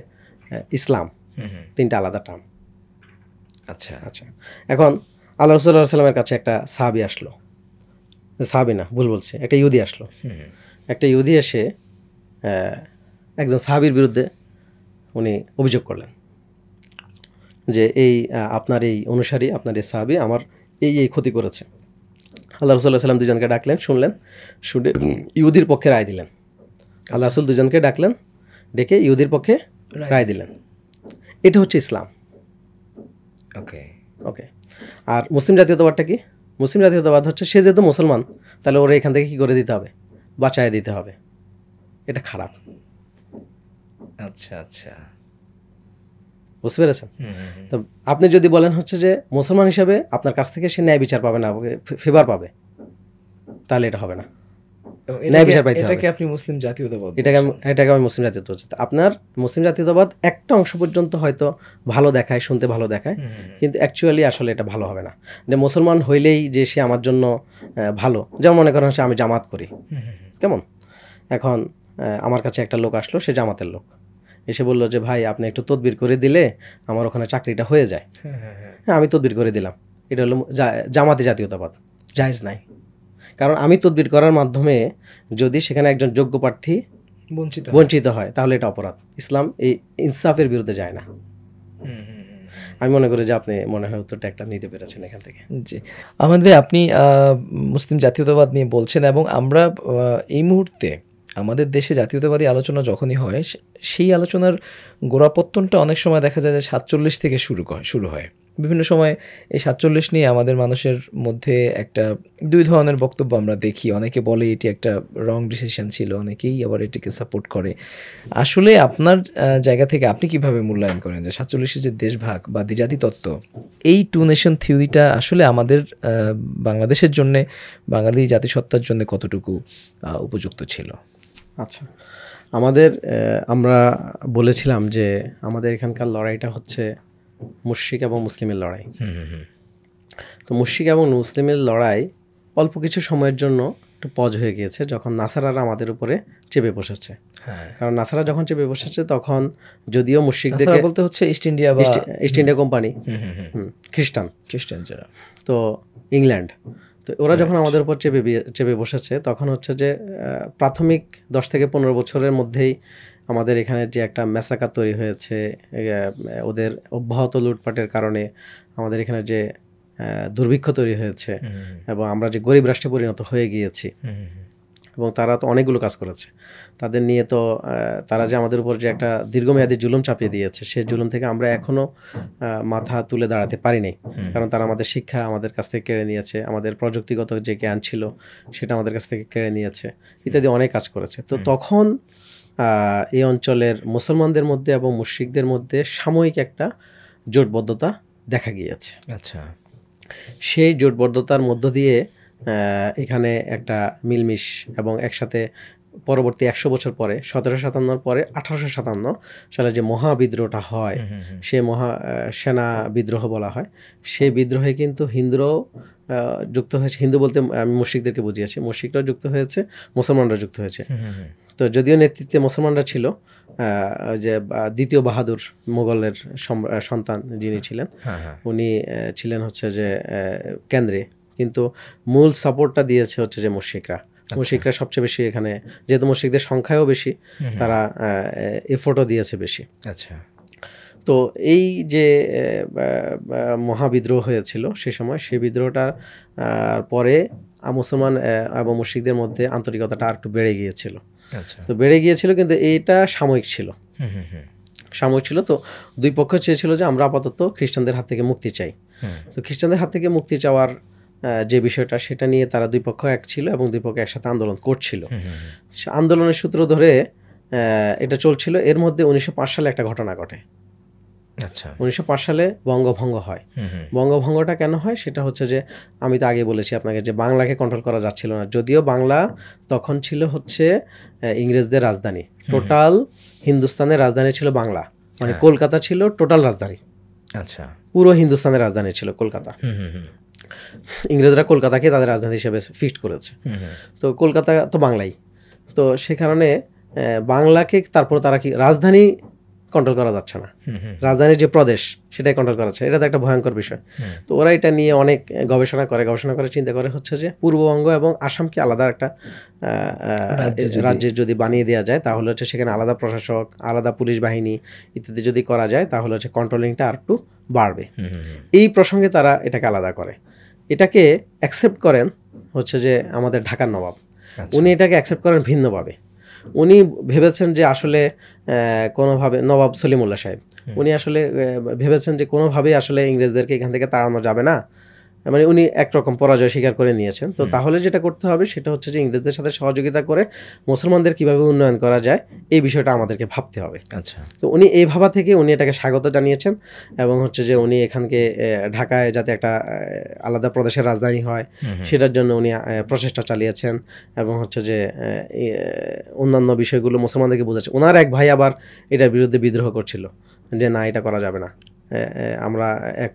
ইসলাম, তিনটা আলাদা টার্ম। আচ্ছা আচ্ছা, এখন আল্লাহ রাসূল সাল্লাল্লাহু আলাইহি ওয়াসাল্লামের কাছে একটা সাহাবী আসলো, সাহাবী না, ভুল বলছি, একটা ইহুদি আসলো। একটা ইহুদি এসে একজন সাহাবীর বিরুদ্ধে উনি অভিযোগ করলেন যে আপনার এই অনুসারী, আপনার এই সাহাবী আমার এই ক্ষতি করেছে। আল্লাহ রাসূল সাল্লাল্লাহু আলাইহি ওয়াসাল্লাম দুজনকে ডাকলেন, শুনলেন, শুনে ইহুদির পক্ষে রায় দিলেন। আল্লাহ রাসূল দুজনকে ডাকলেন, ডেকে ইহুদির পক্ষে রায় দিলেন। এটা হচ্ছে ইসলাম। ওকে। আর মুসলিম জাতীয়তাবাদটা কি? মুসলিম জাতীয়তাবাদ হচ্ছে সে যেহেতু মুসলমান, তাহলে ওরা এখান থেকে কী করে দিতে হবে? বাঁচায় দিতে হবে। এটা খারাপ। আচ্ছা আচ্ছা, বুঝতে পেরেছেন? তো আপনি যদি বলেন হচ্ছে যে মুসলমান হিসাবে আপনার কাছ থেকে সে ন্যায় বিচার পাবে না, ফেভার পাবে, তাহলে এটা হবে না। ন্যায় বিচার পাইতে হবে। এটাকে আপনি মুসলিম জাতীয়তাবাদ, এটাকে আমি মুসলিম জাতীয়তাবাদ। আপনার মুসলিম জাতীয়তাবাদ একটা অংশ পর্যন্ত হয়তো ভালো দেখায়, শুনতে ভালো দেখায়, কিন্তু অ্যাকচুয়ালি আসলে এটা ভালো হবে না। যে মুসলমান হইলেই যে সে আমার জন্য ভালো, যেমন মনে করেন হচ্ছে আমি জামাত করি, কেমন এখন আমার কাছে একটা লোক আসলো, সে জামাতের লোক, এসে বললো যে ভাই আপনি একটু তদবির করে দিলে আমার ওখানে চাকরিটা হয়ে যায়। হ্যাঁ, আমি তদবির করে দিলাম। এটা হলো জামাতি জাতীয়তাবাদ, জায়েজ নাই। কারণ আমি তদবির করার মাধ্যমে যদি সেখানে একজন যোগ্য প্রার্থী বঞ্চিত হয় তাহলে এটা অপরাধ। ইসলাম এই ইনসাফের বিরুদ্ধে যায় না। আমি মনে করি যে আপনি মনে হয় উত্তরটা একটা নিতে পেরেছেন এখান থেকে। জি, আহমেদ ভাই, আপনি মুসলিম জাতীয়তাবাদ নিয়ে বলছেন এবং আমরা এই মুহূর্তে আমাদের দেশে জাতীয়তাবাদী আলোচনা যখনই হয় সেই আলোচনার গোড়াপত্তনটা অনেক সময় দেখা যায় যে 47 থেকে শুরু হয়। বিভিন্ন সময় এই 47 নিয়ে আমাদের মানুষের মধ্যে একটা দুই ধরনের বক্তব্য আমরা দেখি। অনেকে বলে এটি একটা রং ডিসিশন ছিল, অনেকেই আবার এটিকে সাপোর্ট করে। আসলে আপনার জায়গা থেকে আপনি কিভাবে মূল্যায়ন করেন যে 47 যে দেশভাগ বা দ্বিজাতি তত্ত্ব, এই টু নেশন থিওরিটা আসলে আমাদের বাংলাদেশের জন্য, বাঙালি জাতিসত্তার জন্য কতটুকু উপযুক্ত ছিল? আচ্ছা, আমরা বলেছিলাম যে আমাদের এখানকার লড়াইটা হচ্ছে মুশরিক এবং মুসলিমের লড়াই। তো মুশরিক এবং মুসলিমের লড়াই অল্প কিছু সময়ের জন্য একটু পজ হয়ে গিয়েছে যখন নাসারারা আমাদের উপরে চেপে বসেছে। কারণ নাসারা যখন চেপে বসেছে তখন যদিও মুশরিকদেরকে বলতে হচ্ছে ইস্ট ইন্ডিয়া কোম্পানি, খ্রিস্টান যারা, তো ইংল্যান্ড, তো ওরা যখন আমাদের উপর চেপে বসেছে তখন হচ্ছে যে প্রাথমিক 10 থেকে 15 বছরের মধ্যেই আমাদের এখানে যে একটা ম্যাসাকার তৈরি হয়েছে, ওদের অব্যাহত লুটপাটের কারণে আমাদের এখানে যে দুর্ভিক্ষ তৈরি হয়েছে এবং আমরা যে গরিব রাষ্ট্রে পরিণত হয়ে গিয়েছি, এবং তারা তো অনেকগুলো কাজ করেছে। তাদের নিয়ে তো তারা যে আমাদের উপর যে একটা দীর্ঘমেয়াদী জুলুম চাপিয়ে দিয়েছে, সেই জুলুম থেকে আমরা এখনও মাথা তুলে দাঁড়াতে পারিনি। কারণ তারা আমাদের শিক্ষা আমাদের কাছ থেকে কেড়ে নিয়েছে, আমাদের প্রযুক্তিগত যে জ্ঞান ছিল সেটা আমাদের কাছ থেকে কেড়ে নিয়েছে, ইত্যাদি অনেক কাজ করেছে। তো তখন এই অঞ্চলের মুসলমানদের মধ্যে এবং মুশরিকদের মধ্যে সাময়িক একটা জোটবদ্ধতা দেখা গিয়েছে। আচ্ছা, সেই জোটবদ্ধতার মধ্য দিয়ে এখানে একটা মিলমিশ এবং একসাথে পরবর্তী 100 বছর পরে 1757 পরে 1857 সালে যে মহাবিদ্রোহটা হয়, সে সেনা বিদ্রোহ বলা হয়, সেই বিদ্রোহে কিন্তু হিন্দুরাও যুক্ত হয়েছে। হিন্দু বলতে আমি মুশরিকদেরকে বুঝিয়েছি, মুশরিকরাও যুক্ত হয়েছে, মুসলমানরা যুক্ত হয়েছে। তো যদিও নেতৃত্বে মুসলমানরা ছিল, যে দ্বিতীয় বাহাদুর মুঘলের সন্তান যিনি ছিলেন, উনি ছিলেন হচ্ছে যে কেন্দ্রে, কিন্তু মূল সাপোর্টটা দিয়েছে হচ্ছে যে মুশরিকরা। মুশরিকরা সবচেয়ে বেশি এখানে, যেহেতু মুশরিকদের সংখ্যাও বেশি, তারা এফোর্টও দিয়েছে বেশি। আচ্ছা, তো এই যে মহাবিদ্রোহ হয়েছিল সে সময়, সেই বিদ্রোহটার পরে মুসলমান এবং মুশরিকদের মধ্যে আন্তরিকতাটা আর একটু বেড়ে গিয়েছিল। তো বেড়ে গিয়েছিল, কিন্তু এইটা সাময়িক ছিল। তো দুই পক্ষ চেয়েছিল যে আমরা আপাতত খ্রিস্টানদের হাত থেকে মুক্তি চাই। তো খ্রিস্টানদের হাত থেকে মুক্তি চাওয়ার যে বিষয়টা, সেটা নিয়ে তারা দুই পক্ষ এক ছিল এবং দুই পক্ষ একসাথে আন্দোলন করছিল। আন্দোলনের সূত্র ধরে এটা চলছিল। এর মধ্যে 1905 সালে একটা ঘটনা ঘটে। আচ্ছা, 1905 সালে বঙ্গভঙ্গ হয়। বঙ্গভঙ্গটা কেন হয় সেটা হচ্ছে যে, আমি তো আগে বলেছি আপনাকে যে বাংলাকে কন্ট্রোল করা যাচ্ছিল না। যদিও বাংলা তখন ছিল হচ্ছে ইংরেজদের রাজধানী, টোটাল হিন্দুস্তানের রাজধানী ছিল বাংলা, মানে কলকাতা ছিল টোটাল রাজধানী। আচ্ছা, পুরো হিন্দুস্তানের রাজধানী ছিল কলকাতা। ইংরেজরা কলকাতাকে তাদের রাজধানী হিসেবে ফিক্সড করেছে। তো কলকাতা তো বাংলাই, তো সে কারণে বাংলাকে তারপর তারা কি রাজধানী কন্ট্রোল করা যাচ্ছে না, রাজধানীর যে প্রদেশ সেটাই কন্ট্রোল করা যাচ্ছে। এটা তো একটা ভয়ঙ্কর বিষয়। তো ওরা এটা নিয়ে অনেক গবেষণা করে চিন্তা করে হচ্ছে যে পূর্ববঙ্গ এবং আসামকে আলাদা একটা রাজ্যে যদি বানিয়ে দেওয়া যায়, তাহলে হচ্ছে সেখানে আলাদা প্রশাসক, আলাদা পুলিশ বাহিনী ইত্যাদি যদি করা যায়, তাহলে হচ্ছে কন্ট্রোলিংটা আর একটু বাড়বে। এই প্রসঙ্গে তারা এটাকে আলাদা করে। এটাকে অ্যাকসেপ্ট করেন হচ্ছে যে আমাদের ঢাকার নবাব, উনি এটাকে অ্যাকসেপ্ট করেন ভিন্নভাবে। উনি ভেবেছেন যে আসলে কোনোভাবে, নবাব সলিমুল্লাহ সাহেব, উনি আসলে ভেবেছেন যে কোনোভাবেই আসলে ইংরেজদেরকে এখান থেকে তাড়ানো যাবে না, মানে উনি একরকম পরাজয় স্বীকার করে নিয়েছেন। তো তাহলে যেটা করতে হবে সেটা হচ্ছে যে ইংরেজদের সাথে সহযোগিতা করে মুসলমানদের কিভাবে উন্নয়ন করা যায় এই বিষয়টা আমাদেরকে ভাবতে হবে। আচ্ছা, তো উনি এই ভাবা থেকে উনি এটাকে স্বাগত জানিয়েছেন এবং হচ্ছে যে উনি এখানকে ঢাকায় যাতে একটা আলাদা প্রদেশের রাজধানী হয় সেটার জন্য উনি প্রচেষ্টা চালিয়েছেন এবং হচ্ছে যে অন্যান্য বিষয়গুলো মুসলমানদেরকে বোঝাচ্ছে। ওনার এক ভাই আবার এটার বিরুদ্ধে বিদ্রোহ করছিল যে না, এটা করা যাবে না, আমরা এক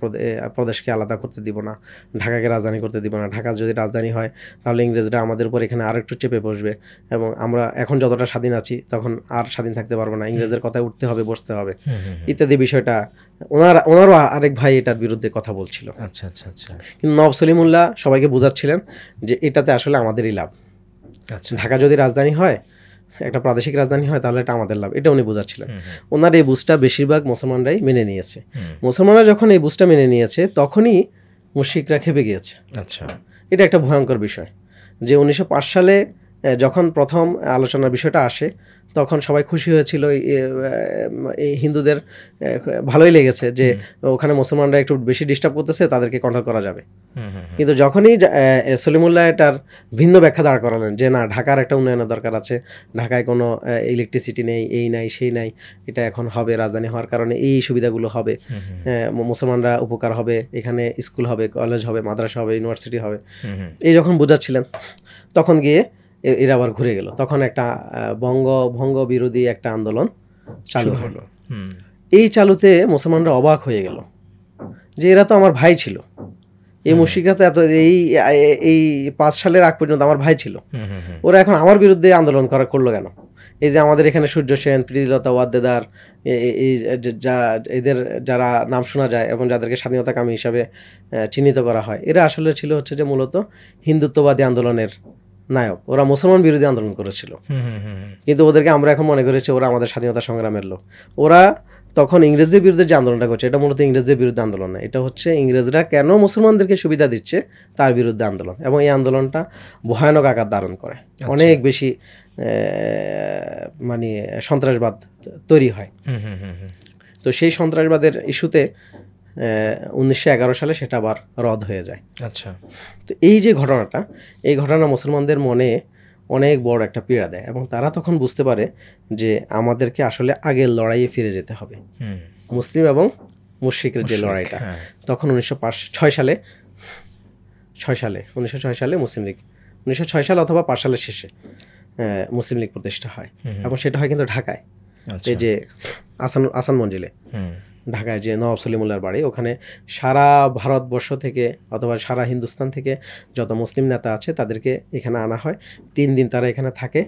প্রদেশকে আলাদা করতে দিব না, ঢাকাকে রাজধানী করতে দিব না, ঢাকা যদি রাজধানী হয় তাহলে ইংরেজরা আমাদের উপর এখানে আর একটু চেপে বসবে এবং আমরা এখন যতটা স্বাধীন আছি তখন আর স্বাধীন থাকতে পারবো না, ইংরেজের কথায় উঠতে হবে, বসতে হবে ইত্যাদি বিষয়টা ওনারও আরেক ভাই এটার বিরুদ্ধে কথা বলছিল। আচ্ছা আচ্ছা আচ্ছা। কিন্তু নবাব সলিমুল্লাহ সবাইকে বোঝাচ্ছিলেন যে এটাতে আসলে আমাদেরই লাভ, আচ্ছা, ঢাকা যদি রাজধানী হয়, একটা প্রাদেশিক রাজধানী হয়, তাহলে এটা আমাদের লাভ, এটা উনি বোঝাচ্ছিলেন। ওনার এই বুঝটা বেশিরভাগ মুসলমানরাই মেনে নিয়েছে। মুসলমানরা যখন এই বুঝটা মেনে নিয়েছে তখনই মুশরিকরা খেপে গিয়েছে। আচ্ছা, এটা একটা ভয়ঙ্কর বিষয় যে 1905 সালে যখন প্রথম আলোচনার বিষয়টা আসে তখন সবাই খুশি হয়েছিল, এই হিন্দুদের ভালোই লেগেছে যে ওখানে মুসলমানরা একটু বেশি ডিস্টার্ব করতেছে, তাদেরকে কন্ট্রোল করা যাবে। কিন্তু যখনই সলিমুল্লাহ এটার ভিন্ন ব্যাখ্যা দাঁড় করালেন যে না, ঢাকার একটা উন্নয়নের দরকার আছে, ঢাকায় কোনো ইলেকট্রিসিটি নেই, এই নাই সেই নাই, এটা এখন হবে, রাজধানী হওয়ার কারণে এই সুবিধাগুলো হবে, মুসলমানরা উপকার হবে, এখানে স্কুল হবে, কলেজ হবে, মাদ্রাসা হবে, ইউনিভার্সিটি হবে, এই যখন বোঝাচ্ছিলেন তখন গিয়ে এরা আবার ঘুরে গেল। তখন একটা ভঙ্গ বিরোধী একটা আন্দোলন চালু হলো। এই চালুতে মুসলমানরা অবাক হয়ে গেল যে এরা তো আমার ভাই ছিল, এই মুশরিকরা তো এত এই 5 সালের আগ পর্যন্ত আমার ভাই ছিল, ওরা এখন আমার বিরুদ্ধে আন্দোলন করলো কেন? এই যে আমাদের এখানে সূর্য সেন, প্রীতিলতা ওয়াদ্দেদার, এই এদের যারা নাম শোনা যায় এবং যাদেরকে স্বাধীনতাকামী হিসাবে চিহ্নিত করা হয়, এরা আসলে ছিল হচ্ছে যে মূলত হিন্দুত্ববাদী আন্দোলনের নায়ক। ওরা মুসলমান বিরোধী আন্দোলন করেছিল, কিন্তু ওদেরকে আমরা এখন মনে করেছি ওরা আমাদের স্বাধীনতা সংগ্রামের লোক। ওরা তখন ইংরেজদের বিরুদ্ধে যে আন্দোলনটা করছে এটা মূলত ইংরেজদের বিরুদ্ধে আন্দোলন না, এটা হচ্ছে ইংরেজরা কেন মুসলমানদেরকে সুবিধা দিচ্ছে তার বিরুদ্ধে আন্দোলন। এবং এই আন্দোলনটা ভয়ানক আকার ধারণ করে, অনেক বেশি মানে সন্ত্রাসবাদ তৈরি হয়। তো সেই সন্ত্রাসবাদের ইস্যুতে 1911 সালে সেটা আবার রদ হয়ে যায়। আচ্ছা, তো এই যে ঘটনাটা, এই ঘটনা মুসলমানদের মনে অনেক বড় একটা পীড়া দেয় এবং তারা তখন বুঝতে পারে যে আমাদেরকে আসলে আগের লড়াইয়ে ফিরে যেতে হবে, মুসলিম এবং মুশরিকের যে লড়াইটা। তখন 1906 সালে মুসলিম লীগ, 1906 সাল অথবা 5 সালের শেষে মুসলিম লীগ প্রতিষ্ঠা হয় এবং সেটা হয় কিন্তু ঢাকায়। এই যে আসান মঞ্জিলে, ঢাকায় যে নবাব সলিমুল্লাহর বাড়ি, ওখানে সারা ভারতবর্ষ থেকে অথবা সারা হিন্দুস্তান থেকে যত মুসলিম নেতা আছে তাদেরকে এখানে আনা হয়। 3 দিন তারা এখানে থাকে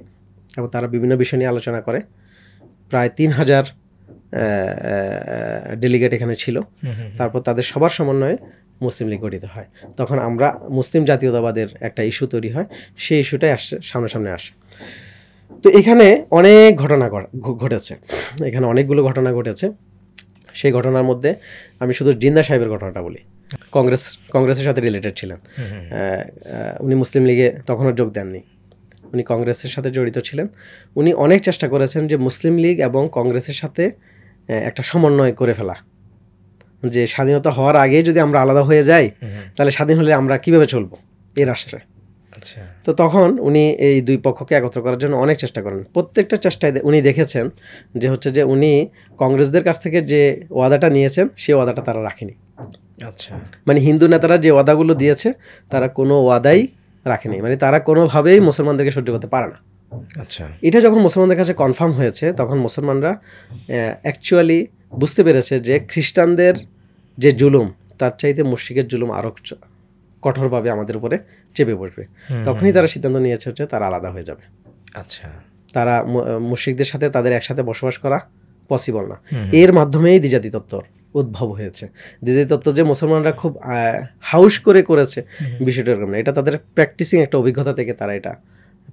এবং তারা বিভিন্ন বিষয় নিয়ে আলোচনা করে। প্রায় 3000 ডেলিগেট এখানে ছিল। তারপর তাদের সবার সমন্বয়ে মুসলিম লীগ গঠিত হয়। তখন আমরা মুসলিম জাতীয়তাবাদের একটা ইস্যু তৈরি হয়, সেই ইস্যুটাই সামনে আসে। তো এখানে অনেক ঘটনা ঘটেছে, এখানে অনেকগুলো ঘটনা ঘটেছে। সেই ঘটনার মধ্যে আমি শুধু জিন্দা সাহেবের ঘটনাটা বলি। কংগ্রেসের সাথে রিলেটেড ছিলেন, উনি মুসলিম লীগে তখনও যোগ দেননি, উনি কংগ্রেসের সাথে জড়িত ছিলেন। উনি অনেক চেষ্টা করেছেন যে মুসলিম লীগ এবং কংগ্রেসের সাথে একটা সমন্বয় করে ফেলা, যে স্বাধীনতা হওয়ার আগেই যদি আমরা আলাদা হয়ে যাই তাহলে স্বাধীন হলে আমরা কিভাবে চলবো, এর আশায়। তো তখন উনি এই দুই পক্ষকে একত্র করার জন্য অনেক চেষ্টা করেন। প্রত্যেকটা চেষ্টায় উনি দেখেছেন যে হচ্ছে যে উনি কংগ্রেসদের কাছ থেকে যে ওয়াদাটা নিয়েছেন সেই ওয়াদাটা তারা রাখেনি। আচ্ছা, মানে হিন্দু নেতারা যে ওয়াদাগুলো দিয়েছে তারা কোনো ওয়াদাই রাখেনি, মানে তারা কোনোভাবেই মুসলমানদেরকে সহ্য করতে পারে না। আচ্ছা, এটা যখন মুসলমানদের কাছে কনফার্ম হয়েছে তখন মুসলমানরা অ্যাকচুয়ালি বুঝতে পেরেছে যে খ্রিস্টানদের যে জুলুম তার চাইতে মুশরিকের জুলুম আরও কঠোরভাবে আমাদের উপরে চেপে বসবে। তখনই তারা সিদ্ধান্ত নিয়েছে হচ্ছে তারা আলাদা হয়ে যাবে। আচ্ছা, তারা মুশরিকদের সাথে তাদের একসাথে বসবাস করা পসিবল না। এর মাধ্যমেই দ্বিজাতি তত্ত্বর উদ্ভব হয়েছে। দ্বিজাতি তত্ত্ব যে মুসলমানরা খুব হাউস করে করেছে বিষয়টা এরকম না, এটা তাদের প্র্যাকটিসিং একটা অভিজ্ঞতা থেকে তারা এটা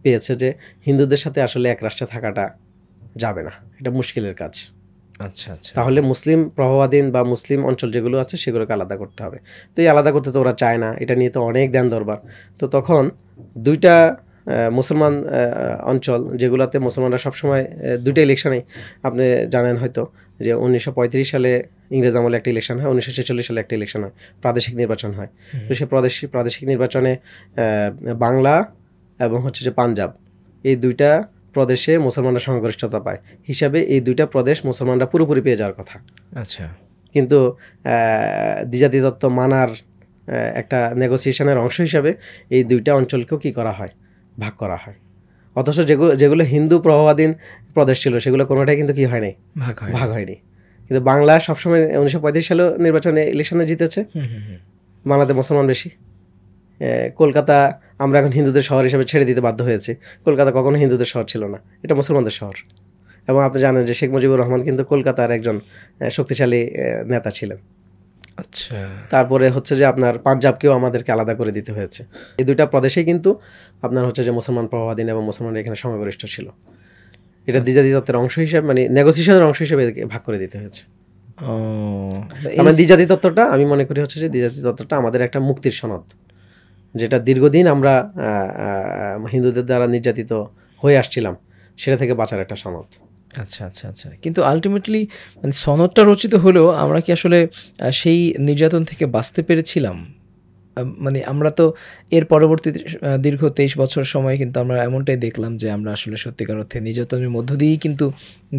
পেয়েছে যে হিন্দুদের সাথে আসলে এক রাষ্ট্রে থাকাটা যাবে না, এটা মুশকিলের কাজ। আচ্ছা আচ্ছা, তাহলে মুসলিম প্রভাবাধীন বা মুসলিম অঞ্চল যেগুলো আছে সেগুলোকে আলাদা করতে হবে। তো এই আলাদা করতে তো ওরা চায় না, এটা নিয়ে তো অনেক ধ্যান দরবার। তো তখন দুইটা মুসলমান অঞ্চল যেগুলোতে মুসলমানরা সবসময় দুইটা ইলেকশনেই আপনি জানেন হয়তো যে 1935 সালে ইংরেজ আমলে একটা ইলেকশন হয়, 1946 সালে একটা ইলেকশন হয়, প্রাদেশিক নির্বাচন হয়। তো সে প্রাদেশিক নির্বাচনে বাংলা এবং হচ্ছে যে পাঞ্জাব, এই দুইটা প্রদেশে মুসলমানরা সংখ্যাগরিষ্ঠতা পায় হিসাবে এই দুইটা প্রদেশ মুসলমানরা পুরোপুরি পেয়ে যাওয়ার কথা। আচ্ছা, কিন্তু দ্বিজাতি তত্ত্ব মানার একটা নেগোসিয়েশনের অংশ হিসাবে এই দুইটা অঞ্চলকেও কী করা হয়, ভাগ করা হয়। অথচ যেগুলো হিন্দু প্রভাবাধীন প্রদেশ ছিল সেগুলো কোনোটাই কিন্তু কি হয়নি, ভাগ হয়নি। কিন্তু বাংলা সবসময় 1935 সালে নির্বাচনে ইলেকশনে জিতেছে, বাংলাতে মুসলমান বেশি। কলকাতা আমরা এখন হিন্দুদের শহর হিসেবে ছেড়ে দিতে বাধ্য হয়েছি, কলকাতা কখনো হিন্দুদের শহর ছিল না, এটা মুসলমানদের শহর। এবং আপনি জানেন যে শেখ মুজিবুর রহমান কিন্তু কলকাতার একজন শক্তিশালী নেতা ছিলেন। আচ্ছা, তারপরে হচ্ছে যে আপনার পাঞ্জাবকেও আমাদেরকে আলাদা করে দিতে হয়েছে। এই দুইটা প্রদেশেই কিন্তু আপনার হচ্ছে যে মুসলমান প্রভাবাধীন এবং মুসলমানরা এখানে সংখ্যাগরিষ্ঠ ছিল। এটা দ্বিজাতি তত্ত্বের অংশ হিসেবে, মানে নেগোসিয়েশনের অংশ হিসেবে এদেরকে ভাগ করে দিতে হয়েছে। আমার দ্বিজাতি তত্ত্বটা আমি মনে করি হচ্ছে যে দ্বিজাতি তত্ত্বটা আমাদের একটা মুক্তির সনদ, যেটা দীর্ঘদিন আমরা হিন্দুদের দ্বারা নির্যাতিত হয়ে আসছিলাম, সেটা থেকে বাঁচার একটা সনদ। আচ্ছা আচ্ছা আচ্ছা, কিন্তু আলটিমেটলি মানে সনদটা রচিত হলেও আমরা কি আসলে সেই নির্যাতন থেকে বাঁচতে পেরেছিলাম? মানে আমরা তো এর পরবর্তী দীর্ঘ 23 বছর সময় কিন্তু আমরা এমনটাই দেখলাম যে আমরা আসলে সত্যিকার অর্থে নির্যাতনের মধ্য দিয়েই কিন্তু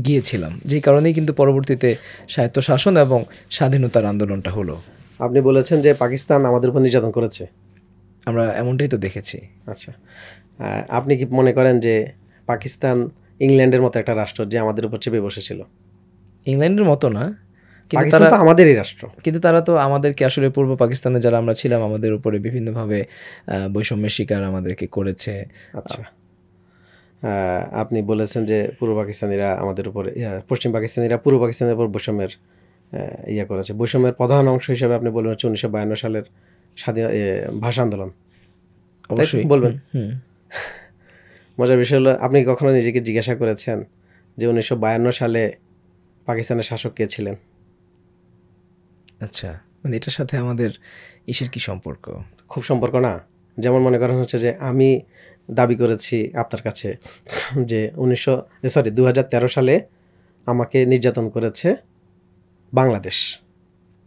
গিয়েছিলাম, যেই কারণেই কিন্তু পরবর্তীতে স্বায়ত্তশাসন এবং স্বাধীনতার আন্দোলনটা হলো। আপনি বলেছেন যে পাকিস্তান আমাদের উপর নির্যাতন করেছে, আমরা এমনটাই তো দেখেছি। আচ্ছা, আপনি কি মনে করেন যে পাকিস্তান ইংল্যান্ডের মতো একটা রাষ্ট্র যে আমাদের উপর চেপে বসেছিল? ইংল্যান্ডের মতো না, কিন্তু পাকিস্তান তো আমাদেরই রাষ্ট্র। কিন্তু তারা তো আমাদেরকে আসলে পূর্ব পাকিস্তানে যারা আমরা ছিলাম আমাদের উপরে বিভিন্নভাবে বৈষম্যের শিকার আমাদেরকে করেছে। আচ্ছা, আপনি বলেছেন যে পূর্ব পাকিস্তানিরা আমাদের উপরে, পশ্চিম পাকিস্তানিরা পূর্ব পাকিস্তানের উপর বৈষম্যের করেছে। বৈষম্যের প্রধান অংশ হিসেবে আপনি বলবেন হচ্ছে 1952 সালের স্বাধীন ভাষা আন্দোলন। অবশ্যই বলবেন। মজার বিষয় হলো, আপনি কখনো নিজেকে জিজ্ঞাসা করেছেন যে 1952 সালে পাকিস্তানের শাসক কে ছিলেন? আচ্ছা, মানে এটার সাথে আমাদের ইসের কি সম্পর্ক? খুব সম্পর্ক না। যেমন মনে করেন হচ্ছে যে আমি দাবি করেছি আপনার কাছে যে 2013 সালে আমাকে নির্যাতন করেছে বাংলাদেশ।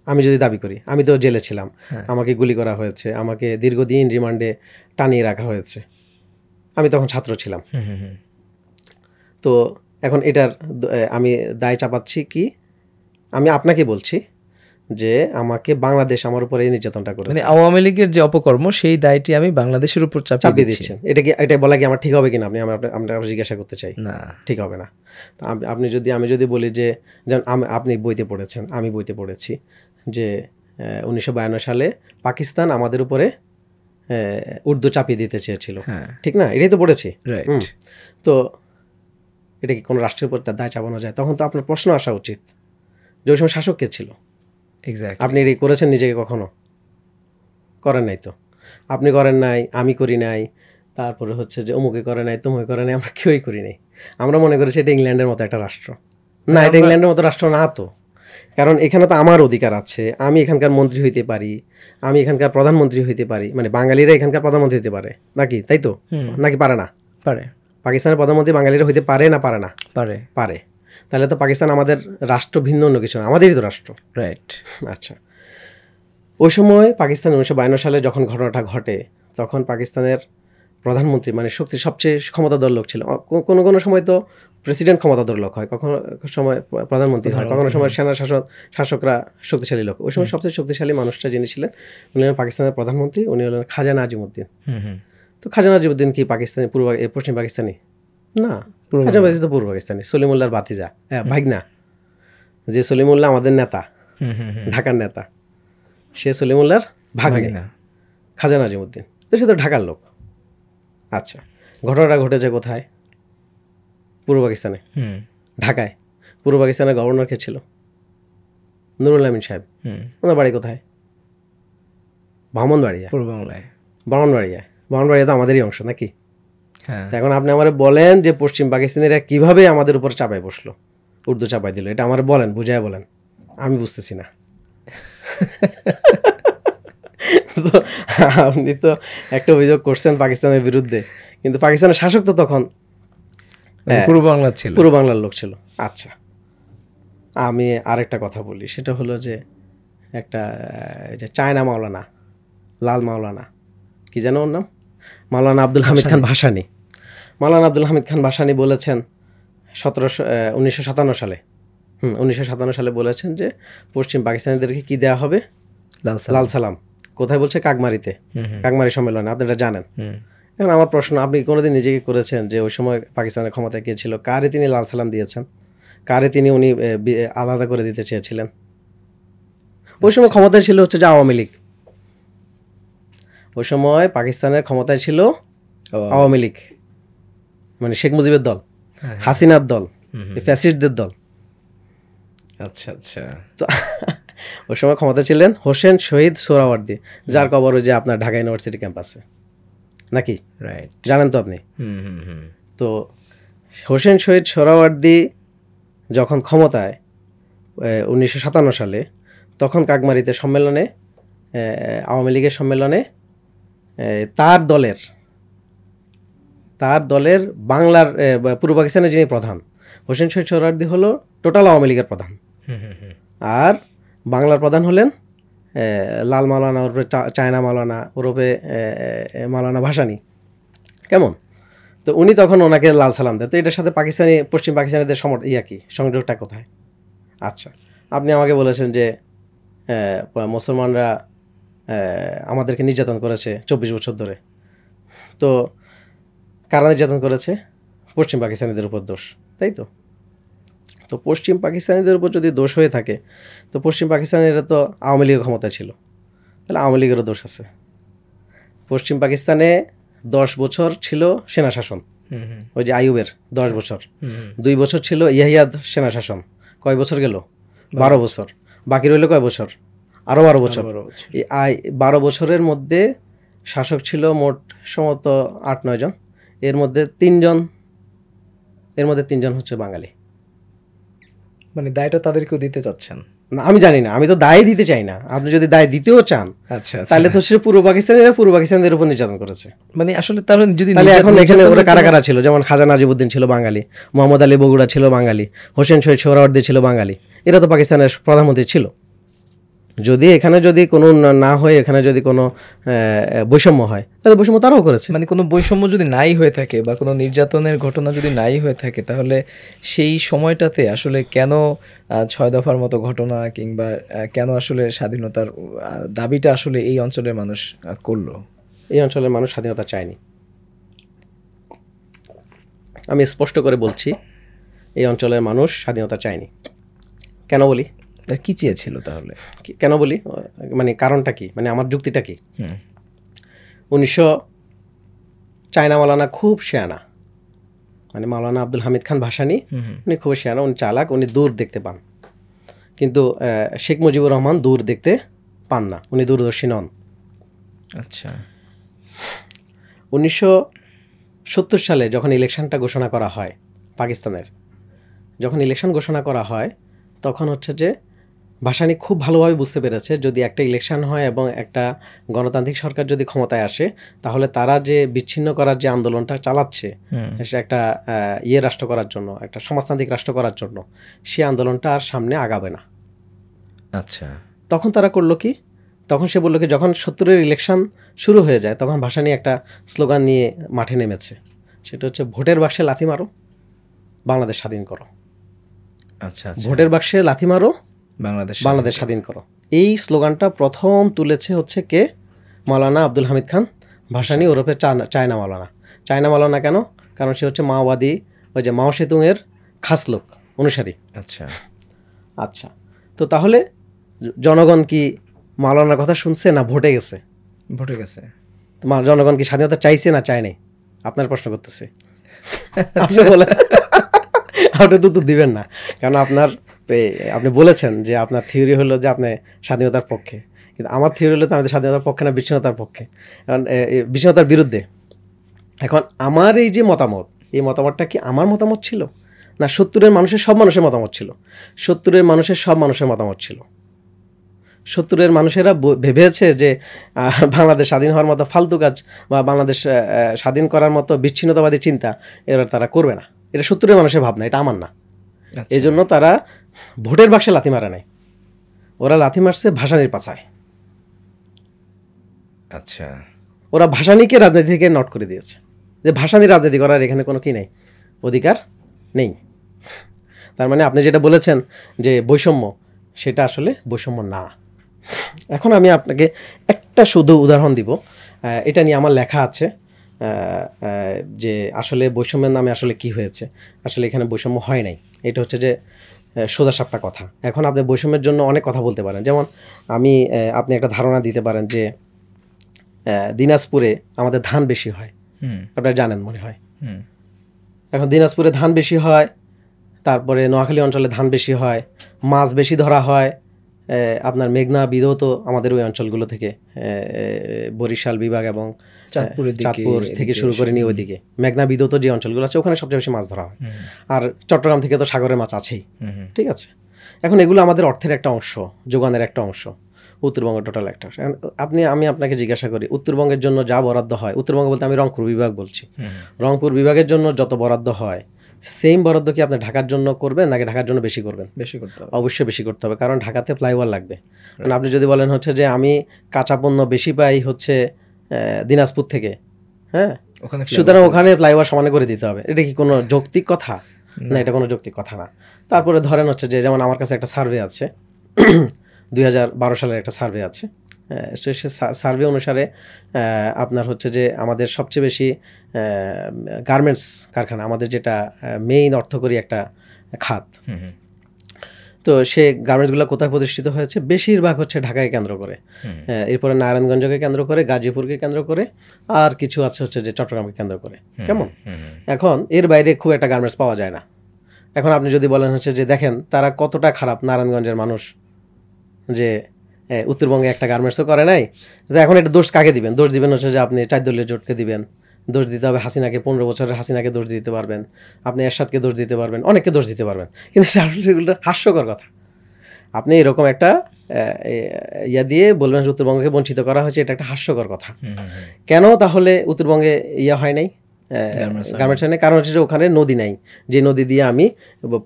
আমি যদি দাবি করি, আমি তো জেলে ছিলাম, আমাকে গুলি করা হয়েছে, আমাকে দীর্ঘদিন রিমান্ডে টানিয়ে রাখা হয়েছে, আমি তখন ছাত্র ছিলাম। তো এখন এটার আমি দায় চাপাচ্ছি কি? আমি আপনাকে বলছি যে আমাকে বাংলাদেশ আমার উপরে এই নির্যাতনটা করেছে। মানে আওয়ামী লীগের যে অপকর্ম সেই দায়টি আমি বাংলাদেশের উপর চাপিয়ে দিচ্ছেন। এটা বলা কি আমার ঠিক হবে কিনা আমরা জিজ্ঞাসা করতে চাই? না, ঠিক হবে না। আমি যদি বলি যে আপনি বইতে পড়েছেন, আমি বইতে পড়েছি যে 1952 সালে পাকিস্তান আমাদের উপরে উর্দু চাপিয়ে দিতে চেয়েছিল, ঠিক না? এটাই তো পড়েছি। তো এটা কি কোনো রাষ্ট্রের উপর তার দায় চাপানো যায়? তখন তো আপনার প্রশ্ন আসা উচিত যে ওই সময় শাসক কে ছিল। আপনি এটি করেছেন নিজেকে? কখনো করেন নাই। তো আপনি করেন নাই, আমি করি নাই, তারপরে হচ্ছে যে অমুকে করে নাই, তমুকে করে নাই, আমরা কেউই করি নাই। আমরা মনে করেছি এটা ইংল্যান্ডের মতো একটা রাষ্ট্র। না, এটা ইংল্যান্ডের মতো রাষ্ট্র না তো। কারণ এখানে তো আমার অধিকার আছে, আমি এখানকার মন্ত্রী হইতে পারি, আমি এখানকার প্রধানমন্ত্রী হইতে পারি, মানে বাঙালিরা এখানকার প্রধানমন্ত্রী হইতে পারে নাকি? তাই তো? নাকি পারে না? পারে। পাকিস্তানের প্রধানমন্ত্রী বাঙালিরা হইতে পারে না পারে না? পারে। তাহলে তো পাকিস্তান আমাদের রাষ্ট্র ভিন্ন অন্য কিছু না, আমাদেরই তো রাষ্ট্র। রাইট। আচ্ছা, ওই সময় পাকিস্তান 1952 সালে যখন ঘটনাটা ঘটে, তখন পাকিস্তানের প্রধানমন্ত্রী মানে সবচেয়ে ক্ষমতাধর লোক ছিল। কোনো সময় তো প্রেসিডেন্ট ক্ষমতাধর লোক হয়, কখনো সময় প্রধানমন্ত্রী হয়, কখনো সময় সেনা শাসকরা শক্তিশালী লোক। ওই সময় সবচেয়ে শক্তিশালী মানুষটা যিনি ছিলেন উনি হলেন পাকিস্তানের প্রধানমন্ত্রী, উনি হলেন খাজা নাজিমুদ্দিন। তো খাজা নাজিমুদ্দিন কি পশ্চিম পাকিস্তানি? না, খাজা নাজিমুদ্দিন তো পূর্ব পাকিস্তানি, সলিমুল্লাহর ভাতিজা, ভাগনা। যে সলিমুল্লাহ আমাদের নেতা, ঢাকার নেতা, সে সলিমুল্লাহর ভাগনা খাজা নাজিমুদ্দিন। তো সে তো ঢাকার লোক। আচ্ছা, ঘটনাটা ঘটেছে কোথায়? পূর্ব পাকিস্তানে, ঢাকায়। পূর্ব পাকিস্তানের গভর্নর কে ছিল? নুরুল আমিন সাহেব। ওনার বাড়ি কোথায়? ব্রাহ্মণবাড়িয়া। ব্রাহ্মণবাড়িয়া তো আমাদেরই অংশ নাকি? এখন আপনি আমার বলেন যে পশ্চিম পাকিস্তানিরা কিভাবে আমাদের উপর চাপায় বসলো, উর্দু চাপাই দিল, এটা আমার বলেন, বুঝায় বলেন, আমি বুঝতেছি না। তো আপনি তো একটা অভিযোগ করছেন পাকিস্তানের বিরুদ্ধে, কিন্তু পাকিস্তানের শাসক তো তখন পূর্ব বাংলার লোক ছিল। আচ্ছা, আমি আরেকটা কথা বলি, সেটা হলো যে একটা চায়না মাওলানা, লাল মাওলানা, কি যেন ওর নাম, মাওলানা আব্দুল হামিদ খান ভাসানী। মাওলানা আব্দুল হামিদ খান ভাসানী বলেছেন 1957 সালে 1957 সালে বলেছেন যে পশ্চিম পাকিস্তানিদেরকে কি দেওয়া হবে? লাল সালাম। কোথায় বলছে? কাকমারিতে, কাকমারি সম্মেলনে, আপনি এটা জানেন। এখন আমার প্রশ্ন, আপনি কোনোদিন নিজেকে করেছেন যে ওই সময় পাকিস্তানের ক্ষমতায় কে ছিল, কারে তিনি লাল সালাম দিয়েছেন? কারে উনি আলাদা করে দিতে চেয়েছিলেন। ওই সময় ক্ষমতায় ছিল হচ্ছে যে আওয়ামী লীগ, ওই সময় পাকিস্তানের ক্ষমতায় ছিল আওয়ামী লীগ, মানে শেখ মুজিবের দল, হাসিনার দল, ফ্যাসিস্টদের দল। আচ্ছা আচ্ছা। তো ওই সময় ক্ষমতা ছিলেন হোসেন শহীদ সোহরাওয়ার্দী, যার কবর ওই যে আপনার ঢাকা ইউনিভার্সিটি ক্যাম্পাসে, নাকি রাইট, জানেন তো আপনি। তো হোসেন শহীদ সোহরাওয়ার্দী যখন ক্ষমতায় 1957 সালে, তখন কাকমারিতে সম্মেলনে, আওয়ামী লীগের সম্মেলনে তার দলের বাংলার পূর্ব পাকিস্তানের যিনি প্রধান, হোসেন শহীদ সোহরাওয়ার্দী হলো টোটাল আওয়ামী লীগের প্রধান, আর বাংলার প্রধান হলেন লাল মাওলানা ওরফে চায়না মাওলানা ওরফে মাওলানা ভাসানী। কেমন? তো উনি তখন ওনাকে লাল সালাম দেয়। তো এটার সাথে পশ্চিম পাকিস্তানিদের কি সংযোগটা কোথায়? আচ্ছা, আপনি আমাকে বলেছেন যে মুসলমানরা আমাদেরকে নির্যাতন করেছে 24 বছর ধরে। তো কারা নির্যাতন করেছে? পশ্চিম পাকিস্তানিদের উপর দোষ, তাই তো? তো পশ্চিম পাকিস্তানিদের উপর যদি দোষ হয়ে থাকে, তো পশ্চিম পাকিস্তানিরা তো আওয়ামী লীগের ক্ষমতায় ছিল, তাহলে আওয়ামী লীগেরও দোষ আছে। পশ্চিম পাকিস্তানে 10 বছর ছিল সেনা শাসন, ওই যে আইয়ুবের 10 বছর, 2 বছর ছিল ইয়াহিয়াদ সেনা শাসন, কয় বছর গেল? 12 বছর। বাকি রইল কয় বছর? আরও 12 বছর। এই 12 বছরের মধ্যে শাসক ছিল মোট সম্ভবত 8-9 জন, এর মধ্যে 3 জন হচ্ছে বাঙালি। মানে দায়টা তাদেরকেও দিতে চাচ্ছেন না? আমি জানি না, আমি তো দায় দিতে চাই না। আপনি যদি দায় দিতেও চান, আচ্ছা, তাহলে তো সে পূর্ব পাকিস্তানিদের উপর নির্যাতন করেছে। মানে আসলে তাহলে যদি এখন এখানে ওরা কারা কারা ছিল? যেমন খাজা নাজিবুদ্দিন ছিল বাঙালি, মোহাম্মদ আলী বগুড়া ছিল বাঙালি, হোসেন শহীদ সোহরাওয়ার্দী ছিল বাঙালি। এরা তো পাকিস্তানের প্রধানমন্ত্রী ছিল। যদি এখানে যদি কোনো না হয়, এখানে যদি কোনো বৈষম্য হয়, তাহলে বৈষম্য তারাও করেছে। মানে কোনো বৈষম্য যদি নাই হয়ে থাকে বা কোনো নির্যাতনের ঘটনা যদি নাই হয়ে থাকে, তাহলে সেই সময়টাতে আসলে কেন 6 দফার মতো ঘটনা কিংবা কেন আসলে স্বাধীনতার দাবিটা আসলে এই অঞ্চলের মানুষ করলো? এই অঞ্চলের মানুষ স্বাধীনতা চায়নি। আমি স্পষ্ট করে বলছি, এই অঞ্চলের মানুষ স্বাধীনতা চায়নি। কেন বলি? কি চেয়েছিল তাহলে? কেন বলি, মানে কারণটা কি, মানে আমার যুক্তিটা কি? 1900 চায়না মাওলানা খুব শেয়ানা, মানে মাওলানা আব্দুল হামিদ খান ভাসানী, উনি খুব শেয়ানা, উনি চালাক, উনি দূর দেখতে পান। কিন্তু শেখ মুজিবুর রহমান দূর দেখতে পান না, উনি দূরদর্শী নন। আচ্ছা, 1970 সালে যখন ইলেকশনটা ঘোষণা করা হয় পাকিস্তানের, যখন ইলেকশন ঘোষণা করা হয়, তখন হচ্ছে যে ভাসানী খুব ভালোভাবে বুঝতে পেরেছে, যদি একটা ইলেকশন হয় এবং একটা গণতান্ত্রিক সরকার যদি ক্ষমতায় আসে, তাহলে তারা যে বিচ্ছিন্ন করার যে আন্দোলনটা চালাচ্ছে, সে একটা রাষ্ট্র করার জন্য, একটা সমাজতান্ত্রিক রাষ্ট্র করার জন্য, সে আন্দোলনটা আর সামনে আগাবে না। আচ্ছা, তখন তারা করলো কি, তখন সে বললো কি, যখন 70-এর ইলেকশন শুরু হয়ে যায়, তখন ভাসানী একটা স্লোগান নিয়ে মাঠে নেমেছে, সেটা হচ্ছে ভোটের বাক্সে লাথি মারো, বাংলাদেশ স্বাধীন করো। আচ্ছা, ভোটের বাক্সে লাথি মারো, বাংলাদেশ স্বাধীন করো। এই স্লোগানটা প্রথম তুলেছে হচ্ছে কে? মাওলানা আব্দুল হামিদ খান ভাসানী ওরফে চায়না মাওলানা। চায়না মাওলানা কেন? কারণ সে হচ্ছে মাওবাদী, ওই যে মাও সেতুংয়ের খাস লোক, অনুসারী। আচ্ছা আচ্ছা, তো তাহলে জনগণ কি মাওলানার কথা শুনছে না ভোটে গেছে? ভোটে গেছে। জনগণ কি স্বাধীনতা চাইছে না চায় নাই? আপনার প্রশ্ন করতেছে। আপনি বলেন, আপনি তো দিবেন না, কারণ আপনি বলেছেন যে আপনার থিওরি হলো যে আপনি স্বাধীনতার পক্ষে, কিন্তু আমার থিওরি হলো তো আমি স্বাধীনতার পক্ষে না, বিচ্ছিন্নতার পক্ষে, কারণ বিচ্ছিন্নতার বিরুদ্ধে। এখন আমার এই যে মতামত, এই মতামতটা কি আমার মতামত ছিল না 70-এর মানুষের সব মানুষের মতামত ছিল? 70-এর মানুষের সব মানুষের মতামত ছিল। 70-এর মানুষেরা ভেবেছে যে বাংলাদেশ স্বাধীন হওয়ার মতো ফালতু কাজ বা বাংলাদেশ স্বাধীন করার মতো বিচ্ছিন্নতাবাদী চিন্তা এরা তারা করবে না। এটা 70-এর মানুষের ভাবনা, এটা আমার না। এই জন্য তারা ভোটের বাক্সে লাথি মারে নাই, ওরা লাথি মারছে ভাসানীর পাছায়। আচ্ছা, ওরা ভাসানীকে রাজনীতি থেকে নট করে দিয়েছে, যে ভাসানীর রাজনীতি করার এখানে কোনো কি নেই, অধিকার নেই। তার মানে আপনি যেটা বলেছেন যে বৈষম্য, সেটা আসলে বৈষম্য না। এখন আমি আপনাকে একটা শুধু উদাহরণ দিব, এটা নিয়ে আমার লেখা আছে, যে আসলে বৈষম্যের নামে আসলে কি হয়েছে, আসলে এখানে বৈষম্য হয় নাই, এটা হচ্ছে যে সোজাসাপটা কথা। এখন আপনি বৈষম্যের জন্য অনেক কথা বলতে পারেন, যেমন আপনি একটা ধারণা দিতে পারেন যে দিনাজপুরে আমাদের ধান বেশি হয়, আপনারা জানেন মনে হয়। এখন দিনাজপুরে ধান বেশি হয়, তারপরে নোয়াখালী অঞ্চলে ধান বেশি হয়, মাছ বেশি ধরা হয় আপনার মেঘনা বিধৌত আমাদের ওই অঞ্চলগুলো থেকে, বরিশাল বিভাগ এবং চাঁদপুর থেকে শুরু করে নিয়ে ওইদিকে মেঘনা বিধৌত যে অঞ্চলগুলো আছে ওখানে সবচেয়ে বেশি মাছ ধরা হয়। আর চট্টগ্রাম থেকে তো সাগরের মাছ আছেই, ঠিক আছে। এখন এগুলো আমাদের অর্থের একটা অংশ, যোগানের একটা অংশ, উত্তরবঙ্গের টোটাল একটা অংশ। আমি আপনাকে জিজ্ঞাসা করি, উত্তরবঙ্গের জন্য যা বরাদ্দ হয়, উত্তরবঙ্গ বলতে আমি রংপুর বিভাগ বলছি, রংপুর বিভাগের জন্য যত বরাদ্দ হয় সেম বরাদ্দ কি আপনি ঢাকার জন্য করবেন নাকি ঢাকার জন্য বেশি করবেন? বেশি করতে হবে, অবশ্যই বেশি করতে হবে, কারণ ঢাকাতে ফ্লাইওভার লাগবে। কারণ আপনি যদি বলেন হচ্ছে যে আমি কাঁচা পণ্য বেশি পাই হচ্ছে দিনাজপুর থেকে, হ্যাঁ, সুতরাং ওখানে ফ্লাইওভার সমানে করে দিতে হবে, এটা কি কোনো যৌক্তিক কথা? না, এটা কোনো যৌক্তিক কথা না। তারপরে ধরেন হচ্ছে যে যেমন আমার কাছে একটা সার্ভে আছে 2012 সালের একটা সার্ভে আছে, সে সার্ভে অনুসারে আপনার হচ্ছে যে আমাদের সবচেয়ে বেশি গার্মেন্টস কারখানা, আমাদের যেটা মেইন অর্থকরী একটা খাত, তো সে গার্মেন্টসগুলো কোথায় প্রতিষ্ঠিত হয়েছে? বেশিরভাগ হচ্ছে ঢাকাকে কেন্দ্র করে, এরপরে নারায়ণগঞ্জকে কেন্দ্র করে, গাজীপুরকে কেন্দ্র করে, আর কিছু আছে হচ্ছে যে চট্টগ্রামকে কেন্দ্র করে। কেমন? এখন এর বাইরে খুব একটা গার্মেন্টস পাওয়া যায় না। এখন আপনি যদি বলেন হচ্ছে যে দেখেন তারা কতটা খারাপ নারায়ণগঞ্জের মানুষ, যে উত্তরবঙ্গে একটা গার্মেন্টসও করে নাই, এখন এটা দোষ কাকে দিবেন? দোষ দিবেন হচ্ছে যে আপনি 4 দলীয় জোটকে দিবেন, দোষ দিতে হবে হাসিনাকে, 15 বছরের হাসিনাকে দোষ দিতে পারবেন, আপনি এরশাদকে দোষ দিতে পারবেন, অনেককে দোষ দিতে পারবেন, কিন্তু সেগুলো হাস্যকর কথা। আপনি এরকম একটা ইয়া দিয়ে বলবেন উত্তরবঙ্গকে বঞ্চিত করা হয়েছে, এটা একটা হাস্যকর কথা। কেন তাহলে উত্তরবঙ্গে ইয়া হয় নাই, গার্মেন্টস হয় না? কারণ হচ্ছে যে ওখানে নদী নাই, যে নদী দিয়ে আমি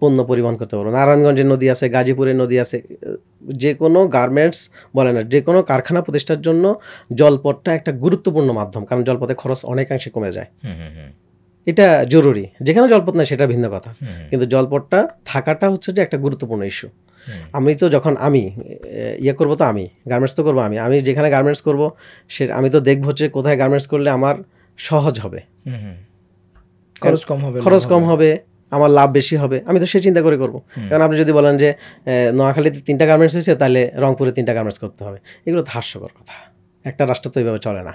পণ্য পরিবহন করতে পারবো। নারায়ণগঞ্জের নদী আছে, গাজীপুরের নদী আছে, যে কোনো গার্মেন্টস বলে না, যে কোনো কারখানা প্রতিষ্ঠার জন্য জলপথটা একটা গুরুত্বপূর্ণ মাধ্যম, কারণ জলপথে খরচ অনেকাংশে কমে যায়, এটা জরুরি। যেখানে জলপথ নাই সেটা ভিন্ন কথা, কিন্তু জলপথটা থাকাটা হচ্ছে যে একটা গুরুত্বপূর্ণ ইস্যু। আমি তো যখন আমি ইয়ে করবো, তো আমি গার্মেন্টস তো করবো, আমি যেখানে গার্মেন্টস করবো আমি তো দেখবো যে কোথায় গার্মেন্টস করলে আমার সহজ হবে, খরচ কম হবে, আমার লাভ বেশি হবে, আমি তো সে চিন্তা করে করবো। কারণ আপনি যদি বলেন যে নোয়াখালীতে 3টা গার্মেন্টস হয়েছে, তাহলে রংপুরে 3টা গার্মেন্টস করতে হবে, এগুলো তো হাস্যকর কথা। একটা রাষ্ট্র তো এইভাবে চলে না,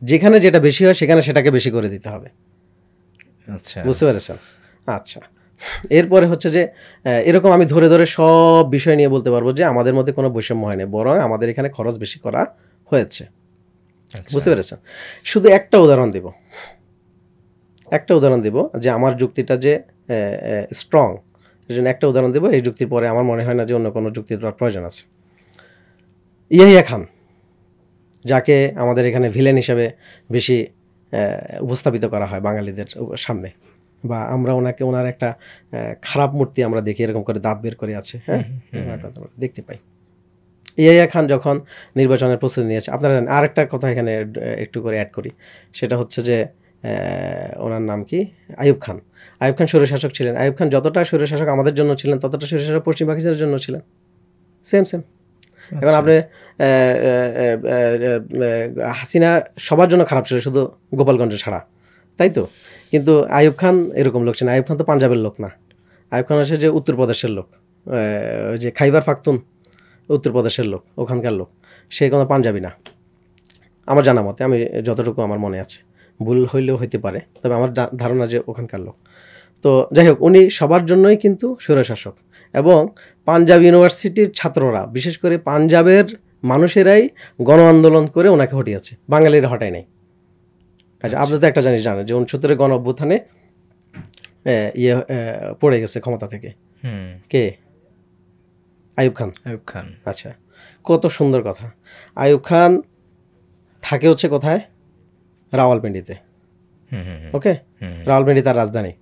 যেখানে যেটা বেশি হয় সেখানে সেটাকে বেশি করে দিতে হবে। আচ্ছা, বুঝতে পেরেছেন? আচ্ছা, এরপরে হচ্ছে যে এরকম আমি ধরে ধরে সব বিষয় নিয়ে বলতে পারবো যে আমাদের মধ্যে কোনো বৈষম্য হয় না, বরং আমাদের এখানে খরচ বেশি করা হয়েছে। বুঝতে পেরেছেন? শুধু একটা উদাহরণ দেব যে আমার যুক্তিটা যে স্ট্রং, এই জন্য একটা উদাহরণ দেব। এই যুক্তির পরে আমার মনে হয় না যে অন্য কোনো যুক্তির প্রয়োজন আছে। ইয়াহিয়া খান, যাকে আমাদের এখানে ভিলেন হিসেবে বেশি উপস্থাপিত করা হয় বাঙালিদের সামনে, বা আমরা ওনার একটা খারাপ মূর্তি আমরা দেখি, এরকম করে দাঁত বের করে আছে, হ্যাঁ, দেখতে পাই। ইয়াহিয়া খান যখন নির্বাচনের প্রস্তুতি নিয়েছে, আপনারা জানেন, আরেকটা কথা এখানে একটু করে অ্যাড করি, সেটা হচ্ছে যে ওনার নাম কি, আইয়ুব খান স্বৈরশাসক ছিলেন। আইয়ুব খান যতটা স্বৈরশাসক আমাদের জন্য ছিলেন, ততটা স্বৈরশাসক পশ্চিম পাকিস্তানের জন্য ছিলেন, সেম। এখন আপনি হাসিনা সবার জন্য খারাপ ছিল, শুধু গোপালগঞ্জ ছাড়া, তাই তো? কিন্তু আইয়ুব খান এরকম লোক ছিলেন। আইয়ুব খান তো পাঞ্জাবের লোক না, আইয়ুব খান হচ্ছে যে উত্তরপ্রদেশের লোক, যে খাইবার পাখতুন উত্তরপ্রদেশের লোক, ওখানকার লোক, সে কোনো পাঞ্জাবি না আমার জানা মতে, আমি যতটুকু আমার মনে আছে, ভুল হইলেও হইতে পারে, তবে আমার ধারণা যে ওখানকার লোক। তো যাই হোক, উনি সবার জন্যই কিন্তু স্বৈরশাসক, এবং পাঞ্জাব ইউনিভার্সিটির ছাত্ররা, বিশেষ করে পাঞ্জাবের মানুষেরাই গণ আন্দোলন করে ওনাকে হটিয়েছে, বাঙালিরা হটায় নাই। আচ্ছা, আপনি তো একটা জিনিস জানেন যে 69 গণ অভ্যুত্থানে পড়ে গেছে ক্ষমতা থেকে কে? আইয়ুব খান। আচ্ছা, কত সুন্দর কথা। আইয়ুব খান থাকে হচ্ছে কোথায়? রাওয়ালপিন্ডিতে, ওকে, রাওয়ালপিন্ডি তার রাজধানী।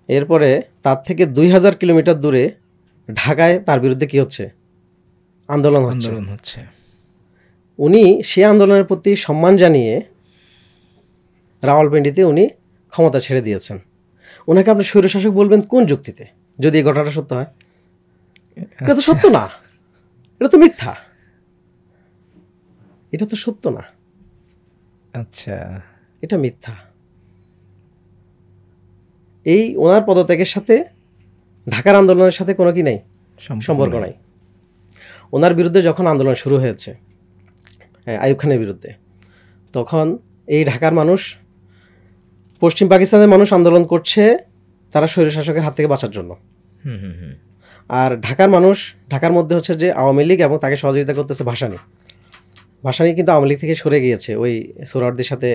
এরপরে তার থেকে 2000 কিলোমিটার দূরে ঢাকায় তার বিরুদ্ধে কি হচ্ছে? আন্দোলন হচ্ছে। উনি সে আন্দোলনের প্রতি সম্মান জানিয়ে রাওয়ালপিন্ডিতে উনি ক্ষমতা ছেড়ে দিয়েছেন। ওনাকে আপনি স্বৈরশাসক বলবেন কোন যুক্তিতে, যদি এই ঘটনাটা সত্য হয়? এটা তো সত্য না, এটা তো মিথ্যা, এটা তো সত্য না। আচ্ছা, এটা মিথ্যা। এই ওনার পদত্যাগের সাথে ঢাকার আন্দোলনের সাথে কোনো কি নাই, সম্পর্ক নাই। ওনার বিরুদ্ধে যখন আন্দোলন শুরু হয়েছে আইয়ুব খানের বিরুদ্ধে, তখন এই ঢাকার মানুষ, পশ্চিম পাকিস্তানের মানুষ আন্দোলন করছে তারা স্বৈরশাসকের হাত থেকে বাঁচার জন্য। আর ঢাকার মানুষ, ঢাকার মধ্যে হচ্ছে যে আওয়ামী লীগ এবং তাকে সহযোগিতা করতেছে ভাসানী। ভাসানী কিন্তু আওয়ামী লীগ থেকে সরে গিয়েছে ওই সোহরাওয়ার্দীর সাথে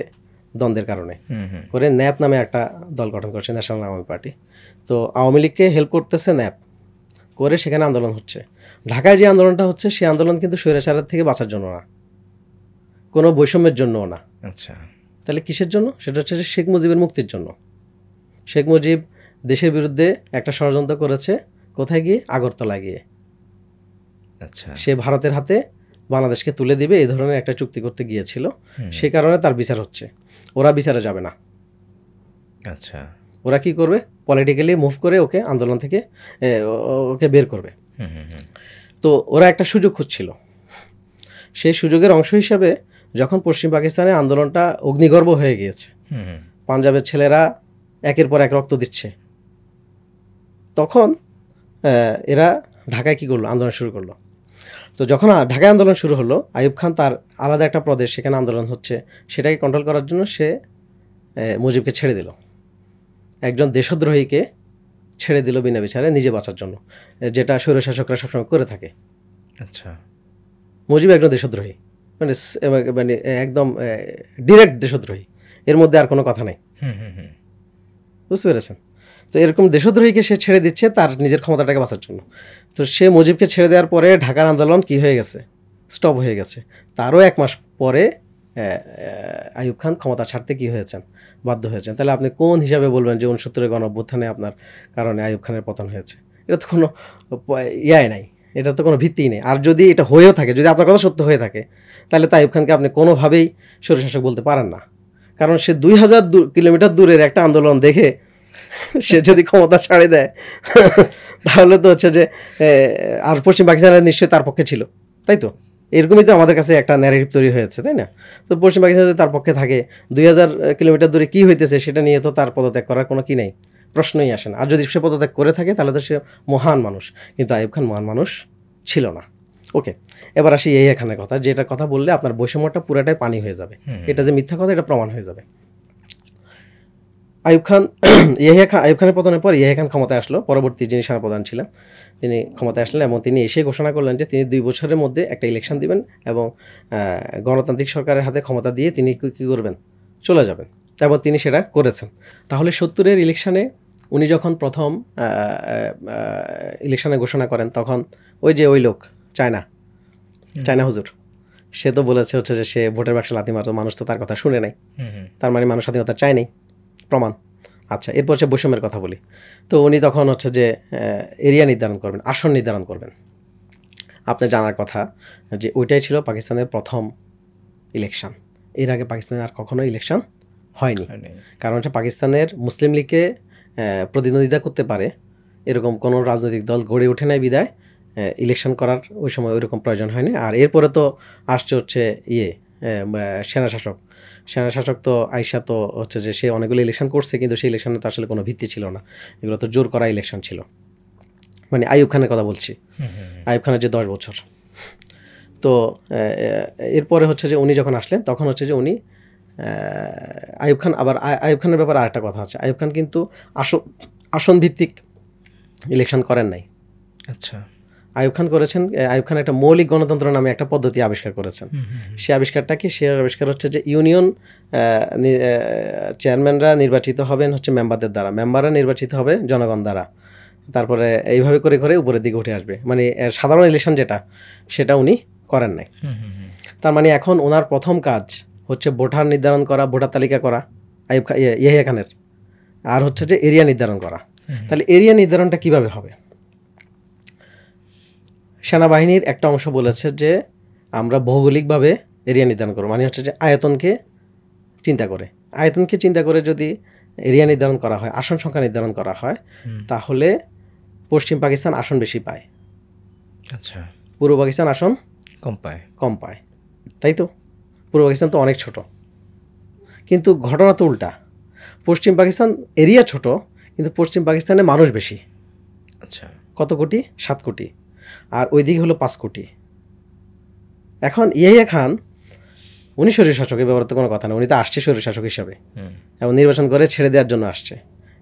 দ্বন্দ্বের কারণে, করে ন্যাপ নামে একটা দল গঠন করেছে, ন্যাশনাল আওয়ামী পার্টি। তো আওয়ামী লীগকে হেল্প করতেছে ন্যাপ, করে সেখানে আন্দোলন হচ্ছে। ঢাকায় যে আন্দোলনটা হচ্ছে সেই আন্দোলন কিন্তু স্বৈরাচারের থেকে বাঁচার জন্য না, কোনো বৈষম্যের জন্যও না। আচ্ছা, তাহলে কিসের জন্য? সেটা হচ্ছে যে শেখ মুজিবের মুক্তির জন্য। শেখ মুজিব দেশের বিরুদ্ধে একটা ষড়যন্ত্র করেছে, কোথায় গিয়ে? আগরতলায় গিয়ে। আচ্ছা, সে ভারতের হাতে বাংলাদেশকে তুলে দিবে এই ধরনের একটা চুক্তি করতে গিয়েছিল, সেই কারণে তার বিচার হচ্ছে। ওরা বিচারে যাবে না। আচ্ছা, ওরা কি করবে? পলিটিক্যালি মুভ করে ওকে আন্দোলন থেকে ওকে বের করবে। তো ওরা একটা সুযোগ খুঁজছিল। সেই সুযোগের অংশ হিসাবে যখন পশ্চিম পাকিস্তানে আন্দোলনটা অগ্নিগর্ভ হয়ে গিয়েছে, পাঞ্জাবের ছেলেরা একের পর এক রক্ত দিচ্ছে, তখন এরা ঢাকায় কী করলো? আন্দোলন শুরু করলো। তো যখন ঢাকায় আন্দোলন শুরু হলো, আইয়ুব খান তার আলাদা একটা প্রদেশ, সেখানে আন্দোলন হচ্ছে, সেটাকে কন্ট্রোল করার জন্য সে মুজিবকে ছেড়ে দিল। একজন দেশদ্রোহীকে ছেড়ে দিল বিনা বিচারে নিজে বাঁচার জন্য, যেটা স্বৈরশাসকরা সবসময় করে থাকে। আচ্ছা, মুজিব একজন দেশদ্রোহী, মানে মানে একদম ডিরেক্ট দেশদ্রোহী, এর মধ্যে আর কোনো কথা নেই। বুঝতে পেরেছেন? তো এরকম দেশদ্রোহীকে সে ছেড়ে দিচ্ছে তার নিজের ক্ষমতাটাকে বাঁচার জন্য। তো সে মুজিবকে ছেড়ে দেওয়ার পরে ঢাকার আন্দোলন কি হয়ে গেছে? স্টপ হয়ে গেছে। তারও 1 মাস পরে আইয়ুব খান ক্ষমতা ছাড়তে কি হয়েছেন? বাধ্য হয়েছেন। তাহলে আপনি কোন হিসাবে বলবেন যে 69-এর গণঅভ্যুত্থানে আপনার কারণে আইয়ুব খানের পতন হয়েছে? এটা তো কোনো নাই, এটা তো কোনো ভিত্তিই নেই। আর যদি এটা হয়েও থাকে, যদি আপনার কথা সত্য হয়ে থাকে, তাহলে তো আইয়ুব খানকে আপনি কোনোভাবেই স্বৈরশাসক বলতে পারেন না। কারণ সে 2000 কিলোমিটার দূরের একটা আন্দোলন দেখে সে যদি ক্ষমতা ছাড়ে দেয় তাহলে তো হচ্ছে যে আর পশ্চিম পাকিস্তানের নিশ্চয়ই তার পক্ষে ছিল, তাই তো? এরকমই তো আমাদের কাছে একটা ন্যারেটিভ তৈরি হয়েছে, তাই না? তো পশ্চিম পাকিস্তান যদি তার পক্ষে থাকে, 2000 কিলোমিটার দূরে কী হইতেছে সেটা নিয়ে তো তার পদত্যাগ করার কোনো কি নেই, প্রশ্নই আসে না। আর যদি সে পদত্যাগ করে থাকে তাহলে তো সে মহান মানুষ, কিন্তু আইয়ুব খান মহান মানুষ ছিল না। ওকে, এবার আসি ইয়াহিয়া খানের কথা, যেটা কথা বললে আপনার বৈষম্যটা পুরাটাই পানি হয়ে যাবে। এটা যে মিথ্যা কথা এটা প্রমাণ হয়ে যাবে। আইয়ুব খানের পতনের পর ইয়াহিয়া খান ক্ষমতায় আসলো, পরবর্তী যিনি সেনাপ্রধান ছিলেন তিনি ক্ষমতায় আসলেন, এবং তিনি এসে ঘোষণা করলেন যে তিনি 2 বছরের মধ্যে একটা ইলেকশন দিবেন এবং গণতান্ত্রিক সরকারের হাতে ক্ষমতা দিয়ে তিনি কী করবেন? চলে যাবেন। এবং তিনি সেটা করেছেন। তাহলে 70-এর ইলেকশানে উনি যখন প্রথম ইলেকশানে ঘোষণা করেন, তখন ওই লোক চায়না হুজুর, সে তো বলেছে হচ্ছে যে সে ভোটের বাক্সে লাথি মারত, মানুষ তো তার কথা শুনে নাই, তার মানে মানুষ স্বাধীনতা চায় নাই, প্রমাণ। আচ্ছা, এরপর হচ্ছে বৈষম্যের কথা বলি। তো উনি তখন হচ্ছে যে এরিয়া নির্ধারণ করবেন, আসন নির্ধারণ করবেন। আপনার জানার কথা যে ওইটাই ছিল পাকিস্তানের প্রথম ইলেকশন। এর আগে পাকিস্তানে আর কখনো ইলেকশন হয়নি। কারণ হচ্ছে পাকিস্তানের মুসলিম লীগকে প্রতিদ্বন্দ্বিতা করতে পারে এরকম কোনো রাজনৈতিক দল গড়ে ওঠে নাই বিদায় ইলেকশন করার ওই সময় ওইরকম প্রয়োজন হয়নি। আর এরপরে তো আসছে হচ্ছে সেনাশাসক তো আইসা তো হচ্ছে যে সে অনেকগুলো ইলেকশন করছে, কিন্তু সেই ইলেকশনে তো আসলে কোনো ভিত্তি ছিল না, এগুলো তো জোর করা ইলেকশন ছিল। মানে আইয়ুব খানের কথা বলছি, আইয়ুব খানের যে 10 বছর। তো এরপরে হচ্ছে যে উনি যখন আসলেন তখন হচ্ছে যে উনি আইয়ুব খানের ব্যাপারে আরেকটা কথা আছে। আইয়ুব খান কিন্তু আসন ভিত্তিক ইলেকশন করেন নাই। আচ্ছা, আইয়ুব খান করেছেন, আইয়ুব খান একটা মৌলিক গণতন্ত্র নামে একটা পদ্ধতি আবিষ্কার করেছেন। সে আবিষ্কারটা কি? সে আবিষ্কার হচ্ছে যে ইউনিয়ন চেয়ারম্যানরা নির্বাচিত হবেন হচ্ছে মেম্বারদের দ্বারা, মেম্বাররা নির্বাচিত হবে জনগণ দ্বারা, তারপরে এইভাবে করে করে উপরের দিকে উঠে আসবে। মানে সাধারণ ইলেকশন যেটা, সেটা উনি করেন নাই। তার মানে এখন ওনার প্রথম কাজ হচ্ছে ভোটার নির্ধারণ করা, ভোটার তালিকা করা ইয়াহিয়া খানের, আর হচ্ছে যে এরিয়া নির্ধারণ করা। তাহলে এরিয়া নির্ধারণটা কিভাবে হবে? সেনাবাহিনীর একটা অংশ বলেছে যে আমরা ভৌগোলিকভাবে এরিয়া নির্ধারণ করবো, মানে হচ্ছে যে আয়তনকে চিন্তা করে যদি এরিয়া নির্ধারণ করা হয়, আসন সংখ্যা নির্ধারণ করা হয়, তাহলে পশ্চিম পাকিস্তান আসন বেশি পায়, আচ্ছা, পূর্ব পাকিস্তান আসন কম পায়, তাই তো? পূর্ব পাকিস্তান তো অনেক ছোট, কিন্তু ঘটনা তো উল্টা। পশ্চিম পাকিস্তান এরিয়া ছোট, কিন্তু পশ্চিম পাকিস্তানে মানুষ বেশি। আচ্ছা, কত কোটি? 7 কোটি। আর ওইদিকে হলো 5 কোটি। এখন ইয়াহিয়া খান উনি স্বৈরশাসক, এ ব্যাপারে তো কোনো কথা না, উনি তো আসছে স্বৈরশাসক হিসাবে এবং নির্বাচন করে ছেড়ে দেওয়ার জন্য আসছে।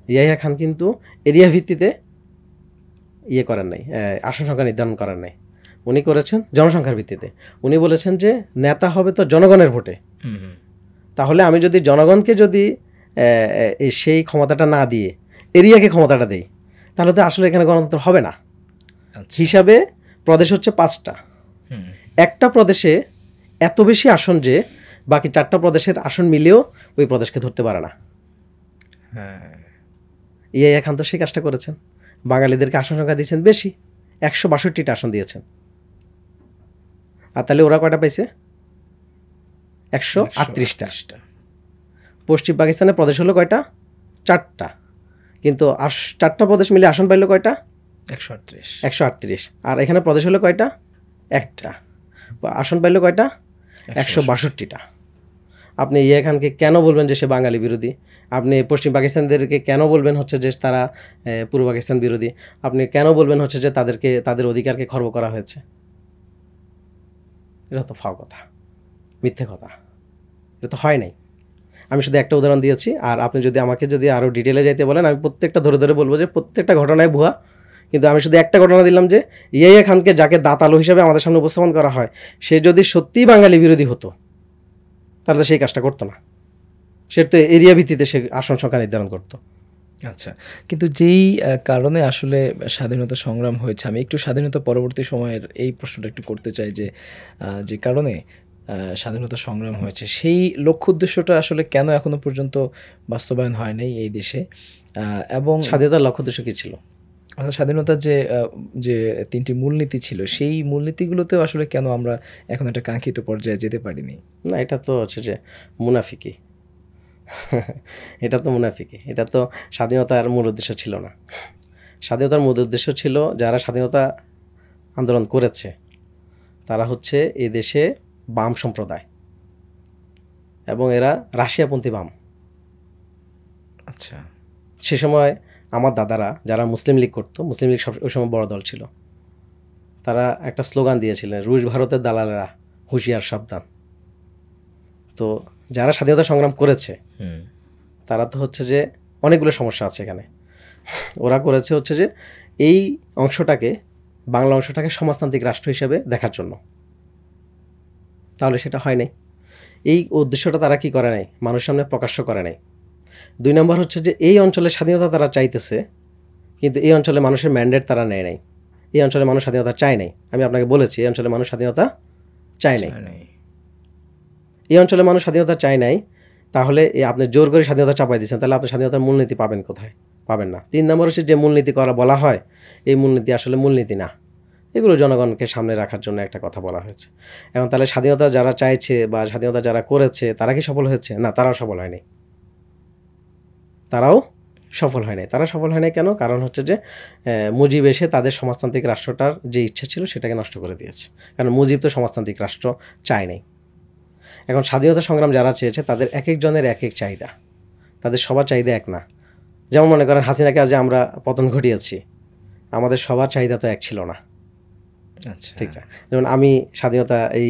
ইয়াহিয়া খান কিন্তু এরিয়া ভিত্তিতে ইয়ে করেন নাই, আসন সংখ্যা নির্ধারণ করেন নাই, উনি করেছেন জনসংখ্যার ভিত্তিতে। উনি বলেছেন যে নেতা হবে তো জনগণের ভোটে, তাহলে আমি যদি জনগণকে যদি সেই ক্ষমতাটা না দিয়ে এরিয়াকে ক্ষমতাটা দেই, তাহলে তো আসলে এখানে গণতন্ত্র হবে না। হিসাবে প্রদেশ হচ্ছে 5টা, একটা প্রদেশে এত বেশি আসন যে বাকি 4টা প্রদেশের আসন মিলেও ওই প্রদেশকে ধরতে পারে না। ইয়াহিয়া খান তো সেই কাজটা করেছেন, বাঙালিদেরকে আসন সংখ্যা দিয়েছেন বেশি, 162টা আসন দিয়েছেন। আর তাহলে ওরা কয়টা পাইছে? 138টা। পশ্চিম পাকিস্তানের প্রদেশ হলো কয়টা? 4টা, কিন্তু 4টা প্রদেশ মিলে আসন পাইলো কয়টা? 138। আর এখানে প্রদেশ হলো কয়টা? একটা। আসন পাইলো কয়টা? 162টা। আপনি ইয়াহিয়া খানকে কেন বলবেন যে সে বাঙালি বিরোধী? আপনি পশ্চিম পাকিস্তানদেরকে কেন বলবেন হচ্ছে যে তারা পূর্ব পাকিস্তান বিরোধী? আপনি কেন বলবেন হচ্ছে যে তাদের অধিকারকে খর্ব করা হয়েছে? এটা তো ফাও কথা, মিথ্যে কথা, এটা তো হয় নাই। আমি শুধু একটা উদাহরণ দিয়েছি, আর আপনি যদি আমাকে যদি আরও ডিটেলে যাইতে বলেন আমি প্রত্যেকটা ধরে ধরে বলবো যে প্রত্যেকটা ঘটনায় ভুয়া। কিন্তু আমি শুধু একটা ঘটনা দিলাম যে ইয়াহিয়া খানকে যাকে দাঁতালো হিসেবে আমাদের সামনে উপস্থাপন করা হয়, সে যদি সত্যিই বাঙালি বিরোধী হতো তাহলে তো সেই কাজটা করতো না, সে তো এরিয়া ভিত্তিতে সে আসন সংখ্যা নির্ধারণ করতো। আচ্ছা, কিন্তু যেই কারণে আসলে স্বাধীনতা সংগ্রাম হয়েছে, আমি একটু স্বাধীনতা পরবর্তী সময়ের এই প্রশ্নটা একটু করতে চাই যে কারণে স্বাধীনতা সংগ্রাম হয়েছে, সেই লক্ষ্য উদ্দেশ্যটা আসলে কেন এখনো পর্যন্ত বাস্তবায়ন হয় নাই এই দেশে? এবং স্বাধীনতার লক্ষ্য উদ্দেশ্য কী ছিল? স্বাধীনতার যে 3টি মূলনীতি ছিল, সেই মূলনীতিগুলোতেও আসলে কেন আমরা এখন একটা কাঙ্ক্ষিত পর্যায়ে যেতে পারিনি? না, এটা তো হচ্ছে যে মুনাফিকি। এটা তো মুনাফিকি, এটা তো স্বাধীনতার মূল উদ্দেশ্য ছিল না। স্বাধীনতার মূল উদ্দেশ্য ছিল, যারা স্বাধীনতা আন্দোলন করেছে তারা হচ্ছে এই দেশে বাম সম্প্রদায়, এবং এরা রাশিয়াপন্থী বাম। আচ্ছা, সে সময় আমার দাদারা যারা মুসলিম লীগ করতো, মুসলিম লীগ ওই সময় বড় দল ছিল, তারা একটা স্লোগান দিয়েছিলেন, রুশ ভারতের দালালেরা হুঁশিয়ার সাবধান। তো যারা স্বাধীনতা সংগ্রাম করেছে তারা তো হচ্ছে যে অনেকগুলো সমস্যা আছে এখানে। ওরা করেছে হচ্ছে যে এই অংশটাকে, বাংলা অংশটাকে সমাজতান্ত্রিক রাষ্ট্র হিসেবে দেখার জন্য, তাহলে সেটা হয় নাই। এই উদ্দেশ্যটা তারা কি করে নাই, মানুষের সামনে প্রকাশ্য করে নাই। 2 নম্বর হচ্ছে যে এই অঞ্চলের স্বাধীনতা তারা চাইতেছে, কিন্তু এই অঞ্চলে মানুষের ম্যান্ডেট তারা নেয় নাই। এই অঞ্চলে মানুষ স্বাধীনতা চায় নাই। আমি আপনাকে বলেছি এই অঞ্চলে মানুষ স্বাধীনতা চায় নাই। এই অঞ্চলে মানুষ স্বাধীনতা চায় নাই, তাহলে আপনি জোর করে স্বাধীনতা চাপাই দিচ্ছেন, তাহলে আপনি স্বাধীনতার মূলনীতি পাবেন কোথায়? পাবেন না। 3 নম্বর হচ্ছে যে মূলনীতি করা বলা হয়, এই মূলনীতি আসলে মূলনীতি না, এগুলো জনগণকে সামনে রাখার জন্য একটা কথা বলা হয়েছে। এখন তাহলে স্বাধীনতা যারা চাইছে বা স্বাধীনতা যারা করেছে তারা কি সফল হয়েছে? না, তারাও সফল হয়নি। তারা সফল হয় নাই কেন? কারণ হচ্ছে যে মুজিব এসে তাদের সমাজতান্ত্রিক রাষ্ট্রটার যে ইচ্ছা ছিল সেটাকে নষ্ট করে দিয়েছে। কারণ মুজিব তো সমাজতান্ত্রিক রাষ্ট্র চায় নাই। এখন স্বাধীনতা সংগ্রাম যারা চেয়েছে তাদের এক একজনের এক এক চাহিদা, তাদের সবার চাহিদা এক না। যেমন মনে করেন হাসিনাকে আজ আমরা পতন ঘটিয়েছি, আমাদের সবার চাহিদা তো এক ছিল না। আচ্ছা, ঠিক না? যেমন আমি স্বাধীনতা এই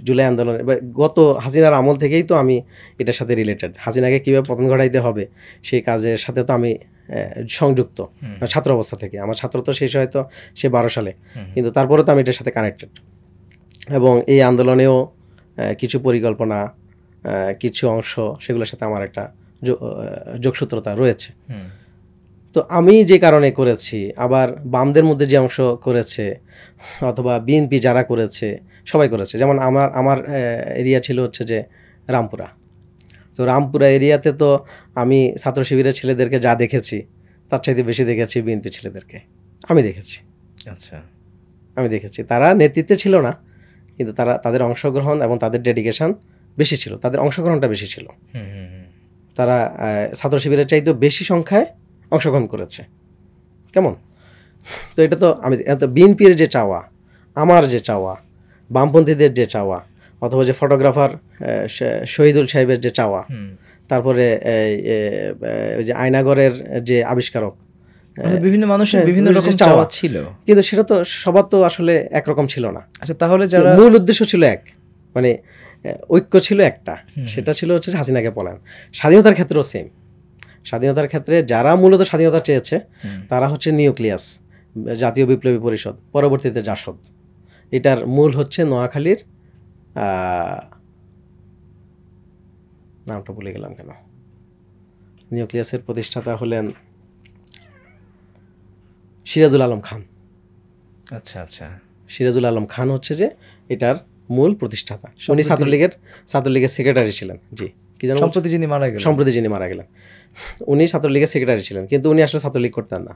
জুলাই আন্দোলন গত হাসিনার আমল থেকেই তো আমি এটার সাথে রিলেটেড। হাসিনাকে কীভাবে পতন ঘটাইতে হবে সেই কাজের সাথে তো আমি সংযুক্ত ছাত্র অবস্থা থেকে। আমার ছাত্র তো শেষ হয়তো সে 12 সালে, কিন্তু তারপরে তো আমি এটার সাথে কানেক্টেড। এবং এই আন্দোলনেও কিছু পরিকল্পনা, কিছু অংশ, সেগুলোর সাথে আমার একটা যোগসূত্রতা রয়েছে। তো আমি যে কারণে করেছি, আবার বামদের মধ্যে যে অংশ করেছে অথবা বিএনপি যারা করেছে সবাই করেছে। যেমন আমার এরিয়া ছিল হচ্ছে যে রামপুরা। তো রামপুরা এরিয়াতে তো আমি ছাত্র শিবিরের ছেলেদেরকে যা দেখেছি তার চাইতে বেশি দেখেছি বিএনপি ছেলেদেরকে। আমি দেখেছি। আচ্ছা, আমি দেখেছি তারা নেতৃত্বে ছিল না, কিন্তু তাদের অংশগ্রহণ এবং তাদের ডেডিকেশন বেশি ছিল, তাদের অংশগ্রহণটা বেশি ছিল। তারা ছাত্র শিবিরের চাইতেও বেশি সংখ্যায় অংশগ্রহণ করেছে। কেমন? তো এটা তো আমি বিএনপির যে চাওয়া, আমার যে চাওয়া, বামপন্থীদের যে চাওয়া, অথবা যে ফটোগ্রাফার শহীদুল সাহেবের যে চাওয়া, তারপরে ওই যে আয়নাগরের যে আবিষ্কারক, বিভিন্ন মানুষের বিভিন্ন রকম চাওয়া চাওয়া ছিল, কিন্তু সেটা তো সবার তো আসলে একরকম ছিল না। আচ্ছা তাহলে যারা মূল উদ্দেশ্য ছিল এক, মানে ঐক্য ছিল একটা, সেটা ছিল হচ্ছে হাসিনাকে পলায়ন। স্বাধীনতার ক্ষেত্রেও সেম, স্বাধীনতার ক্ষেত্রে যারা মূলত স্বাধীনতা চেয়েছে তারা হচ্ছে নিউক্লিয়াস, জাতীয় বিপ্লবী পরিষদ, পরবর্তীতে জাসদ। এটার মূল হচ্ছে নোয়াখালীর নামটা ভুলে গেলাম কেন, নিউক্লিয়াসের প্রতিষ্ঠাতা হলেন সিরাজুল আলম খান। আচ্ছা আচ্ছা, সিরাজুল আলম খান হচ্ছে যে এটার মূল প্রতিষ্ঠাতা। উনি ছাত্রলীগের সেক্রেটারি ছিলেন। জি, কি জানো, সম্প্রতি যিনি মারা গেলেন, উনি ছাত্রলীগের সেক্রেটারি ছিলেন, কিন্তু উনি আসলে ছাত্রলীগ করতেন না,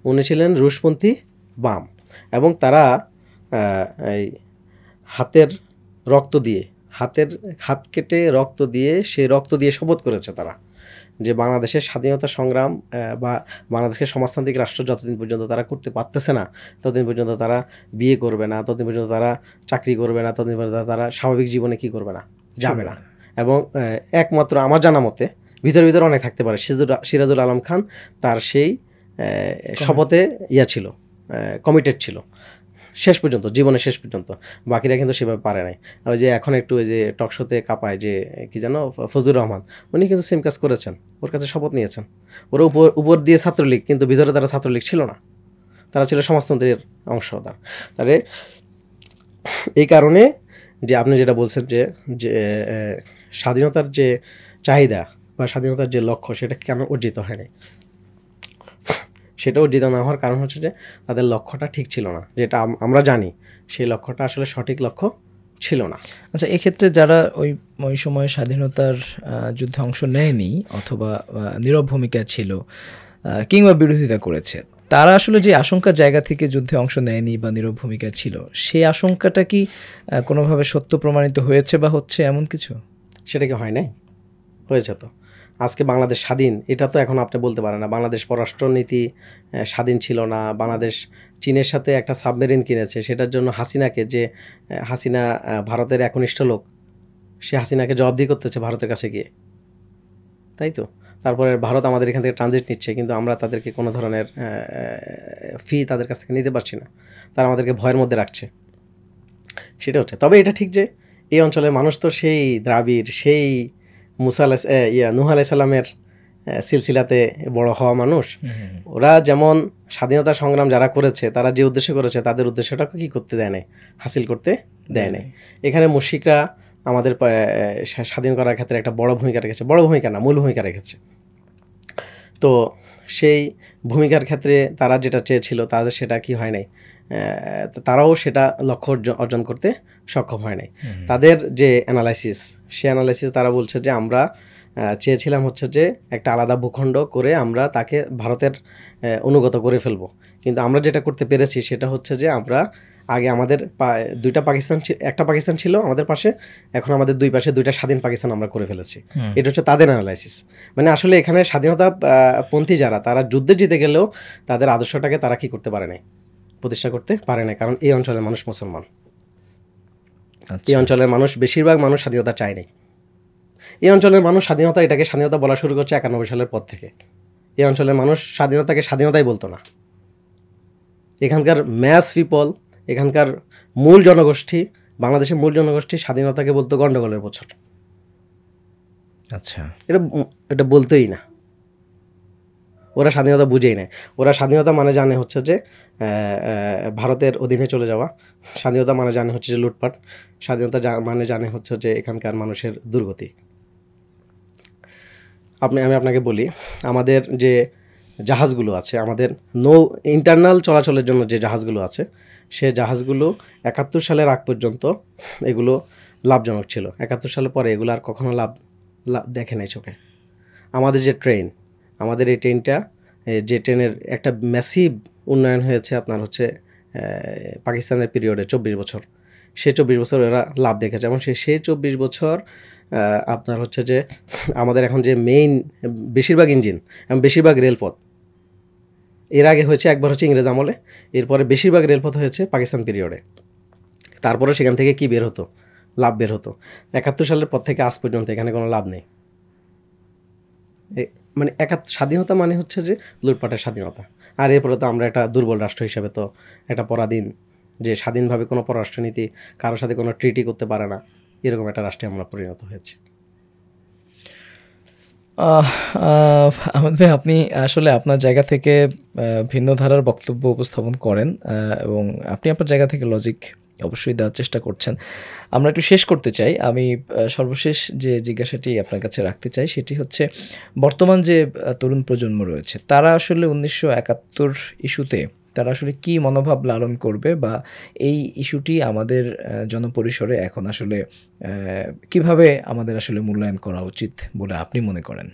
উনি ছিলেন রুশপন্থী বাম। এবং তারা এই হাতের রক্ত দিয়ে, হাত কেটে রক্ত দিয়ে, সেই রক্ত দিয়ে শপথ করেছে তারা যে বাংলাদেশের স্বাধীনতা সংগ্রাম বা বাংলাদেশের সমাজতান্ত্রিক রাষ্ট্র যতদিন পর্যন্ত তারা করতে পারতেছে না, ততদিন পর্যন্ত তারা বিয়ে করবে না, ততদিন পর্যন্ত তারা চাকরি করবে না, ততদিন পর্যন্ত তারা স্বাভাবিক জীবনে কি করবে না, যাবে না। এবং একমাত্র আমার জানা মতে, ভিতরে ভিতরে অনেক থাকতে পারে, সিরাজুল আলম খান তার সেই শপথে ছিল, কমিটেড ছিল শেষ পর্যন্ত, জীবনের শেষ পর্যন্ত। বাকিরা কিন্তু সেভাবে পারে নাই। ওই যে এখন একটু ওই যে টকশোতে কাঁপায় যে কি যেন ফজলুর রহমান, উনি কিন্তু সেম কাজ করেছেন, ওর কাছে শপথ নিয়েছেন। ওরা উপর দিয়ে ছাত্রলীগ, কিন্তু ভিতরে তারা ছাত্রলীগ ছিল না, তারা ছিল সমাজতন্ত্রের অংশদার। তাহলে এই কারণে যে আপনি যেটা বলছেন যে স্বাধীনতার যে চাহিদা বা স্বাধীনতার যে লক্ষ্য, সেটা কেন অর্জিত হয়নি, সেটা অর্জিত না হওয়ার কারণ হচ্ছে যে তাদের লক্ষ্যটা ঠিক ছিল না, যেটা আমরা জানি সেই লক্ষ্যটা আসলে সঠিক লক্ষ্য ছিল না। আচ্ছা, এক্ষেত্রে যারা ওই সময় স্বাধীনতার যুদ্ধে অংশ নেয়নি অথবা নীরব ভূমিকা ছিল কিংবা বিরোধিতা করেছে, তারা আসলে যে আশঙ্কার জায়গা থেকে যুদ্ধে অংশ নেয়নি বা নীরব ভূমিকা ছিল, সেই আশঙ্কাটা কি কোনোভাবে সত্য প্রমাণিত হয়েছে বা হচ্ছে এমন কিছু? সেটা কি হয় নাই? হয়েছে তো। আজকে বাংলাদেশ স্বাধীন, এটা তো এখন আপনি বলতে পারেন না। বাংলাদেশ পররাষ্ট্রনীতি স্বাধীন ছিল না, বাংলাদেশ চীনের সাথে একটা সাবমেরিন কিনেছে, সেটার জন্য হাসিনাকে, যে হাসিনা ভারতের একনিষ্ঠ লোক, সে হাসিনাকে জবাবদিহি করতেছে ভারতের কাছে গিয়ে, তাই তো। তারপরে ভারত আমাদের এখান থেকে ট্রানজিট নিচ্ছে, কিন্তু আমরা তাদেরকে কোনো ধরনের ফি তাদের কাছ থেকে নিতে পারছি না, তারা আমাদেরকে ভয়ের মধ্যে রাখছে, সেটা হচ্ছে। তবে এটা ঠিক যে এই অঞ্চলের মানুষ তো সেই দ্রাবিড়, সেই নূহ আলাইহিস সালামের সিলসিলাতে বড় হওয়া মানুষ। ওরা যেমন স্বাধীনতা সংগ্রাম যারা করেছে, তারা যে উদ্দেশ্যে করেছে, তাদের উদ্দেশ্যটাকে কি করতে দেয় নাই, হাসিল করতে দেয় নাই। এখানে মুশরিকরা আমাদের স্বাধীন করার ক্ষেত্রে একটা বড় ভূমিকা রেখেছে, বড় ভূমিকা না, মূল ভূমিকা রেখেছে। তো সেই ভূমিকার ক্ষেত্রে তারা যেটা চেয়েছিল, তাদের সেটা কি হয় নাই, তারাও সেটা লক্ষ্য অর্জন করতে সক্ষম হয় নাই। তাদের যে অ্যানালাইসিস, সে অ্যানালাইসিস তারা বলছে যে আমরা চেয়েছিলাম হচ্ছে যে একটা আলাদা ভূখণ্ড করে আমরা তাকে ভারতের অনুগত করে ফেলবো, কিন্তু আমরা যেটা করতে পেরেছি সেটা হচ্ছে যে আমরা আগে আমাদের একটা পাকিস্তান ছিল আমাদের পাশে, এখন আমাদের দুই পাশে দুইটা স্বাধীন পাকিস্তান আমরা করে ফেলেছি। এটা হচ্ছে তাদের অ্যানালাইসিস। মানে আসলে এখানে স্বাধীনতা পন্থী যারা, তারা যুদ্ধে জিতে গেলেও তাদের আদর্শটাকে তারা কি করতে পারে নাই, প্রতিষ্ঠা করতে পারে না, কারণ এই অঞ্চলের মানুষ মুসলমান। এই অঞ্চলের মানুষ, বেশিরভাগ মানুষ স্বাধীনতা চায় নাই। এই অঞ্চলের মানুষ স্বাধীনতা, এটাকে স্বাধীনতা বলা শুরু করছে 91 সালের পর থেকে। এই অঞ্চলের মানুষ স্বাধীনতাকে স্বাধীনতাই বলতো না। এখানকার ম্যাস পিপল, এখানকার মূল জনগোষ্ঠী, বাংলাদেশের মূল জনগোষ্ঠী স্বাধীনতাকে বলতো গন্ডগোলের বছর। আচ্ছা, এটা বলতেই না, ওরা স্বাধীনতা বুঝেই নেয়। ওরা স্বাধীনতা মানে জানে হচ্ছে যে ভারতের অধীনে চলে যাওয়া, স্বাধীনতা মানে জানে হচ্ছে যে লুটপাট, স্বাধীনতা মানে জানে হচ্ছে যে এখানকার মানুষের দুর্গতি। আমি আপনাকে বলি, আমাদের যে জাহাজগুলো আছে, আমাদের ইন্টারনাল চলাচলের জন্য যে জাহাজগুলো আছে, সে জাহাজগুলো 71 সালের আগ পর্যন্ত এগুলো লাভজনক ছিল। 71 সালের পরে এগুলো আর কখনো লাভ দেখে নাই চোখে। আমাদের যে ট্রেন, আমাদের এই ট্রেনটা, যে ট্রেনের একটা ম্যাসিভ উন্নয়ন হয়েছে আপনার হচ্ছে পাকিস্তানের পিরিয়ডে 24 বছর, সেই 24 বছর এরা লাভ দেখেছে। এবং সেই 24 বছর আপনার হচ্ছে যে আমাদের এখন যে মেইন বেশিরভাগ ইঞ্জিন এবং বেশিরভাগ রেলপথ, এর আগে হয়েছে একবার হচ্ছে ইংরেজ আমলে, এরপরে বেশিরভাগ রেলপথ হয়েছে পাকিস্তান পিরিয়ডে। তারপরে সেখান থেকে কি বের হতো, লাভ বের হতো। 71 সালের পর থেকে আজ পর্যন্ত এখানে কোনো লাভ নেই। মানে স্বাধীনতা মানে হচ্ছে যে লুটপাটের স্বাধীনতা। আর এরপরে তো আমরা একটা দুর্বল রাষ্ট্র হিসেবে তো একটা পরাধীন, যে স্বাধীনভাবে কোনো পররাষ্ট্রনীতি কারোর সাথে কোনো ট্রিটি করতে পারে না, এরকম একটা রাষ্ট্রে আমরা পরিণত হয়েছি। আহমেদ ভাই, আপনি আসলে আপনার জায়গা থেকে ভিন্ন ধারার বক্তব্য উপস্থাপন করেন, এবং আপনি আপনার জায়গা থেকে লজিক অবশ্যই দেওয়ার চেষ্টা করছেন। আমরা একটু শেষ করতে চাই। আমি সর্বশেষ যে জিজ্ঞাসাটি আপনার কাছে রাখতে চাই সেটি হচ্ছে, বর্তমান যে তরুণ প্রজন্ম রয়েছে তারা আসলে 1971 ইস্যুতে তারা আসলে কি মনোভাব লালন করবে, বা এই ইস্যুটি আমাদের জনপরিসরে এখন আসলে কিভাবে আমাদের আসলে মূল্যায়ন করা উচিত বলে আপনি মনে করেন?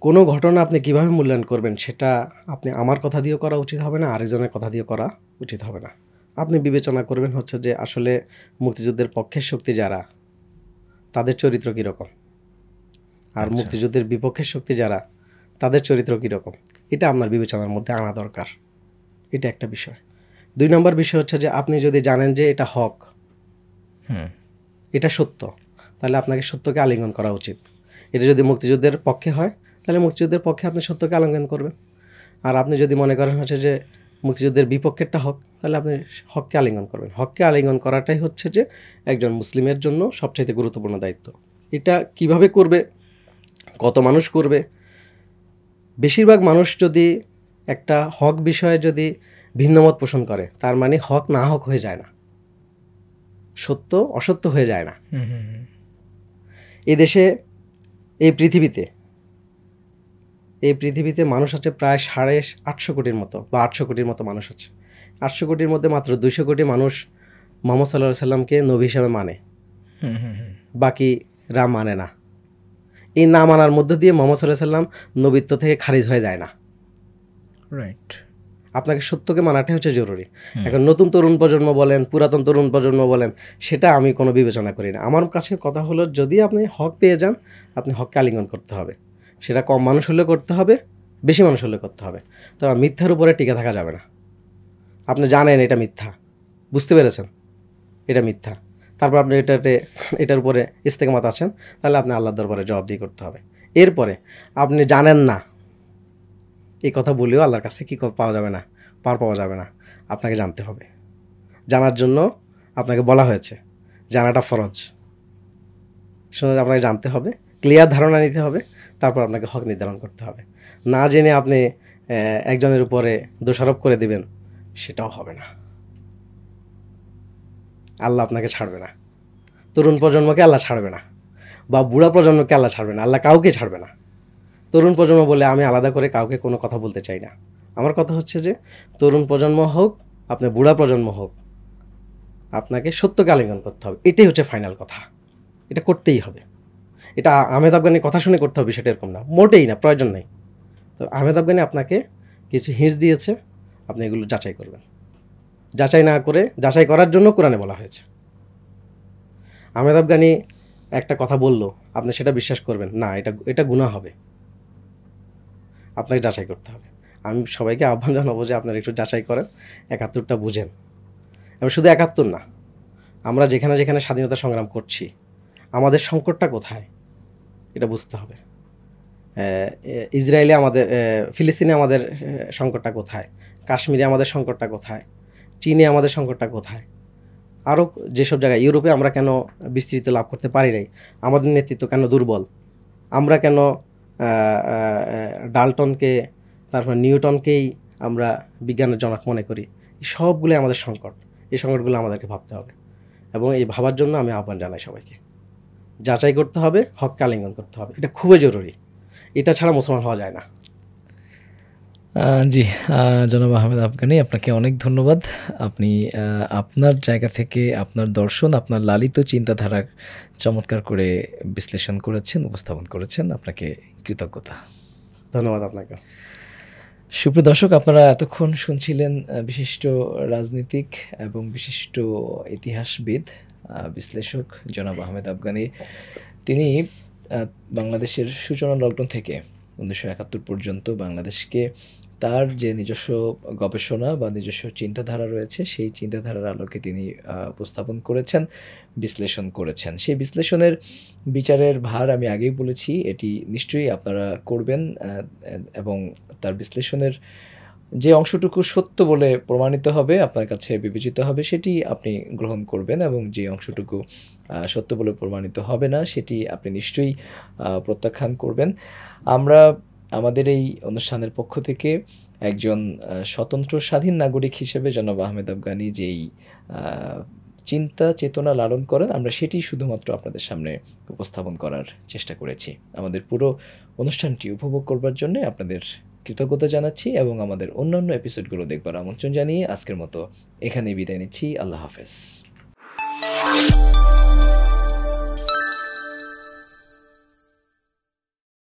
কোনো ঘটনা আপনি কিভাবে মূল্যায়ন করবেন সেটা আপনি আমার কথা দিয়ে করা উচিত হবে না, আরেকজনের কথা দিয়ে করা উচিত হবে না। আপনি বিবেচনা করবেন হচ্ছে যে আসলে মুক্তিযুদ্ধের পক্ষের শক্তি যারা, তাদের চরিত্র কীরকম, আর মুক্তিযুদ্ধের বিপক্ষের শক্তি যারা, তাদের চরিত্র কীরকম, এটা আপনার বিবেচনার মধ্যে আনা দরকার। এটা একটা বিষয়। 2 নম্বর বিষয় হচ্ছে যে আপনি যদি জানেন যে এটা হক, এটা সত্য, তাহলে আপনাকে সত্যকে আলিঙ্গন করা উচিত। এটা যদি মুক্তিযুদ্ধের পক্ষে হয় তাহলে মুক্তিযুদ্ধের পক্ষে আপনি সত্যকে আলিঙ্গন করবেন। আর আপনি যদি মনে করেন হচ্ছে যে মুক্তিযুদ্ধের বিপক্ষেরটা হক, তাহলে আপনি হককে আলিঙ্গন করবেন। হককে আলিঙ্গন করাটাই হচ্ছে যে একজন মুসলিমের জন্য সবচাইতে গুরুত্বপূর্ণ দায়িত্ব। এটা কিভাবে করবে, কত মানুষ করবে? বেশিরভাগ মানুষ যদি একটা হক বিষয়ে যদি ভিন্নমত পোষণ করে, তার মানে হক না হক হয়ে যায় না, সত্য অসত্য হয়ে যায় না। এই দেশে, এই পৃথিবীতে মানুষ আছে প্রায় 850 কোটির মতো, বা 800 কোটির মতো মানুষ আছে। 800 কোটির মধ্যে মাত্র 200 কোটি মানুষ মোহাম্মদ সাল্লাল্লাহু আলাইহি সাল্লামকে নবী হিসাবে মানে, বাকিরা মানে না। এই না মানার মধ্য দিয়ে মোহাম্মদ সাল্লাল্লাহু আলাইহি সাল্লাম নবীত্ব থেকে খারিজ হয়ে যায় না। রাইট। আপনাকে সত্যকে মানাটাই হচ্ছে জরুরি। এখন নতুন তরুণ প্রজন্ম বলেন, পুরাতন তরুণ প্রজন্ম বলেন, সেটা আমি কোনো বিবেচনা করি না। আমার কাছে কথা হলো, যদি আপনি হক পেয়ে যান, আপনি হককে আলিঙ্গন করতে হবে। সেটা কম মানুষ হলেও করতে হবে, বেশি মানুষ হলেও করতে হবে। তবে মিথ্যার উপরে টিকে থাকা যাবে না। আপনি জানেন এটা মিথ্যা, বুঝতে পেরেছেন এটা মিথ্যা, তারপর আপনি এটার উপরে ইস্তেকামাত আছেন, তাহলে আপনি আল্লাহর দরবারে জবাবদিহি করতে হবে। এরপরে আপনি জানেন না, এই কথা বলেও আল্লাহর কাছে কী পাওয়া যাবে না, পাওয়া যাবে না। আপনাকে জানতে হবে। জানার জন্য আপনাকে বলা হয়েছে, জানাটা ফরজ। শুনে আপনাকে জানতে হবে, ক্লিয়ার ধারণা নিতে হবে, তারপর আপনাকে হক নির্ধারণ করতে হবে। না জেনে আপনি একজনের উপরে দোষারোপ করে দিবেন, সেটাও হবে না। আল্লাহ আপনাকে ছাড়বে না, তরুণ প্রজন্মকে আল্লাহ ছাড়বে না, বা বুড়া প্রজন্মকে আল্লাহ ছাড়বে না। আল্লাহ কাউকে ছাড়বে না। তরুণ প্রজন্ম বলে আমি আলাদা করে কাউকে কোনো কথা বলতে চাই না। আমার কথা হচ্ছে যে তরুণ প্রজন্ম হোক, আপনি বুড়া প্রজন্ম হোক, আপনাকে সত্যকে আলিঙ্গন করতে হবে। এটাই হচ্ছে ফাইনাল কথা। এটা করতেই হবে। এটা আহমেদ আফগানির কথা শুনে করতে হবে সেটা এরকম না, মোটেই না, প্রয়োজন নেই। তো আহমেদ আফগানি আপনাকে কিছু হিন্টস দিয়েছে, আপনি এগুলো যাচাই করবেন। যাচাই না করে, যাচাই করার জন্য কোরআনে বলা হয়েছে। আহমেদ আফগানি একটা কথা বলল, আপনি সেটা বিশ্বাস করবেন না, এটা গুনাহ হবে। আপনাকে যাচাই করতে হবে। আমি সবাইকে আহ্বান জানাবো যে আপনারা একটু যাচাই করেন, 71টা বুঝেন। এবং শুধু 71 না, আমরা যেখানে যেখানে স্বাধীনতা সংগ্রাম করছি, আমাদের সংকটটা কোথায় এটা বুঝতে হবে। ইসরায়েলে আমাদের, ফিলিস্তিনে আমাদের সংকটটা কোথায়, কাশ্মীরে আমাদের সংকটটা কোথায়, চীনে আমাদের সংকটটা কোথায়, আরও যেসব জায়গায়, ইউরোপে আমরা কেন বিস্তৃত লাভ করতে পারি নাই, আমাদের নেতৃত্ব কেন দুর্বল, আমরা কেন ডাল্টনকে, তারপর নিউটনকেই আমরা বিজ্ঞানের জনক মনে করি। এই সবগুলোই আমাদের সংকট। এই সংকটগুলো আমাদেরকে ভাবতে হবে, এবং এই ভাবার জন্য আমি আহ্বান জানাই সবাইকে। যাচাই করতে হবে, হককে আলিঙ্গন করতে হবে, এটা খুবই জরুরি। এটা ছাড়া মুসলমান হওয়া যায় না। জি, জনাব আহমেদ আফগানি, আপনাকে অনেক ধন্যবাদ। আপনি আপনার জায়গা থেকে আপনার দর্শন, আপনার লালিত চিন্তাধারা চমৎকার করে বিশ্লেষণ করেছেন, উপস্থাপন করেছেন। আপনাকে কৃতজ্ঞতা। ধন্যবাদ আপনাকে। সুপ্রিয় দর্শক, আপনারা এতক্ষণ শুনছিলেন বিশিষ্ট রাজনীতিক এবং বিশিষ্ট ইতিহাসবিদ, বিশ্লেষক জনাব আহমেদ আফগানি। তিনি বাংলাদেশের সূচনা লগ্ন থেকে 1971 পর্যন্ত বাংলাদেশকে তার যে নিজস্ব গবেষণা বা নিজস্ব চিন্তাধারা রয়েছে সেই চিন্তাধারার আলোকে তিনি উপস্থাপন করেছেন, বিশ্লেষণ করেছেন। সেই বিশ্লেষণের বিচারের ভার আমি আগেই বলেছি এটি নিশ্চয়ই আপনারা করবেন, এবং তার বিশ্লেষণের যে অংশটুকু সত্য বলে প্রমাণিত হবে, আপনার কাছে বিবেচিত হবে, সেটি আপনি গ্রহণ করবেন, এবং যে অংশটুকু সত্য বলে প্রমাণিত হবে না সেটি আপনি নিশ্চয়ই প্রত্যাখ্যান করবেন। আমরা আমাদের এই অনুষ্ঠানের পক্ষ থেকে একজন স্বতন্ত্র স্বাধীন নাগরিক হিসেবে জনাব আহমেদ আফগানি যেই চিন্তা চেতনা লালন করেন, আমরা সেটি শুধুমাত্র আপনাদের সামনে উপস্থাপন করার চেষ্টা করেছি। আমাদের পুরো অনুষ্ঠানটি উপভোগ করবার জন্য আপনাদের কৃতজ্ঞতা জানাচ্ছি এবং আমাদের অন্যান্য এপিসোডগুলো দেখবার আমন্ত্রণ জানিয়ে আজকের মতো এখানেই বিদায় নিচ্ছি। আল্লাহ হাফেজ।